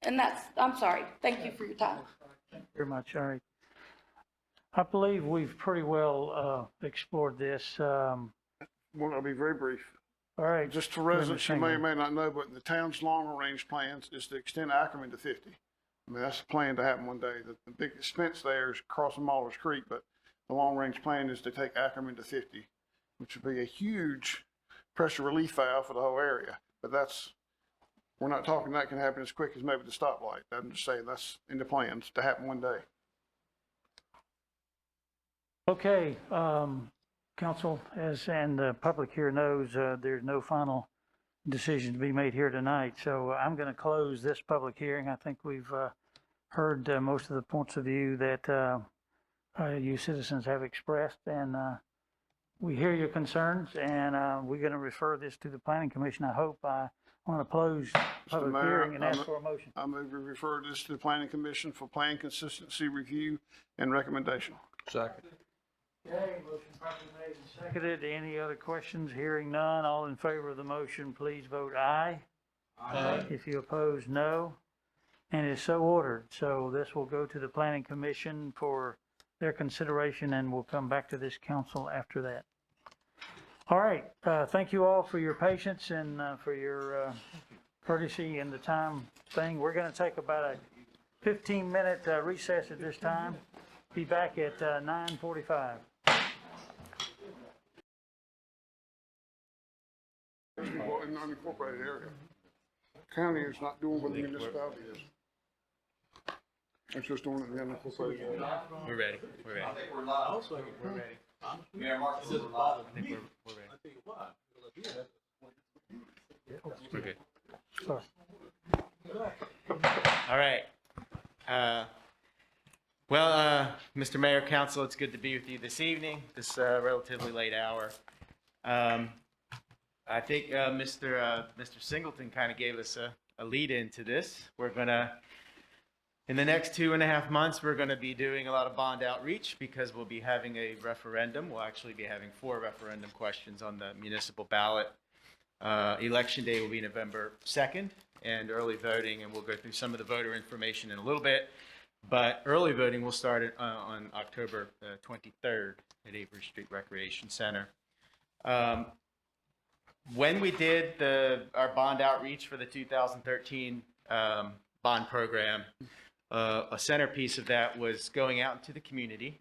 And I'm sorry. Thank you for your time. Thank you very much. All right. I believe we've pretty well explored this. Well, I'll be very brief. All right. Just for residents, you may or may not know, but the town's long-range plans is to extend Ackerman to 50. I mean, that's the plan to happen one day. The big expense there is crossing Mahler's Creek, but the long-range plan is to take Ackerman to 50, which would be a huge pressure relief valve for the whole area. But we're not talking that can happen as quick as maybe the stoplight. I'm just saying that's in the plans to happen one day. Okay, council, and the public here knows, there's no final decision to be made here tonight. So I'm going to close this public hearing. I think we've heard most of the points of view that you citizens have expressed, and we hear your concerns, and we're going to refer this to the Planning Commission. I hope. I want to close public hearing and ask for a motion. I move we refer this to the Planning Commission for plan consistency review and recommendation. Second. Okay, motion properly made and seconded. Any other questions? Hearing none. All in favor of the motion, please vote aye. Aye. If you oppose, no. And it's so ordered. So this will go to the Planning Commission for their consideration, and we'll come back to this council after that. All right. Thank you all for your patience and for your courtesy and the time thing. We're going to take about a 15-minute recess at this time. Be back at 9:45. In an unincorporated area. County is not doing what the municipality is. It's just doing it in the unincorporated area. We're ready. We're ready. I think we're live. Also, we're ready. Mayor Mark, it doesn't bother me. I think we're ready. I think why? We're good. Sorry. All right. Mr. Mayor, Council, it's good to be with you this evening, this relatively late hour. I think Mr. Singleton kind of gave us a lead into this. We're going to, in the next 2.5 months, we're going to be doing a lot of bond outreach because we'll be having a referendum. We'll actually be having 4 referendum questions on the municipal ballot. Election day will be November 2nd, and early voting, and we'll go through some of the voter information in a little bit. But early voting will start on October 23rd at Avery Street Recreation Center. When we did our bond outreach for the 2013 bond program, a centerpiece of that was going out into the community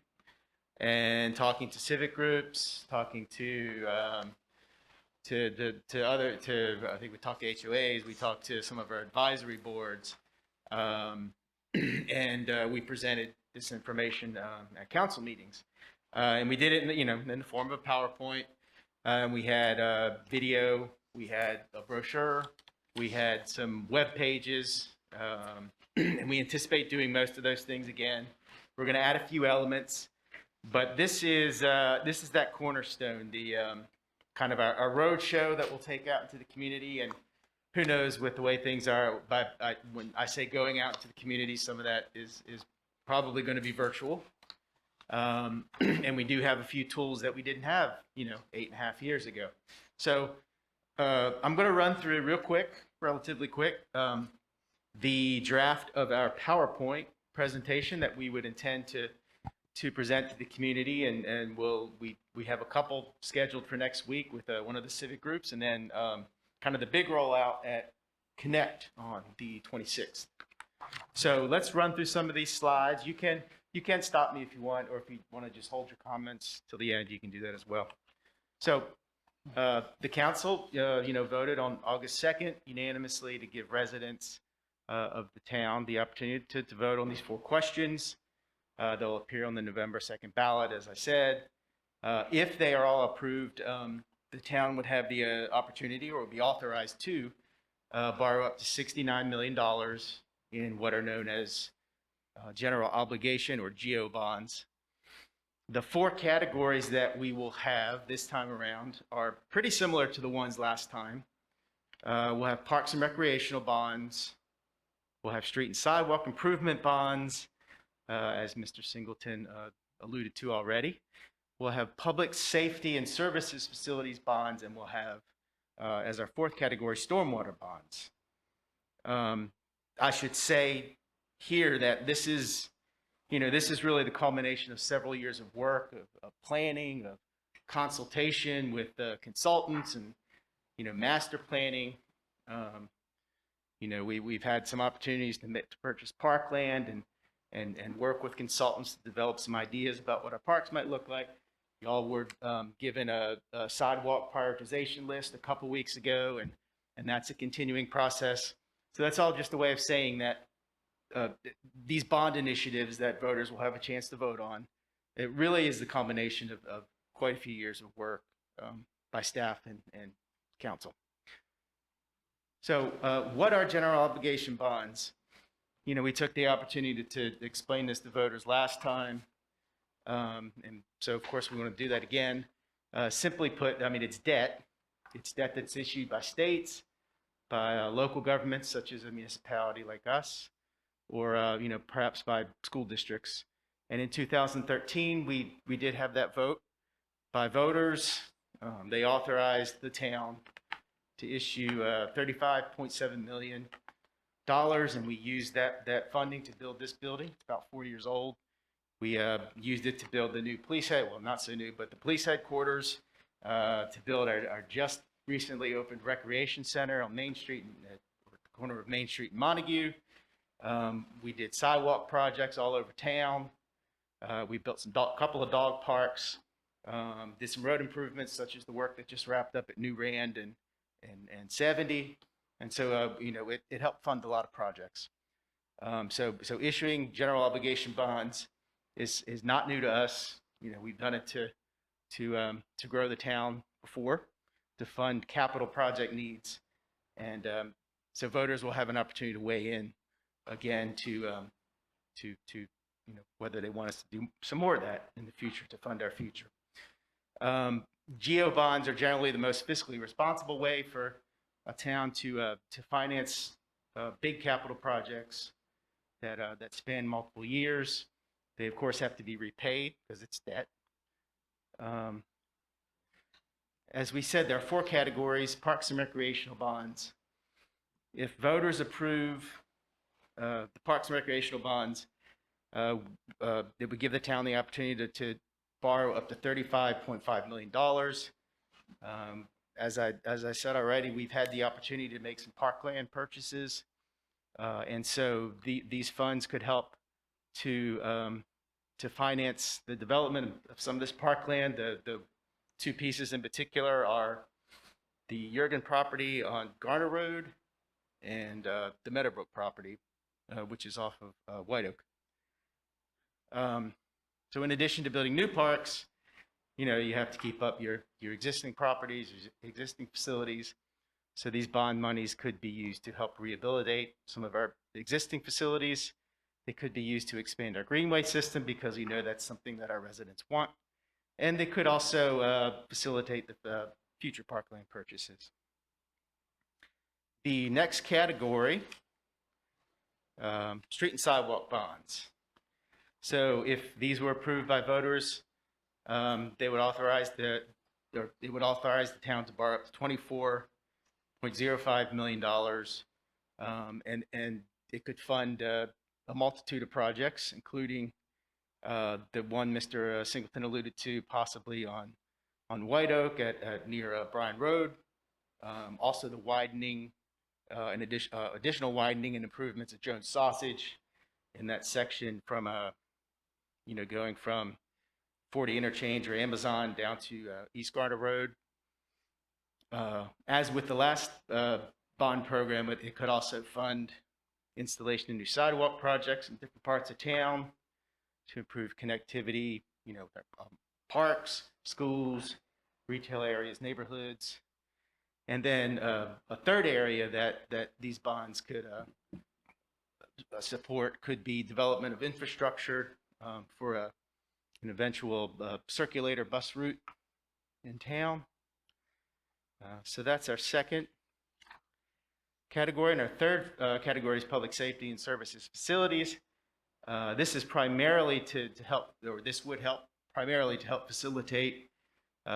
and talking to civic groups, talking to I think we talked to HOAs, we talked to some of our advisory boards, and we presented this information at council meetings, and we did it in the form of a PowerPoint. We had video, we had a brochure, we had some web pages, and we anticipate doing most of those things again. We're going to add a few elements, but this is that cornerstone, the kind of our road show that we'll take out into the community. And who knows with the way things are, but when I say going out to the community, some of that is probably going to be virtual. And we do have a few tools that we didn't have, 8.5 years ago. So I'm going to run through real quick, relatively quick, the draft of our PowerPoint presentation that we would intend to present to the community, and we have a couple scheduled for next week with one of the civic groups, and then kind of the big rollout at Connect on the 26th. So let's run through some of these slides. You can stop me if you want, or if you want to just hold your comments till the end, you can do that as well. So the council, voted on August 2nd unanimously to give residents of the town the opportunity to vote on these 4 questions. They'll appear on the November 2nd ballot, as I said. If they are all approved, the town would have the opportunity, or would be authorized to, borrow up to $69 million in what are known as general obligation, or GO bonds. The 4 categories that we will have this time around are pretty similar to the ones last time. We'll have parks and recreational bonds. We'll have street and sidewalk improvement bonds, as Mr. Singleton alluded to already. We'll have public safety and services facilities bonds, and we'll have, as our 4th category, stormwater bonds. I should say here that this is really the culmination of several years of work, of planning, of consultation with consultants, and master planning. We've had some opportunities to purchase parkland and work with consultants to develop some ideas about what our parks might look like. Y'all were given a sidewalk prioritization list a couple weeks ago, and that's a continuing process. So that's all just a way of saying that these bond initiatives that voters will have a chance to vote on, it really is the combination of quite a few years of work by staff and council. So what are general obligation bonds? We took the opportunity to explain this to voters last time. And so, of course, we want to do that again. Simply put, it's debt. It's debt that's issued by states, by local governments, such as a municipality like us, or, perhaps by school districts. And in 2013, we did have that vote by voters. They authorized the town to issue $35.7 million, and we used that funding to build this building. It's about 4 years old. We used it to build the new police not so new, but the police headquarters, to build our just recently opened recreation center on Main Street, at the corner of Main Street and Montague. We did sidewalk projects all over town. We built couple of dog parks, did some road improvements, such as the work that just wrapped up at New Rand and 70. And so, it helped fund a lot of projects. So issuing general obligation bonds is not new to us. We've done it to grow the town before, to fund capital project needs. And so voters will have an opportunity to weigh in again to whether they want us to do some more of that in the future to fund our future. GO bonds are generally the most fiscally responsible way for a town to finance big capital projects that span multiple years. They, of course, have to be repaid because it's debt. As we said, there are 4 categories: parks and recreational bonds. If voters approve the parks and recreational bonds, it would give the town the opportunity to borrow up to $35.5 million. As I said already, we've had the opportunity to make some parkland purchases, and so these funds could help to finance the development of some of this parkland. The 2 pieces in particular are the Jurgen property on Garner Road and the Meadowbrook property, which is off of White Oak. So in addition to building new parks, you have to keep up your existing properties, your existing facilities. So these bond monies could be used to help rehabilitate some of our existing facilities. They could be used to expand our greenway system, because that's something that our residents want. And they could also facilitate the future parkland purchases. The next category, street and sidewalk bonds. So if these were approved by voters, they would authorize it would authorize the town to borrow up to $24.05 million, and it could fund a multitude of projects, including the one Mr. Singleton alluded to, possibly on White Oak at near Bryan Road. Also the widening, additional widening and improvements at Jones Sausage in that section from going from 40 Interchange or Amazon down to East Garner Road. As with the last bond program, it could also fund installation of new sidewalk projects in different parts of town to improve connectivity, parks, schools, retail areas, neighborhoods. And then a third area that these bonds could support could be development of infrastructure for an eventual circulator bus route in town. So that's our second category. And our third category is public safety and services facilities. This is primarily to help, or this would help primarily to help facilitate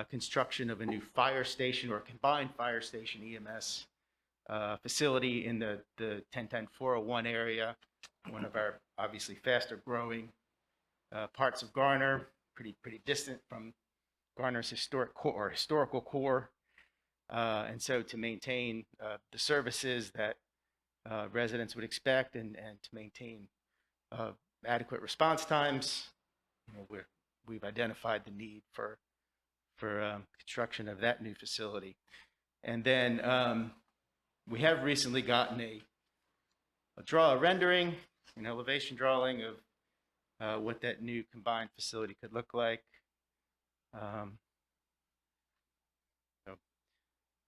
construction of a new fire station or a combined fire station EMS facility in the 1010-401 area, one of our obviously faster growing parts of Garner, pretty distant from Garner's historical core. And so to maintain the services that residents would expect and to maintain adequate response times, we've identified the need for construction of that new facility. And then we have recently gotten a rendering, an elevation drawing of what that new combined facility could look like.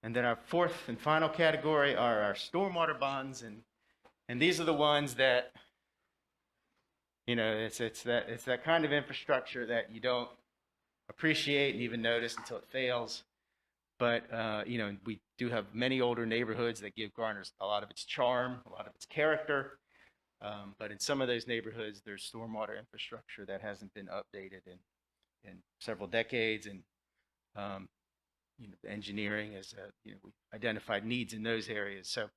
And then our fourth and final category are our stormwater bonds, and these are the ones that, it's that kind of infrastructure that you don't appreciate and even notice until it fails. But we do have many older neighborhoods that give Garner a lot of its charm, a lot of its character. But in some of those neighborhoods, there's stormwater infrastructure that hasn't been updated in several decades, and engineering has we identified needs in those areas. So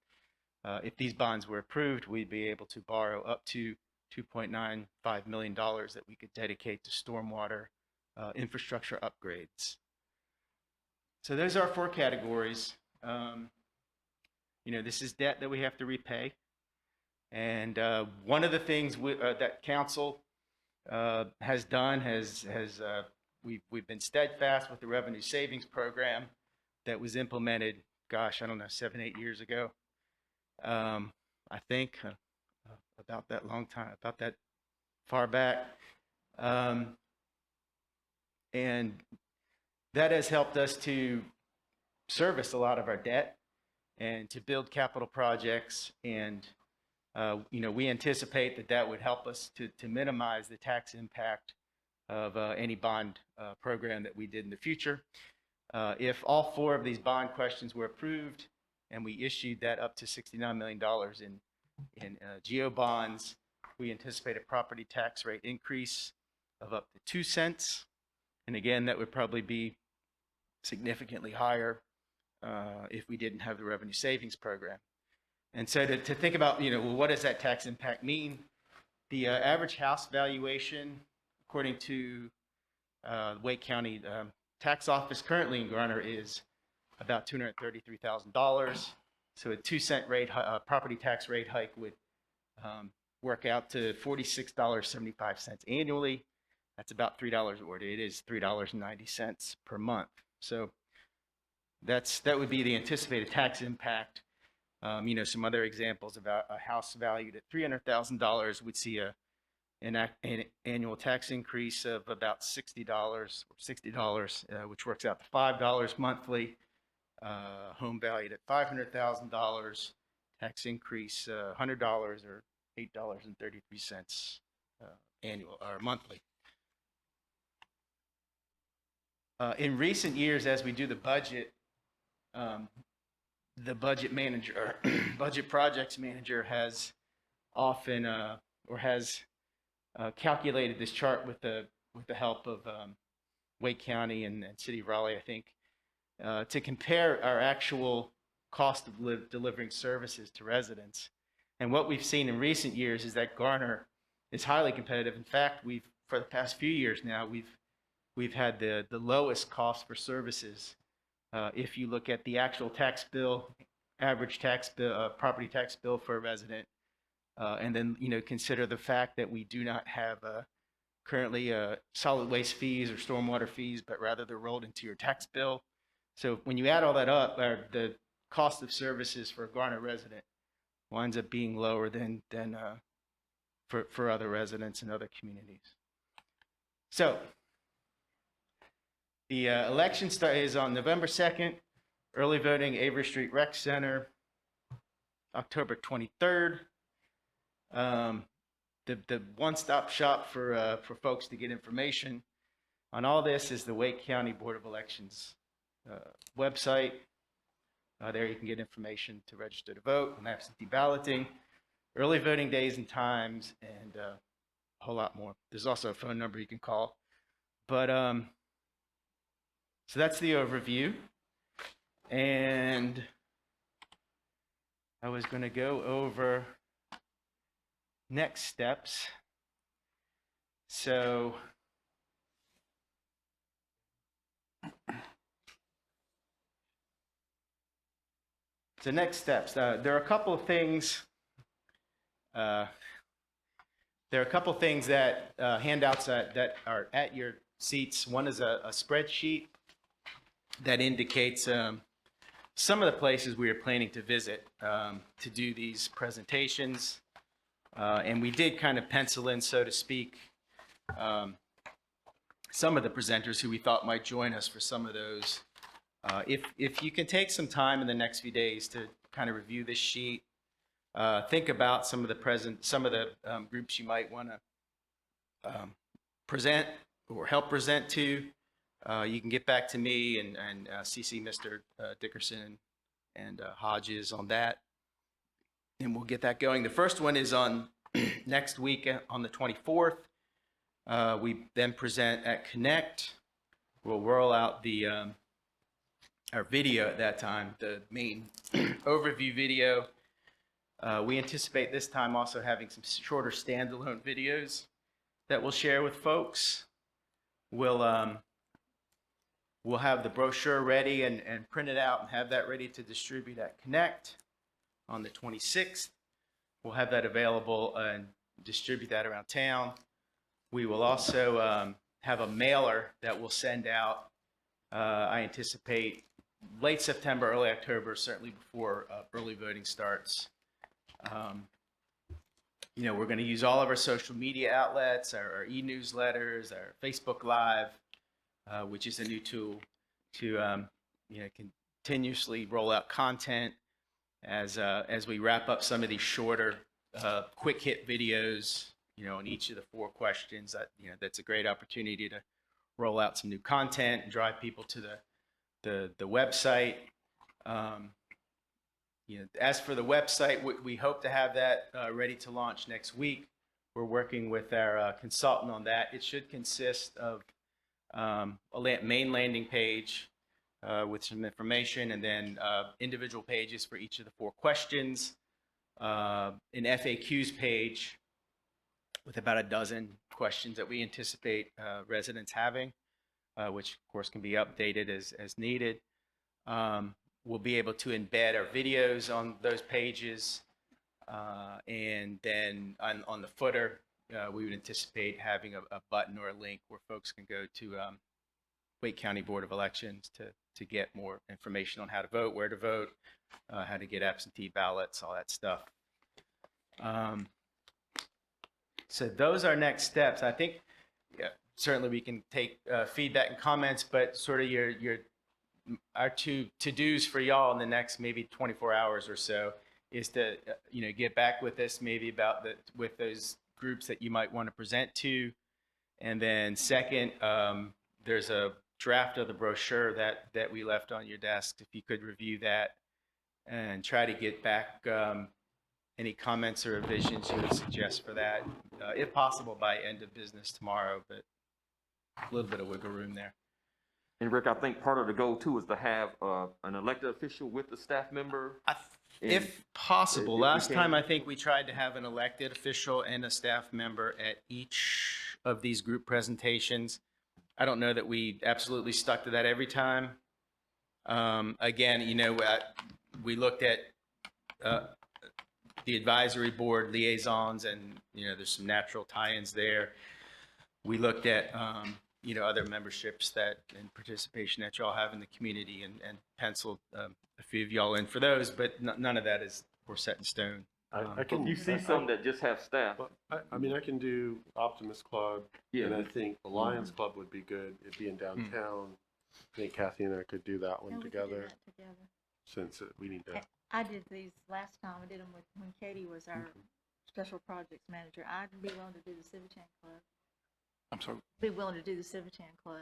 if these bonds were approved, we'd be able to borrow up to $2.95 million that we could dedicate to stormwater infrastructure upgrades. So those are our four categories. This is debt that we have to repay. And one of the things that council has done we've been steadfast with the revenue savings program that was implemented, 7, 8 years ago. I think about that long time, about that far back. And that has helped us to service a lot of our debt and to build capital projects. And, we anticipate that would help us to minimize the tax impact of any bond program that we did in the future. If all four of these bond questions were approved and we issued that up to $69 million in GEO bonds, we anticipate a property tax rate increase of up to 2 cents. And again, that would probably be significantly higher if we didn't have the revenue savings program. And so to think about, what does that tax impact mean? The average house valuation, according to Wake County Tax Office currently in Garner, is about $233,000. So a 2 cent rate property tax rate hike would work out to $46.75 annually. That's about $3, or it is $3.90 per month. So that would be the anticipated tax impact. Some other examples about a house valued at $300,000 would see an annual tax increase of about $60, which works out to $5 monthly. Home valued at $500,000, tax increase $100 or $8.33 annual or monthly. In recent years, as we do the budget manager, budget projects manager has often or has calculated this chart with the help of Wake County and City of Raleigh, I think, to compare our actual cost of delivering services to residents. And what we've seen in recent years is that Garner is highly competitive. In fact, for the past few years now, we've had the lowest cost for services. If you look at the actual tax bill, average tax bill, property tax bill for a resident, and then consider the fact that we do not have currently solid waste fees or stormwater fees, but rather they're rolled into your tax bill. So when you add all that up, the cost of services for a Garner resident winds up being lower than for other residents in other communities. So the election is on November 2nd, early voting, Avery Street Rec Center, October 23rd. The one-stop shop for folks to get information on all this is the Wake County Board of Elections website. There you can get information to register to vote on absentee balloting, early voting days and times, and a whole lot more. There's also a phone number you can call. But so that's the overview. And I was going to go over next steps. So next steps. There are a couple of things. There are a couple of things that handouts that are at your seats. One is a spreadsheet that indicates some of the places we are planning to visit to do these presentations. And we did kind of pencil in, so to speak, some of the presenters who we thought might join us for some of those. If you can take some time in the next few days to kind of review this sheet, think about some of the groups you might want to present or help present to. You can get back to me and CC Mr. Dickerson and Hodges on that, and we'll get that going. The first one is on next week on the 24th. We then present at Connect. We'll roll out our video at that time, the main overview video. We anticipate this time also having some shorter standalone videos that we'll share with folks. We'll have the brochure ready and print it out and have that ready to distribute at Connect on the 26th. We'll have that available and distribute that around town. We will also have a mailer that we'll send out, I anticipate, late September, early October, certainly before early voting starts. We're going to use all of our social media outlets, our e-newsletters, our Facebook Live, which is a new tool to continuously roll out content as we wrap up some of these shorter, quick hit videos. On each of the 4 questions. That's a great opportunity to roll out some new content and drive people to the website. As for the website, we hope to have that ready to launch next week. We're working with our consultant on that. It should consist of a main landing page with some information, and then individual pages for each of the 4 questions, an FAQs page with about a dozen questions that we anticipate residents having, which of course can be updated as needed. We'll be able to embed our videos on those pages, and then on the footer, we would anticipate having a button or a link where folks can go to Wake County Board of Elections to get more information on how to vote, where to vote, how to get absentee ballots, all that stuff. So those are next steps. I think certainly we can take feedback and comments, but sort of our 2 to-dos for y'all in the next maybe 24 hours or so is to get back with us maybe with those groups that you might want to present to. And then second, there's a draft of the brochure that we left on your desk. If you could review that and try to get back any comments or revisions you would suggest for that, if possible by end of business tomorrow, but a little bit of wiggle room there. And Rick, I think part of the goal too is to have an elected official with the staff member. If possible. if we Last can- time, I think we tried to have an elected official and a staff member at each of these group presentations. I don't know that we absolutely stuck to that every time. Again, we looked at the advisory board liaisons, and, there's some natural tie-ins there. We looked at, other memberships and participation that y'all have in the community, and penciled a few of y'all in for those, but none of that we're set in stone. I can. You see some that just have staff. I mean, I can do Optimist Club, Yeah. and I think the Lions Club would be good. It'd be in downtown. I think Kathy and I could do that one Yeah, we could do together, that together. since we need to. I did these last time. I did them when Katie was our special projects manager. I'd be willing to do the Civitan Club. I'm sorry. Be willing to do the Civitan Club.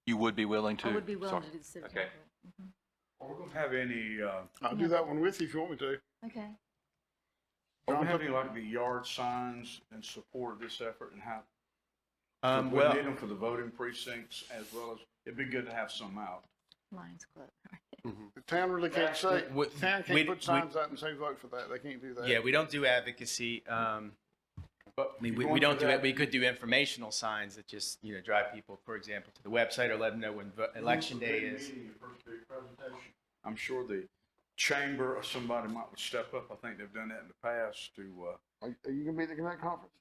You would be willing to? I would be willing Sorry. to do the Civitan Okay. Club. Mhm. Are we going to have any, I'll do that one with you if you want me to. Okay. Are we having like the yard signs in support of this effort, and how? We Well, need them for the voting precincts as well as, it'd be good to have some out. Lions Club. The town really can't say, We- the town we- can't put signs out and say vote for that. They can't do that. yeah, we don't do advocacy. But I mean, if we you want don't to do it. We could do informational signs that just, drive people, for example, to the website, or let them know when election day is. I'm sure the chamber or somebody might step up. I think they've done that in the past to. Are you gonna be at the Connect conference?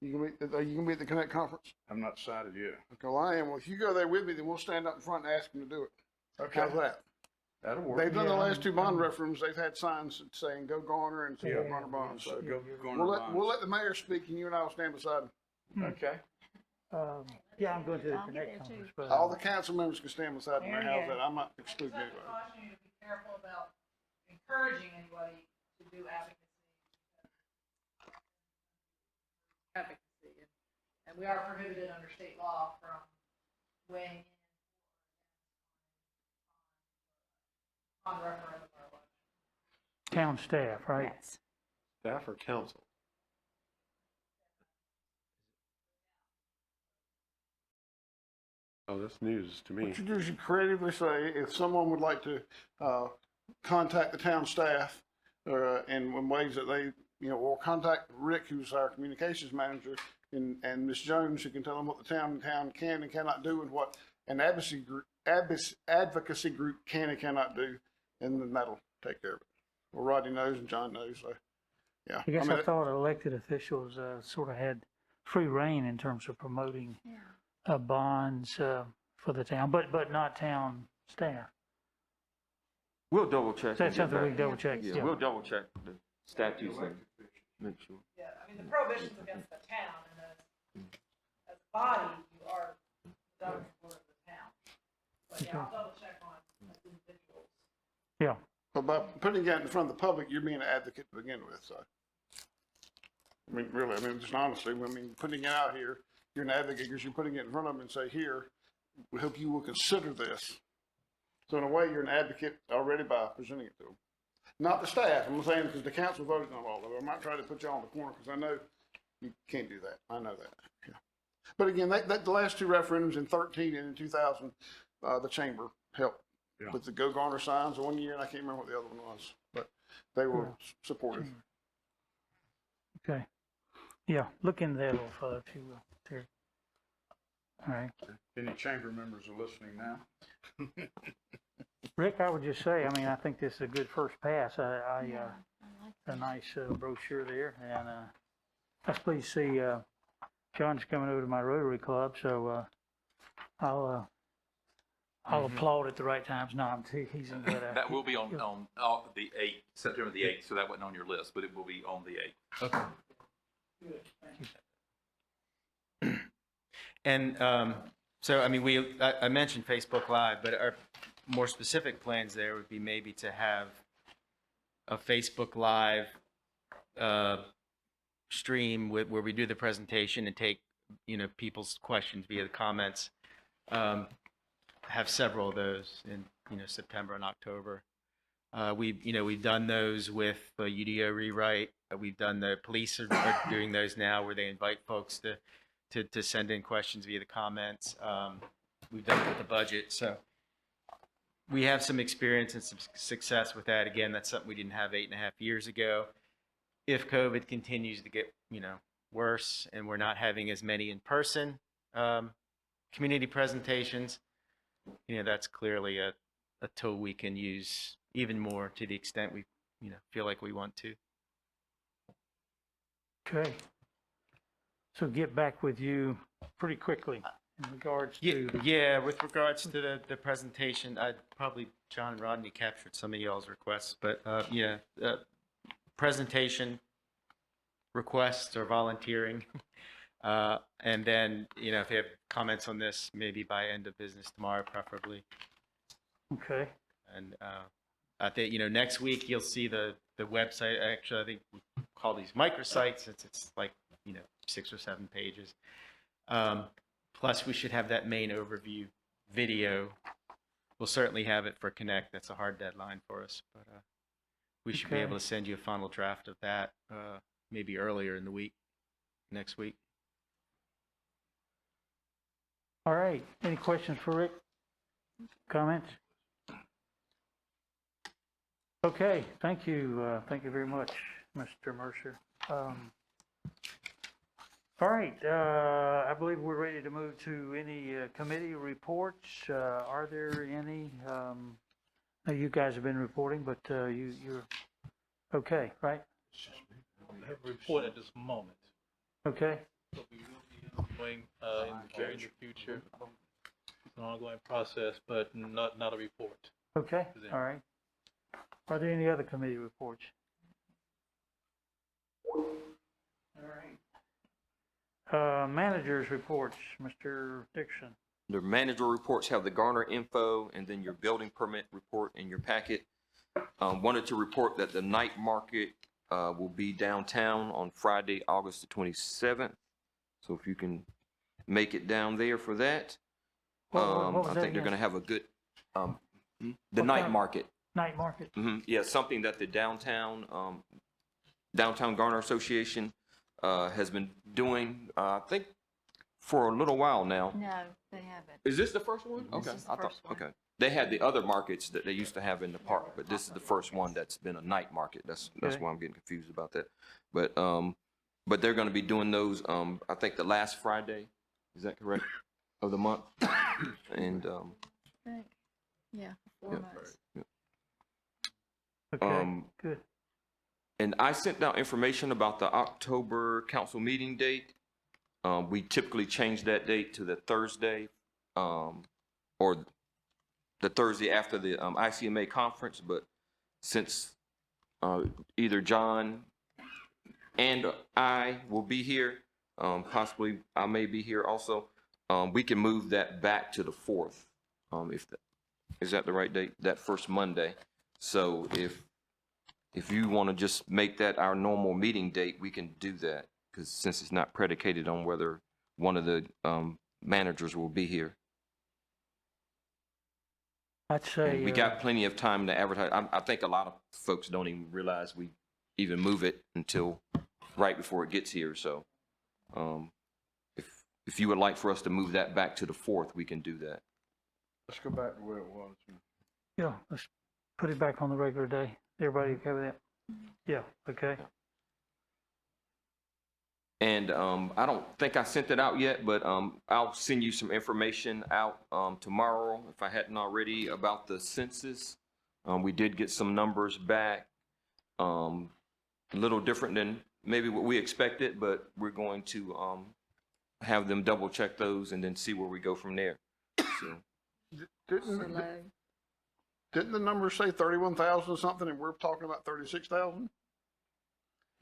Are you gonna be at the Connect conference? I'm not decided yet. Okay, well, I am. Well, if you go there with me, then we'll stand up in front and ask them to do it. Okay. How's that? That'll work. They've done the last two bond referendums. They've had signs saying "Go Garner" and say "Go Garner bonds." So Go Garner bonds. We'll let the mayor speak, and you and I will stand beside him. Okay. Yeah, I'm going to the I'll get Connect there, conference. too. But, All the council members can stand beside the mayor. There you How's go. that? I'm not excluding anybody. Caution you to be careful about encouraging anybody to do advocacy. And we are prohibited under state law from weighing in on referendum or election. town staff, right? Yes. Staff or council? Oh, that's news to me. What you do is you creatively say, if someone would like to contact the town staff in ways that they, or contact Rick, who's our communications manager, and Ms. Jones, who can tell them what the town can and cannot do, and what an advocacy group can and cannot do, and then that'll take care of it. Well, Rodney knows and John knows, so, yeah. I guess mean, I thought elected officials sort of had free reign in terms of promoting bonds for the town, but not town staff. We'll double check. Is that something we can double check? Yeah, we'll double check the statutes and make sure. Yeah, I mean, the prohibition's against the town, and as a body, you are the governing board of the town. But yeah, I'll double check on individuals. Yeah. But by putting that in front of the public, you're being an advocate to begin with, so. I mean, really, just honestly, putting it out here, you're an advocate because you're putting it in front of them and say, here, we hope you will consider this. So in a way, you're an advocate already by presenting it to them. Not the staff, I'm saying because the council voted on all of it. I might try to put you on the corner because I know you can't do that. I know that, yeah. But again, the last two referendums in 13 and in 2000, the chamber helped with the Go Garner signs 1 year, and I can't remember what the other one was, but they were supportive. Okay. Yeah, look into that a little further if you will, Terry. All right. Any chamber members are listening now? Rick, I would just say, I think this is a good first pass. A nice brochure there, and I was pleased to see John's coming over to my Rotary Club, so I'll applaud at the right times. No, I'm teasing, but That will be on the 8th, September the 8th, so that wasn't on your list, but it will be on the 8th. Okay. Good. Thank you. And so, I mentioned Facebook Live, but our more specific plans there would be maybe to have a Facebook Live stream where we do the presentation and take, people's questions via the comments. Have several of those in, September and October. We've done those with UDO rewrite. We've done the police are doing those now where they invite folks to send in questions via the comments. We've done it with the budget. So we have some experience and some success with that. Again, that's something we didn't have 8.5 years ago. If COVID continues to get, worse and we're not having as many in-person community presentations, that's clearly a tool we can use even more to the extent we, feel like we want to. Okay. So get back with you pretty quickly in regards to. Yeah, with regards to the presentation, John and Rodney captured some of y'all's requests, but presentation requests or volunteering. And then, if you have comments on this, maybe by end of business tomorrow, preferably. Okay. And I think, next week you'll see the website. Actually, I think we call these microsites since it's like, 6 or 7 pages. Plus, we should have that main overview video. We'll certainly have it for Connect. That's a hard deadline for us, but we should be able to send you a final draft of that maybe earlier in the week, next week. All right. Any questions for Rick? Comments? Okay. Thank you. Thank you very much, Mr. Mercer. All right. I believe we're ready to move to any committee reports. Are there any? You guys have been reporting, but you're okay, right? I have a report at this moment. Okay. But we will be ongoing in the very near future. It's an ongoing process, but not a report. Okay. All right. Are there any other committee reports? All right. Managers reports, Mr. Dixon. The manager reports have the Garner info and then your building permit report in your packet. Wanted to report that the night market will be downtown on Friday, August the 27th. So if you can make it down there for that. I think they're going to have a good, the night market. Night market. Yeah, something that the downtown Garner Association has been doing, I think, for a little while now. No, they haven't. Is this the first one? Okay, This is the first one. okay. They had the other markets that they used to have in the park, but this is the first one that's been a night market. That's why I'm getting confused about that. But they're going to be doing those. I think the last Friday, is that correct, of the month? And yeah, 4 months. Yeah. Okay, good. And I sent out information about the October council meeting date. We typically change that date to the Thursday, or the Thursday after the ICMA conference. But since either John and I will be here, possibly I may be here also, we can move that back to the 4th. Is that the right date? That first Monday. So if you want to just make that our normal meeting date, we can do that, because since it's not predicated on whether one of the managers will be here. I'd say we got plenty of time to advertise. I think a lot of folks don't even realize we even move it until right before it gets here. So if you would like for us to move that back to the 4th, we can do that. Let's go back to where it was. Yeah, let's put it back on the regular day. Everybody okay with that? Yeah, okay. And I don't think I sent it out yet, but I'll send you some information out tomorrow, if I hadn't already, about the census. We did get some numbers back, a little different than maybe what we expected, but we're going to have them double check those and then see where we go from there. So. Didn't the number say 31,000 something and we're talking about 36,000?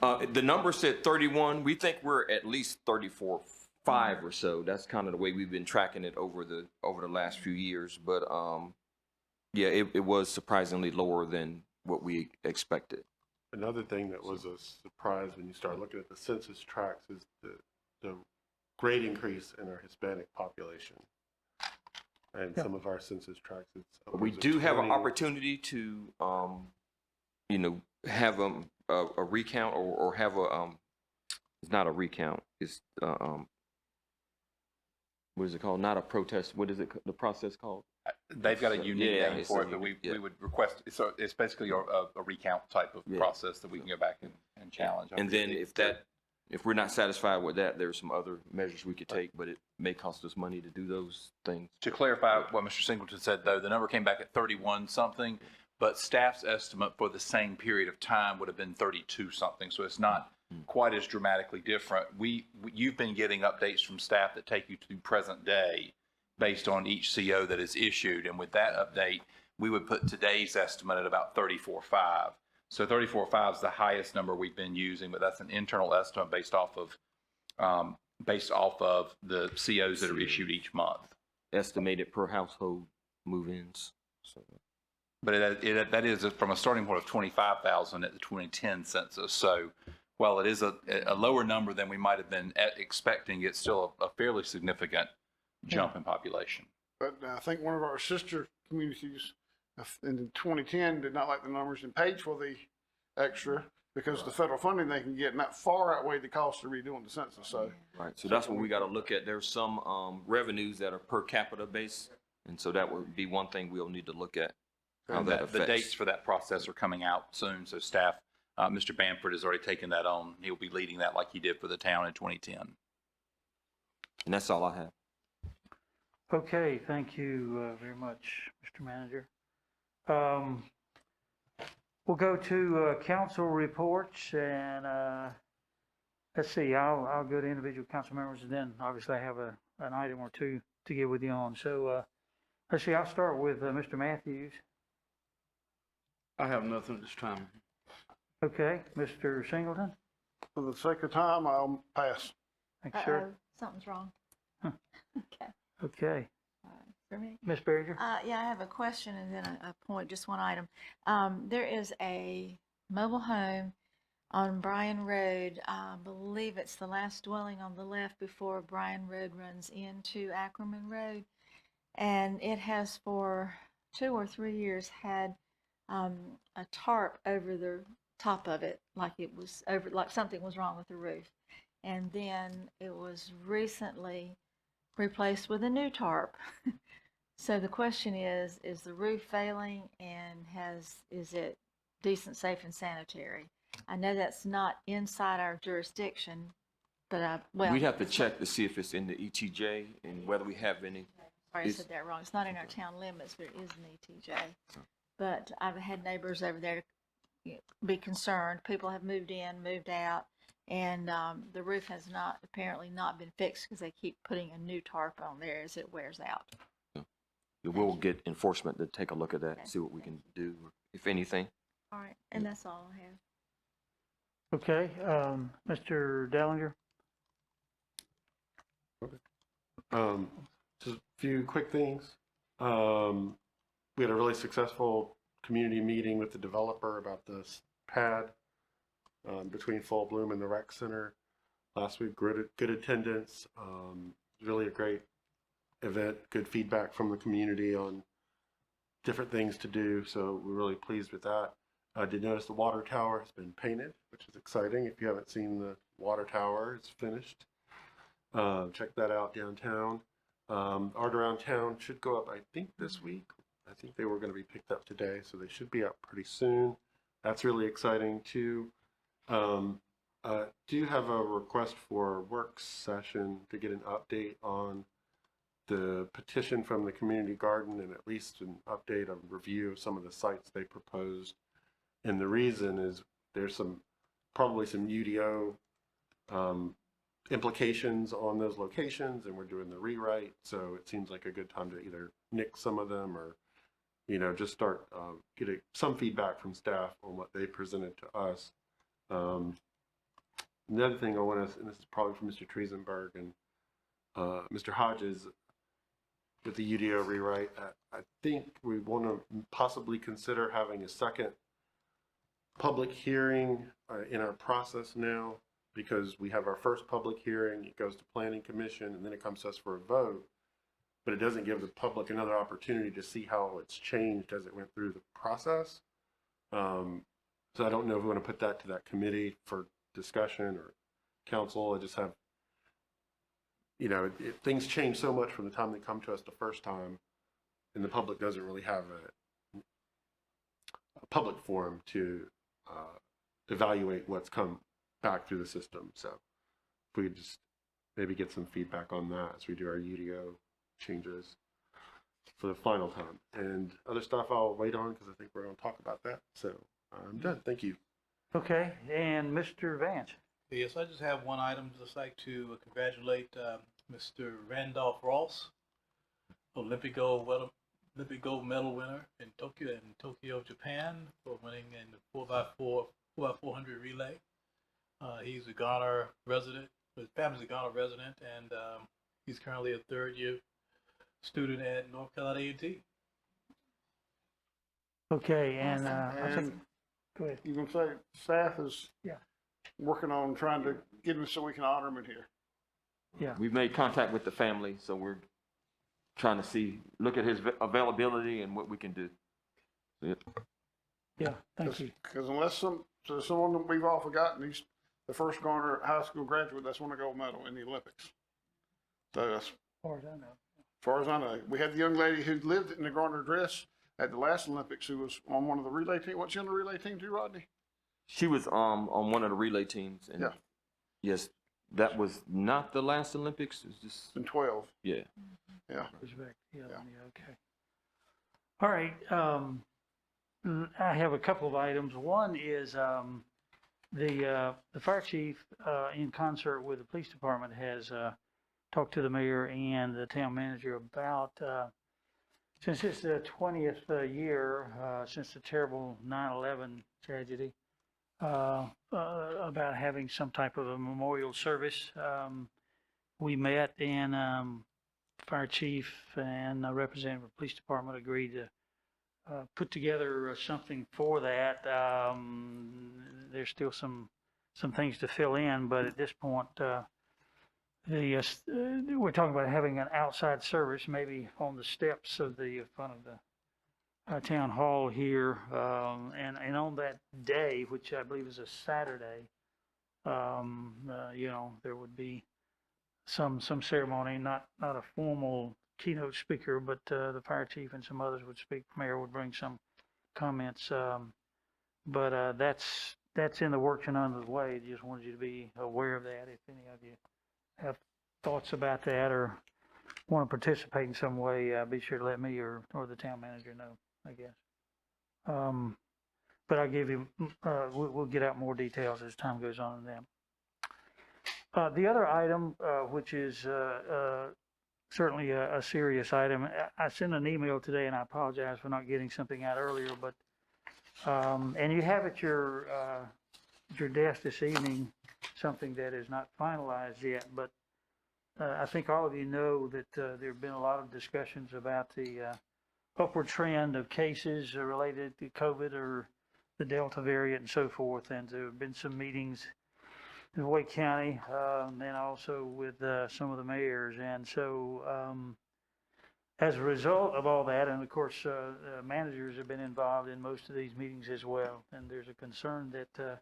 The number said 31. We think we're at least 34.5 or so. That's kind of the way we've been tracking it over the last few years. But yeah, it was surprisingly lower than what we expected. Another thing that was a surprise when you start looking at the census tracts is the great increase in our Hispanic population. and Yeah. some of our census tracts, it's We upwards of do have an 20. opportunity to, have a recount or have it's not a recount. It's, what is it called? Not a protest. What is it, the process called? They've got a unique Yeah, name it's for a it, but unique- we yeah. would request, so it's basically a recount type of Yeah. process that we can go back and challenge. And then if we're not satisfied with that, there's some other measures we could take, but it may cost us money to do those things. To clarify what Mr. Singleton said, though, the number came back at 31 something, but staff's estimate for the same period of time would have been 32 something. So it's not quite as dramatically different. You've been getting updates from staff that take you to present day based on each CO that is issued. And with that update, we would put today's estimate at about 34.5. So 34.5 is the highest number we've been using, but that's an internal estimate based off of the COs that are issued each month. Estimated per household move-ins. So. But that is from a starting point of 25,000 at the 2010 census. So while it is a lower number than we might have been expecting, it's still a fairly significant jump in population. But I think one of our sister communities in 2010 did not like the numbers and paid for the extra because the federal funding they can get, and that far outweighed the cost of redoing the census. So, right. So that's what we got to look at. There's some revenues that are per capita based, and so that would be one thing we'll need to look at. How that affects. The dates for that process are coming out soon. So staff, Mr. Bamford has already taken that on. He'll be leading that like he did for the town in 2010. And that's all I have. Okay, thank you very much, Mr. Manager. We'll go to council reports, and let's see, I'll go to individual council members, and then obviously I have an item or two to get with you on. So let's see, I'll start with Mr. Matthews. I have nothing this time. Okay, Mr. Singleton. for the sake of time, I'll pass. Thanks, sir. Something's wrong. Huh. Okay. Okay. For me? Ms. Berger? Yeah, I have a question and then a point, just one item. There is a mobile home on Bryan Road. I believe it's the last dwelling on the left before Bryan Road runs into Ackerman Road. And it has for 2 or 3 years had a tarp over the top of it, like it was over, like something was wrong with the roof. And then it was recently replaced with a new tarp. So the question is the roof failing, and is it decent, safe, and sanitary? I know that's not inside our jurisdiction, but We'd have to check to see if it's in the ETJ and whether we have any. Sorry, I said that wrong. It's not in our town limits, but it is an ETJ. But I've had neighbors over there be concerned. People have moved in, moved out, and the roof has apparently not been fixed because they keep putting a new tarp on there as it wears out. We'll get enforcement to take a look at that and see what we can do, if anything. All right, and that's all I have. Okay, Mr. Dellinger? Just a few quick things. We had a really successful community meeting with the developer about this pad between Fall Bloom and the rec center last week. Good attendance, really a great event, good feedback from the community on different things to do, so we're really pleased with that. I did notice the water tower has been painted, which is exciting. If you haven't seen the water tower, it's finished. Check that out downtown. Art around town should go up, I think, this week. I think they were going to be picked up today, so they should be up pretty soon. That's really exciting too. Do have a request for a work session to get an update on the petition from the community garden, and at least an update, a review of some of the sites they proposed. And the reason is there's probably some UDO implications on those locations, and we're doing the rewrite, so it seems like a good time to either nix some of them or just start getting some feedback from staff on what they presented to us. Another thing I want to, and this is probably for Mr. Triesenberg and Mr. Hodges, with the UDO rewrite, I think we want to possibly consider having a second public hearing in our process now, because we have our first public hearing, it goes to Planning Commission, and then it comes to us for a vote. but it doesn't give the public another opportunity to see how it's changed as it went through the process. So I don't know if we want to put that to that committee for discussion or council. I just have, things change so much from the time they come to us the first time, and the public doesn't really have a public forum to evaluate what's come back through the system. So if we could just maybe get some feedback on that as we do our UDO changes for the final time. And other stuff I'll wait on because I think we're going to talk about that. So I'm done. Thank you. Okay, and Mr. Vance. Yes, I just have one item. Just like to congratulate Mr. Randolph Ross, Olympic gold medal winner in Tokyo, Japan, for winning in the 4x400 relay. He's a Garner resident. His family's a Garner resident, and he's currently a third-year student at North Carolina A&T. Okay, and I think, go ahead. You can say staff is Yeah. working on trying to get him so we can honor him in here. Yeah. We've made contact with the family, so we're trying to look at his availability and what we can do. Yeah, thank you. Because unless someone that we've all forgotten, he's the first Garner high school graduate that's won a gold medal in the Olympics. So that's, As far as I know. as far as I know. We had the young lady who lived in the Garner dress at the last Olympics who was on one of the relay teams. What's she on the relay team too, Rodney? She was on one of the relay teams, and Yeah. yes, that was not the last Olympics. It was just in 12. Yeah. Yeah. Respect. Yeah. Okay. All right. I have a couple of items. One is the fire chief, in concert with the police department, has talked to the mayor and the town manager about since it's the 20th year since the terrible 9/11 tragedy. About having some type of a memorial service. We met, and fire chief and a representative of the police department agreed to put together something for that. There's still some things to fill in, but at this point, we're talking about having an outside service, maybe on the steps of the front of the town hall here, and on that day, which I believe is a Saturday, there would be some ceremony, not a formal keynote speaker, but the fire chief and some others would speak. Mayor would bring some comments, but that's in the works and under the way. Just wanted you to be aware of that. If any of you have thoughts about that or want to participate in some way, be sure to let me or the town manager know, I guess. But I'll give you, we'll get out more details as time goes on in them. The other item, which is certainly a serious item, I sent an email today, and I apologize for not getting something out earlier, but, and you have at your desk this evening something that is not finalized yet, but I think all of you know that there have been a lot of discussions about the upward trend of cases related to COVID or the Delta variant and so forth. And there have been some meetings in Wake County and also with some of the mayors. And so as a result of all that, and of course, managers have been involved in most of these meetings as well. And there's a concern that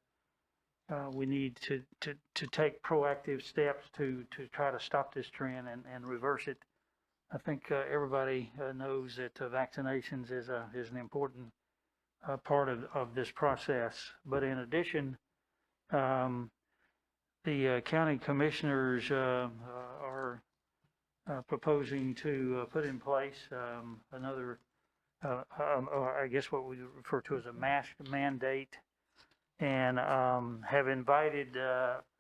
we need to take proactive steps to try to stop this trend and reverse it. I think everybody knows that vaccinations is an important part of this process. But in addition, the county commissioners are proposing to put in place another, or I guess what we refer to as a mask mandate, and have invited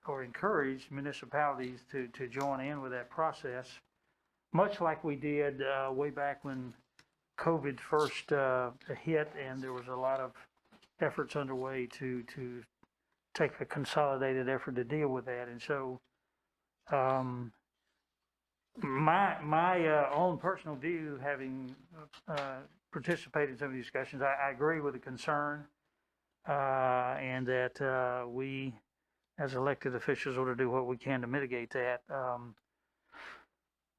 or encouraged municipalities to join in with that process, much like we did way back when COVID first hit, and there was a lot of efforts underway to take a consolidated effort to deal with that. And so my own personal view, having participated in some of these discussions, I agree with the concern, and that we as elected officials ought to do what we can to mitigate that.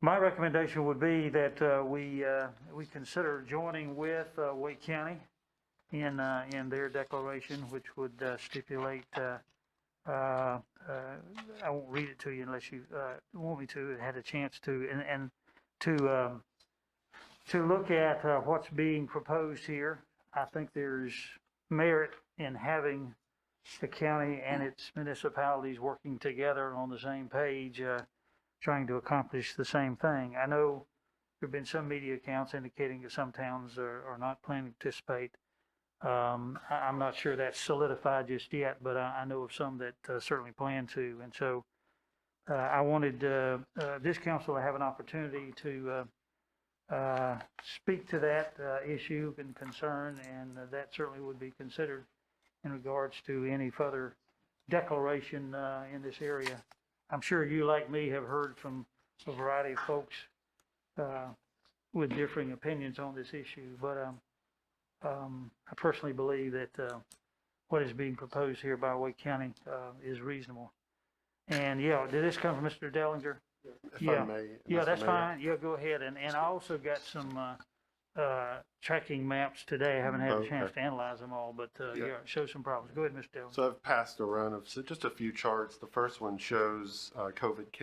My recommendation would be that we consider joining with Wake County in their declaration, which would stipulate, I won't read it to you unless you want me to, had a chance to, and to look at what's being proposed here. I think there's merit in having the county and its municipalities working together on the same page, trying to accomplish the same thing. I know there have been some media accounts indicating that some towns are not planning to participate. I'm not sure that's solidified just yet, but I know of some that certainly plan to. And so I wanted this council to have an opportunity to speak to that issue and concern, and that certainly would be considered in regards to any further declaration in this area. I'm sure you, like me, have heard from a variety of folks with differing opinions on this issue, but I personally believe that what is being proposed here by Wake County is reasonable. And yeah, did this come from Mr. Dellinger? If I may, Yeah, Mr. that's Mayor. fine. Yeah, go ahead. And I also got some tracking maps today. I haven't had a chance to analyze them all, but yeah, it shows some problems. Go ahead, Mr. Dellinger. So I've passed a run of just a few charts. The first one shows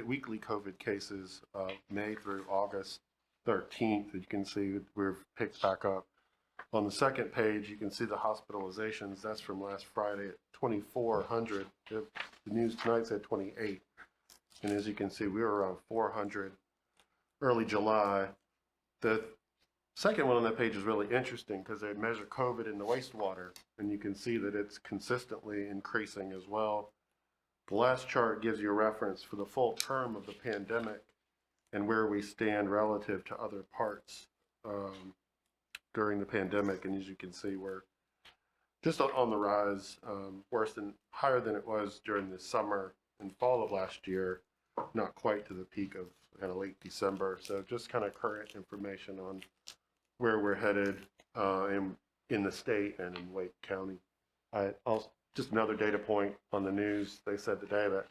weekly COVID cases May through August 13th. You can see we've picked back up. On the second page, you can see the hospitalizations. That's from last Friday at 2,400. The news tonight said 28. And as you can see, we were around 400 early July. The second one on that page is really interesting because they measure COVID in the wastewater, and you can see that it's consistently increasing as well. The last chart gives you a reference for the full term of the pandemic and where we stand relative to other parts during the pandemic. And as you can see, we're just on the rise, higher than it was during the summer and fall of last year, not quite to the peak of kind of late December. So just kind of current information on where we're headed in the state and in Wake County. Just another data point on the news. They said today that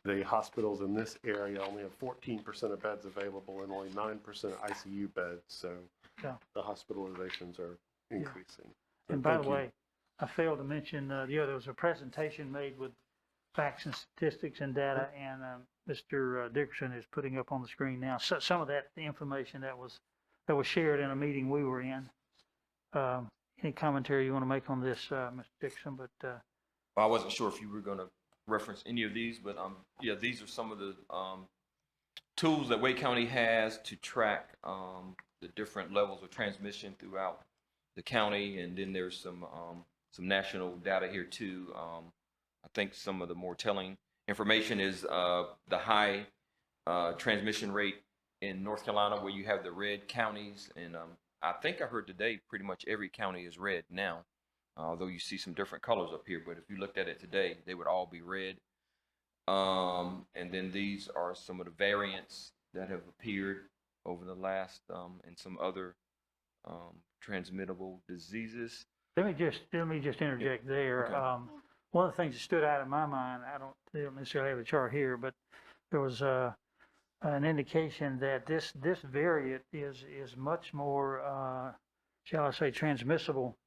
the hospitals in this area only have 14% of beds available and only 9% ICU beds. So yeah, the hospitalizations are increasing. So and by the way, I failed to mention, there was a presentation made with facts and statistics and data, and Mr. Dickerson is putting up on the screen now some of that information that was shared in a meeting we were in. Any commentary you want to make on this, Mr. Dickerson? But I wasn't sure if you were going to reference any of these, but yeah, these are some of the tools that Wake County has to track the different levels of transmission throughout the county, and then there's some national data here too. I think some of the more telling information is the high transmission rate in North Carolina, where you have the red counties, and I think I heard today pretty much every county is red now, although you see some different colors up here. But if you looked at it today, they would all be red. And then these are some of the variants that have appeared over the last and some other transmittable diseases. let me just interject there. Okay. One of the things that stood out in my mind, I don't necessarily have a chart here, but there was an indication that this variant is much more, shall I say, transmissible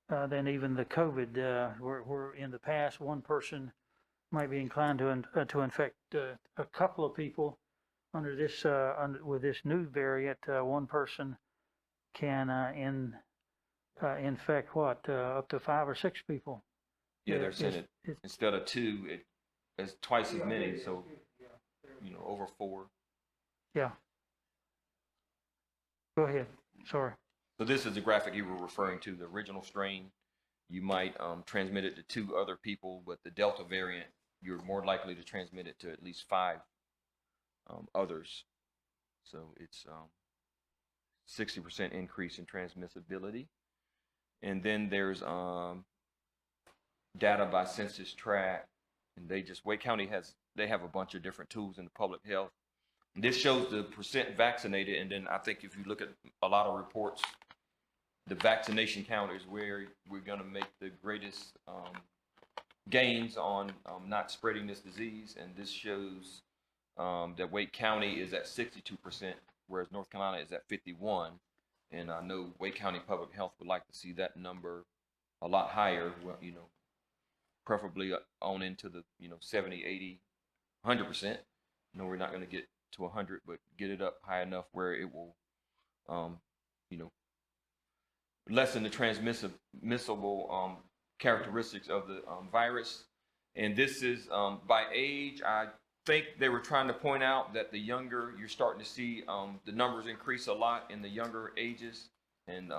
than even the COVID. Where in the past one person might be inclined to infect a couple of people. Under this with this new variant, one person can infect up to 5 or 6 people. Yeah, they're saying it instead of 2, it's twice as many. So over 4. Yeah. Go ahead. Sorry. So this is the graphic you were referring to, the original strain. You might transmit it to 2 other people, but the Delta variant, you're more likely to transmit it to at least 5 others. So it's 60% increase in transmissibility. And then there's data by census tract, and Wake County they have a bunch of different tools in the public health. And this shows the percent vaccinated, and then I think if you look at a lot of reports, the vaccination count is where we're going to make the greatest gains on not spreading this disease. And this shows that Wake County is at 62%, whereas North Carolina is at 51%. And I know Wake County Public Health would like to see that number a lot higher, well, preferably on into the, 70, 80, 100%. We're not going to get to 100, but get it up high enough where it will, lessen the transmissible characteristics of the virus. And this is by age. I think they were trying to point out that the younger, you're starting to see the numbers increase a lot in the younger ages. And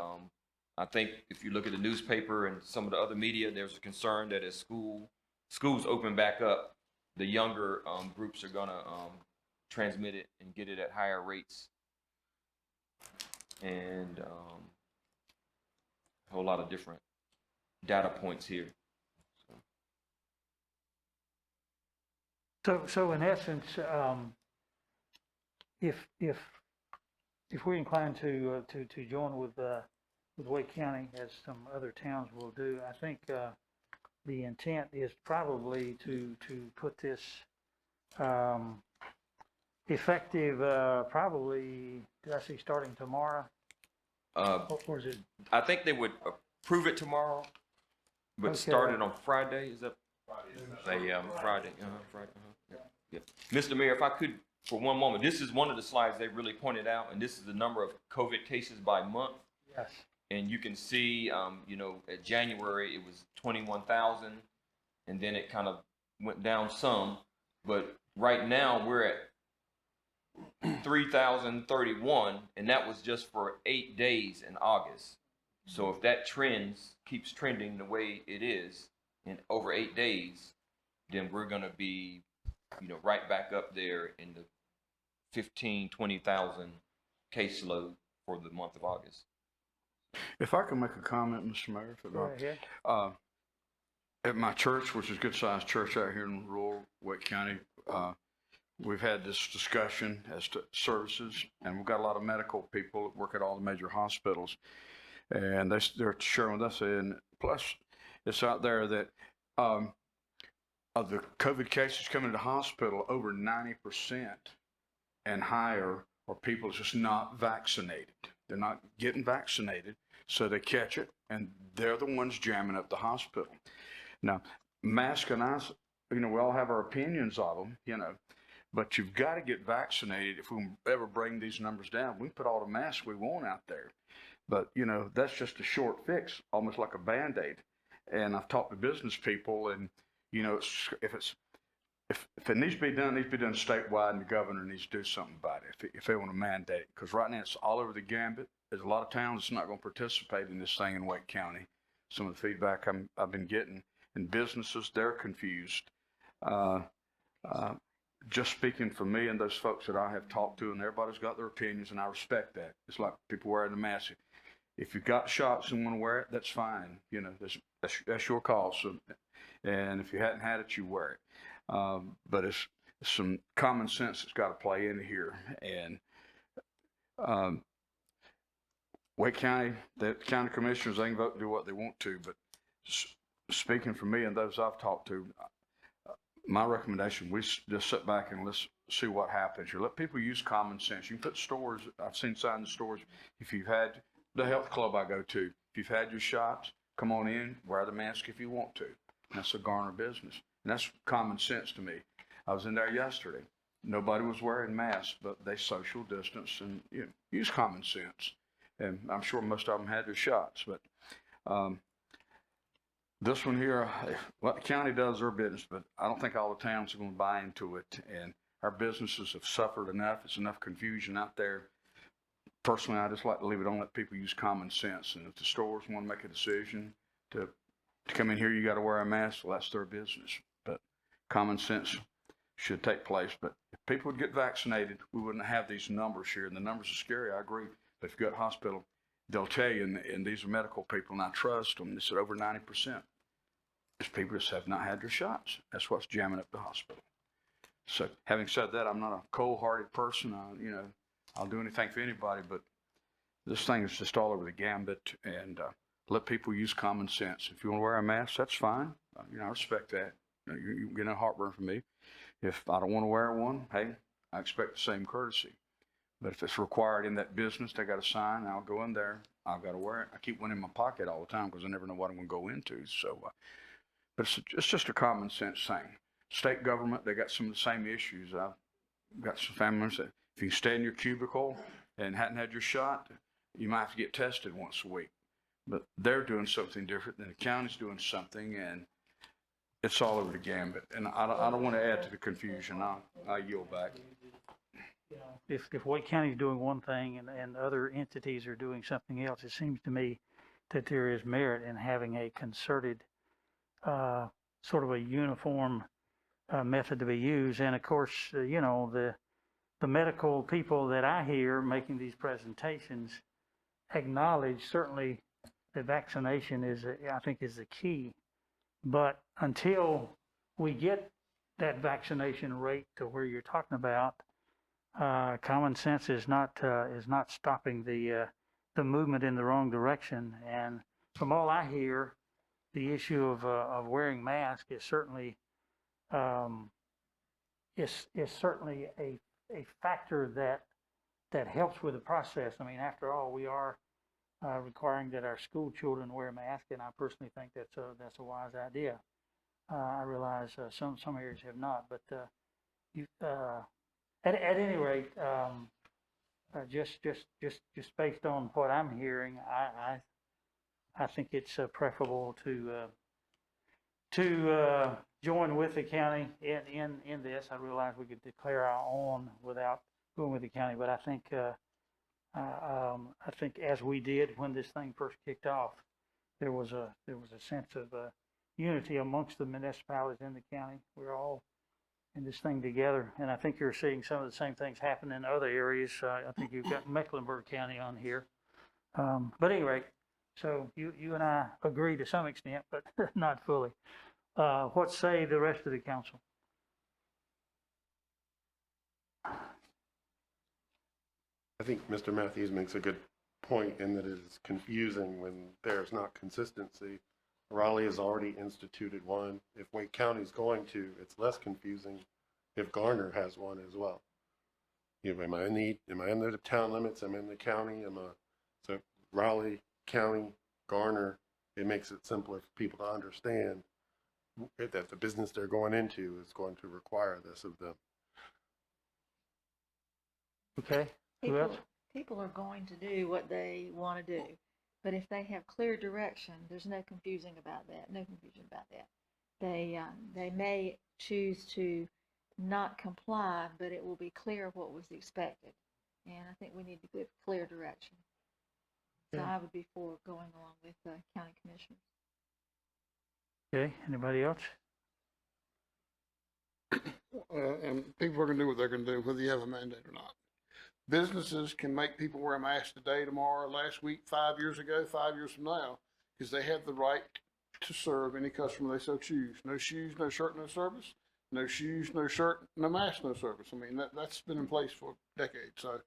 I think if you look at the newspaper and some of the other media, there's a concern that as schools open back up, the younger groups are gonna transmit it and get it at higher rates. And a whole lot of different data points here. So in essence, if we're inclined to join with Wake County, as some other towns will do, I think the intent is probably to put this effective probably, did I see starting tomorrow? Or is it? I think they would approve it tomorrow, but start it on Friday. Is that Friday? Friday. Friday. Yeah. Mr. Mayor, if I could, for one moment, this is one of the slides they really pointed out, and this is the number of COVID cases by month. Yes. And you can see, at January it was 21,000, and then it kind of went down some. But right now we're at 3,031, and that was just for 8 days in August. So if that keeps trending the way it is in over 8 days, then we're going to be, right back up there in the 15, 20,000 caseload for the month of August. If I can make a comment, Mr. Mayor, at my church, which is a good-sized church out here in rural Wake County, we've had this discussion as to services, and we've got a lot of medical people that work at all the major hospitals, and they're sharing with us, and plus it's out there that of the COVID cases coming to the hospital, over 90% and higher are people just not vaccinated. They're not getting vaccinated, so they catch it, and they're the ones jamming up the hospital. Now, mask and us, we all have our opinions of them, but you've got to get vaccinated if we ever bring these numbers down. We can put all the masks we want out there, but, that's just a short fix, almost like a Band-Aid. And I've talked to business people, and, if it needs to be done, it needs to be done statewide, and the governor needs to do something about it if they want to mandate it. Because right now it's all over the gambit. There's a lot of towns that's not going to participate in this thing in Wake County. Some of the feedback I've been getting, and businesses, they're confused. Just speaking for me and those folks that I have talked to, and everybody's got their opinions, and I respect that. It's like people wearing the mask. If you've got shots and want to wear it, that's fine. That's your call. So, and if you hadn't had it, you wear it. But it's some common sense that's got to play in here. And Wake County, the county commissioners, they can vote and do what they want to. But speaking for me and those I've talked to, my recommendation, we just sit back and let's see what happens. You let people use common sense. You can put stores, I've seen signs in stores, if you've had the health club I go to, if you've had your shots, come on in, wear the mask if you want to. That's a Garner business. And that's common sense to me. I was in there yesterday. Nobody was wearing masks, but they social distance and use common sense. And I'm sure most of them had their shots. But this one here, what the county does their business, but I don't think all the towns are going to buy into it. And our businesses have suffered enough. It's enough confusion out there. Personally, I just like to leave it on, let people use common sense. And if the stores want to make a decision to come in here, you got to wear a mask, well, that's their business. But common sense should take place. But if people would get vaccinated, we wouldn't have these numbers here. And the numbers are scary, I agree. But if you go to hospital, they'll tell you, and these are medical people, and I trust them, they said over 90%. These people just have not had their shots. That's what's jamming up the hospital. So having said that, I'm not a cold-hearted person. I'll do anything for anybody, but this thing is just all over the gambit, and let people use common sense. If you want to wear a mask, that's fine. I respect that. You get no heartburn from me. If I don't want to wear one, hey, I expect the same courtesy. But if it's required in that business, they got a sign, I'll go in there, I've got to wear it. I keep one in my pocket all the time because I never know what I'm going to go into. So, but it's just a common sense thing. State government, they got some of the same issues. I've got some family members that if you can stay in your cubicle and hadn't had your shot, you might have to get tested once a week. But they're doing something different, and the county's doing something, and it's all over the gambit. And I don't want to add to the confusion. I'll yield back. If Wake County is doing one thing and other entities are doing something else, it seems to me that there is merit in having a concerted, sort of a uniform method to be used. And of course, the medical people that I hear making these presentations acknowledge certainly that vaccination I think is the key. But until we get that vaccination rate to where you're talking about, common sense is not stopping the movement in the wrong direction. And from all I hear, the issue of wearing masks is certainly is certainly a factor that helps with the process. I mean, after all, we are requiring that our school children wear masks, and I personally think that's a wise idea. I realize some areas have not, but at any rate, just based on what I'm hearing, I think it's preferable to join with the county in this. I realize we could declare our own without going with the county, but I think as we did when this thing first kicked off, there was a sense of unity amongst the municipalities in the county. We're all in this thing together, and I think you're seeing some of the same things happen in other areas. I think you've got Mecklenburg County on here, but anyway, so you and I agree to some extent, but not fully. What say the rest of the council? I think Mr. Matthews makes a good point in that it is confusing when there's not consistency. Raleigh has already instituted one. If Wake County is going to, it's less confusing if Garner has one as well. Am I in the town limits? Am I in the county? So Raleigh, county, Garner, it makes it simpler for people to understand that the business they're going into is going to require this of them. Okay. Who else? People are going to do what they want to do, but if they have clear direction, there's no confusion about that. They may choose to not comply, but it will be clear what was expected, and I think we need to give clear direction. So I would be for going along with the county commissioners. Okay. Anybody else? And people are going to do what they're going to do, whether you have a mandate or not. Businesses can make people wear a mask today, tomorrow, last week, 5 years ago, 5 years from now, because they have the right to serve any customer they so choose. No shoes, no shirt, no service. No shoes, no shirt, no mask, no service. I mean, that's been in place for decades. So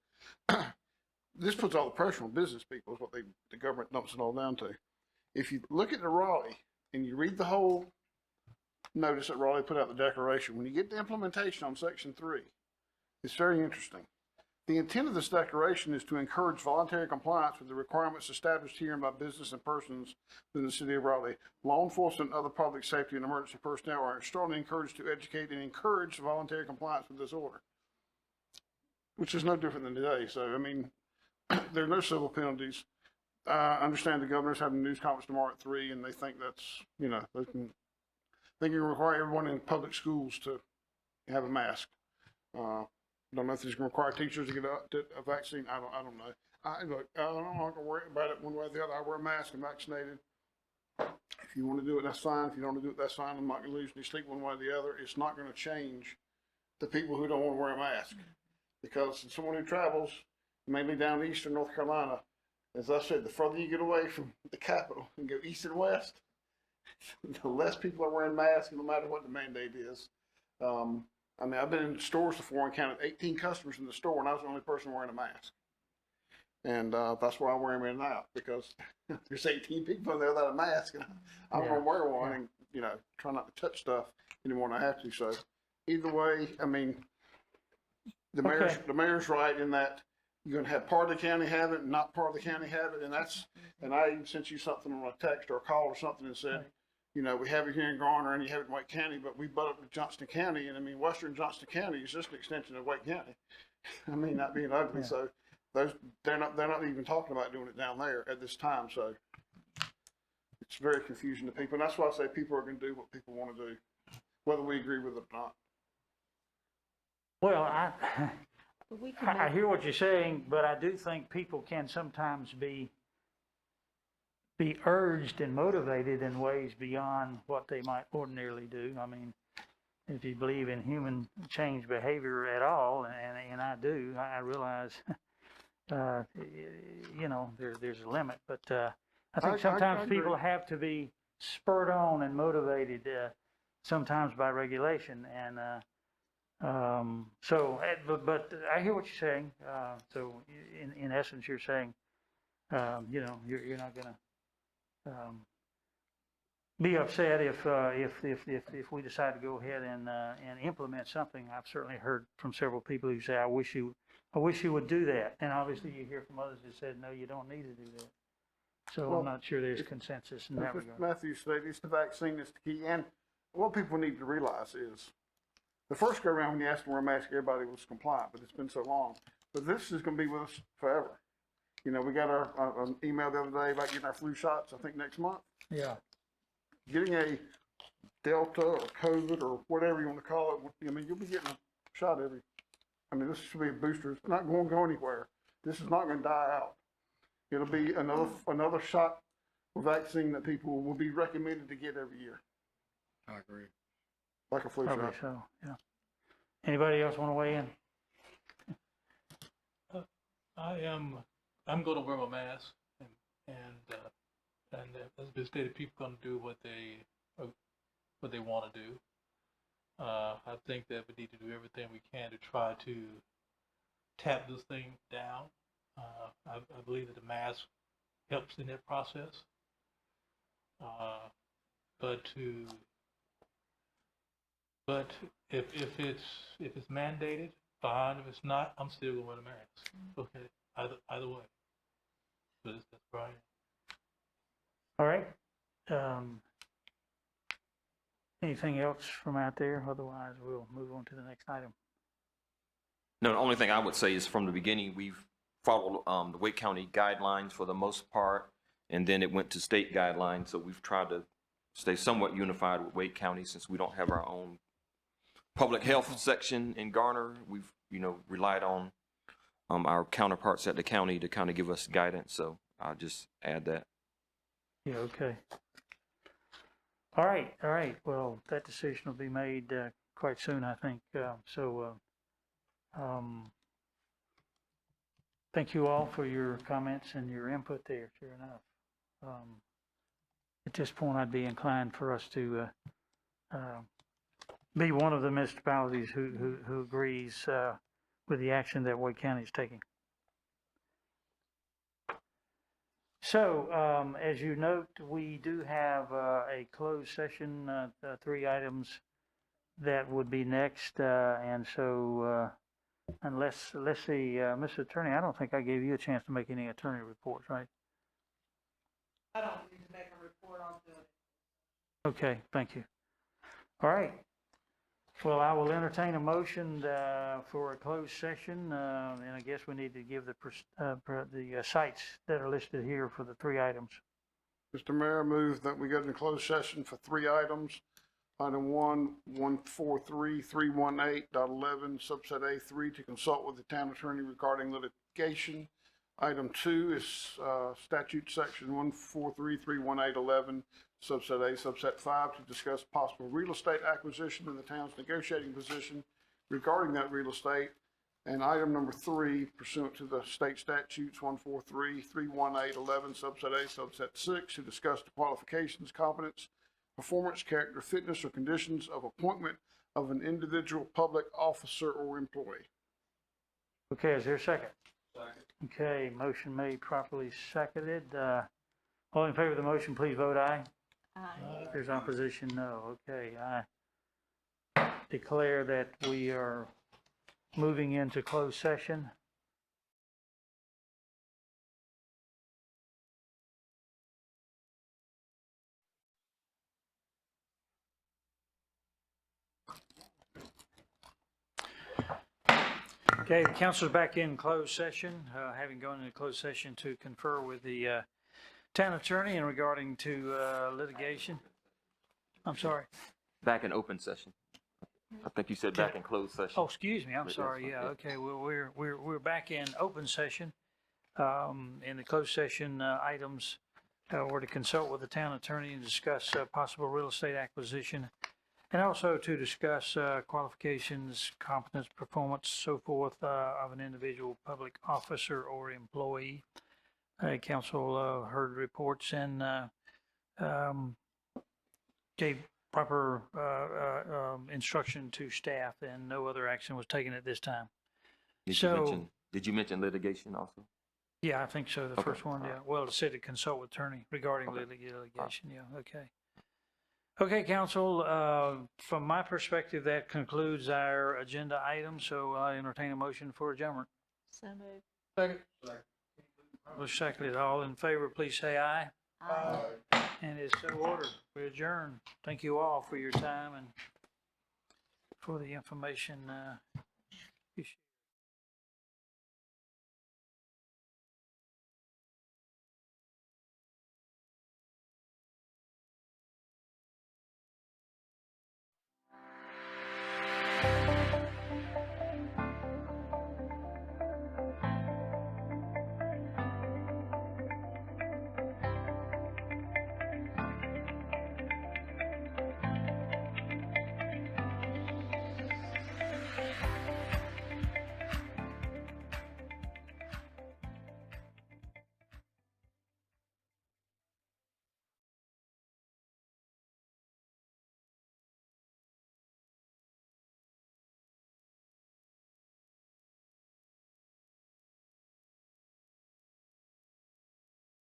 this puts all the pressure on business people is what the government dumps it all down to. If you look at the Raleigh and you read the whole notice that Raleigh put out, the declaration, when you get to implementation on Section 3, it's very interesting. The intent of this declaration is to encourage voluntary compliance with the requirements established herein by business and persons within the city of Raleigh. Law enforcement and other public safety and emergency personnel are strongly encouraged to educate and encourage voluntary compliance with this order, which is no different than today. So, I mean, there are no civil penalties. I understand the governor's having a news conference tomorrow at 3, and they think that's, they can require everyone in public schools to have a mask. I don't know if it's going to require teachers to get a vaccine. I don't know. I'm not going to worry about it one way or the other. I wear a mask. I'm vaccinated. If you want to do it, that's fine. If you don't want to do it, that's fine. I'm not going to lose any sleep one way or the other. It's not going to change the people who don't want to wear a mask. Because someone who travels, mainly down east in North Carolina, as I said, the further you get away from the capital and go east and west, the less people are wearing masks, no matter what the mandate is. I mean, I've been in stores before and counted 18 customers in the store, and I was the only person wearing a mask. And that's why I wear them in and out, because there's 18 people in there without a mask, and I'm going to wear one and, try not to touch stuff any more than I have to. So either way, I mean, The mayor's right in that you're gonna have part of the county have it and not part of the county have it, and I even sent you something on a text or a call or something and said, you know, we have it here in Garner and you have it in Wake County, but we butt up to Johnston County, and I mean, western Johnston County is just an extension of Wake County. I mean, not being ugly, so they're not even talking about doing it down there at this time, so it's very confusing to people, and that's why I say people are gonna do what people wanna do, whether we agree with it or not. Well, We can I make- hear what you're saying, but I do think people can sometimes be urged and motivated in ways beyond what they might ordinarily do. I mean, if you believe in human change behavior at all, and I do, I realize, you know, there's a limit, but I think I sometimes agree. people have to be spurred on and motivated, sometimes by regulation, and but I hear what you're saying. So in essence, you're saying, you know, you're not gonna be upset if we decide to go ahead and implement something. I've certainly heard from several people who say, I wish you would do that. And obviously you hear from others that said, no, you don't need to do that. So Well, I'm not sure there's consensus in that Mr. regard. Matthews said it's the vaccine that's the key, and what people need to realize is, the first go around when you asked them to wear a mask, everybody was compliant, but it's been so long. But this is gonna be with us forever. You know, we got an email the other day about getting our flu shots, I think next month. Yeah. Getting a Delta or COVID or whatever you want to call it, I mean, you'll be getting a shot this should be a booster. It's not going to go anywhere. This is not going to die out. It'll be another shot or vaccine that people will be recommended to get every year. I agree. Like a flu Probably shot. so, yeah. Anybody else want to weigh in? I'm going to wear my mask, and as been stated, people going to do what they want to do. I think that we need to do everything we can to try to tap this thing down. I believe that the mask helps in that process. But if it's mandated, fine. If it's not, I'm still going to wear the mask. Okay, either way. But that's Brian. All right. Anything else from out there? Otherwise, we'll move on to the next item. No, the only thing I would say is from the beginning, we've followed the Wake County guidelines for the most part, and then it went to state guidelines. So we've tried to stay somewhat unified with Wake County since we don't have our own public health section in Garner. We've, relied on our counterparts at the county to kind of give us guidance. So I'll just add that. Yeah, okay. All right. Well, that decision will be made quite soon, I think. Thank you all for your comments and your input there, sure enough. At this point, I'd be inclined for us to be one of the municipalities who agrees with the action that Wake County is taking. So, as you note, we do have a closed session, 3 items that would be next, and so unless, let's see, Mr. Attorney, I don't think I gave you a chance to make any attorney reports, right? I don't need to make a report on doing it. Okay, thank you. All right. Well, I will entertain a motion for a closed session, and I guess we need to give the sites that are listed here for the 3 items. Mr. Mayor, move that we go into closed session for 3 items. Item 1, 143-318.11, subset A3, to consult with the town attorney regarding litigation. Item 2 is statute section 143-318.11, subset A, subset 5, to discuss possible real estate acquisition in the town's negotiating position regarding that real estate. And item number 3, pursuant to the state statutes 143-318.11, subset A, subset 6, to discuss the qualifications, competence, performance, character, fitness, or conditions of appointment of an individual public officer or employee. Okay, is there a second? Second. Okay, motion made, properly seconded. All in favor of the motion, please vote aye. Aye. If there's opposition, no. Okay, I declare that we are moving into closed session. Okay, the council's back in closed session, having gone into closed session to confer with the town attorney in regarding to litigation. I'm sorry. Back in open session. I think you said back in closed session. Oh, excuse me, I'm But sorry, that's yeah, fine, okay, well, we're back in open session. In the closed session, items were to consult with the town attorney and discuss possible real estate acquisition, and also to discuss qualifications, competence, performance, so forth, of an individual public officer or employee. Council heard reports and gave proper instruction to staff, and no other action was taken at this time. Did you mention litigation also? Yeah, I think so, the Okay. first one, yeah. Well, it said to consult with attorney regarding litigation, yeah, okay. Okay, council, from my perspective, that concludes our agenda item, so I entertain a motion for adjournment. So moved. Seconded, all in favor, please say aye. Aye. And it's so ordered, we adjourn. Thank you all for your time and for the information you shared.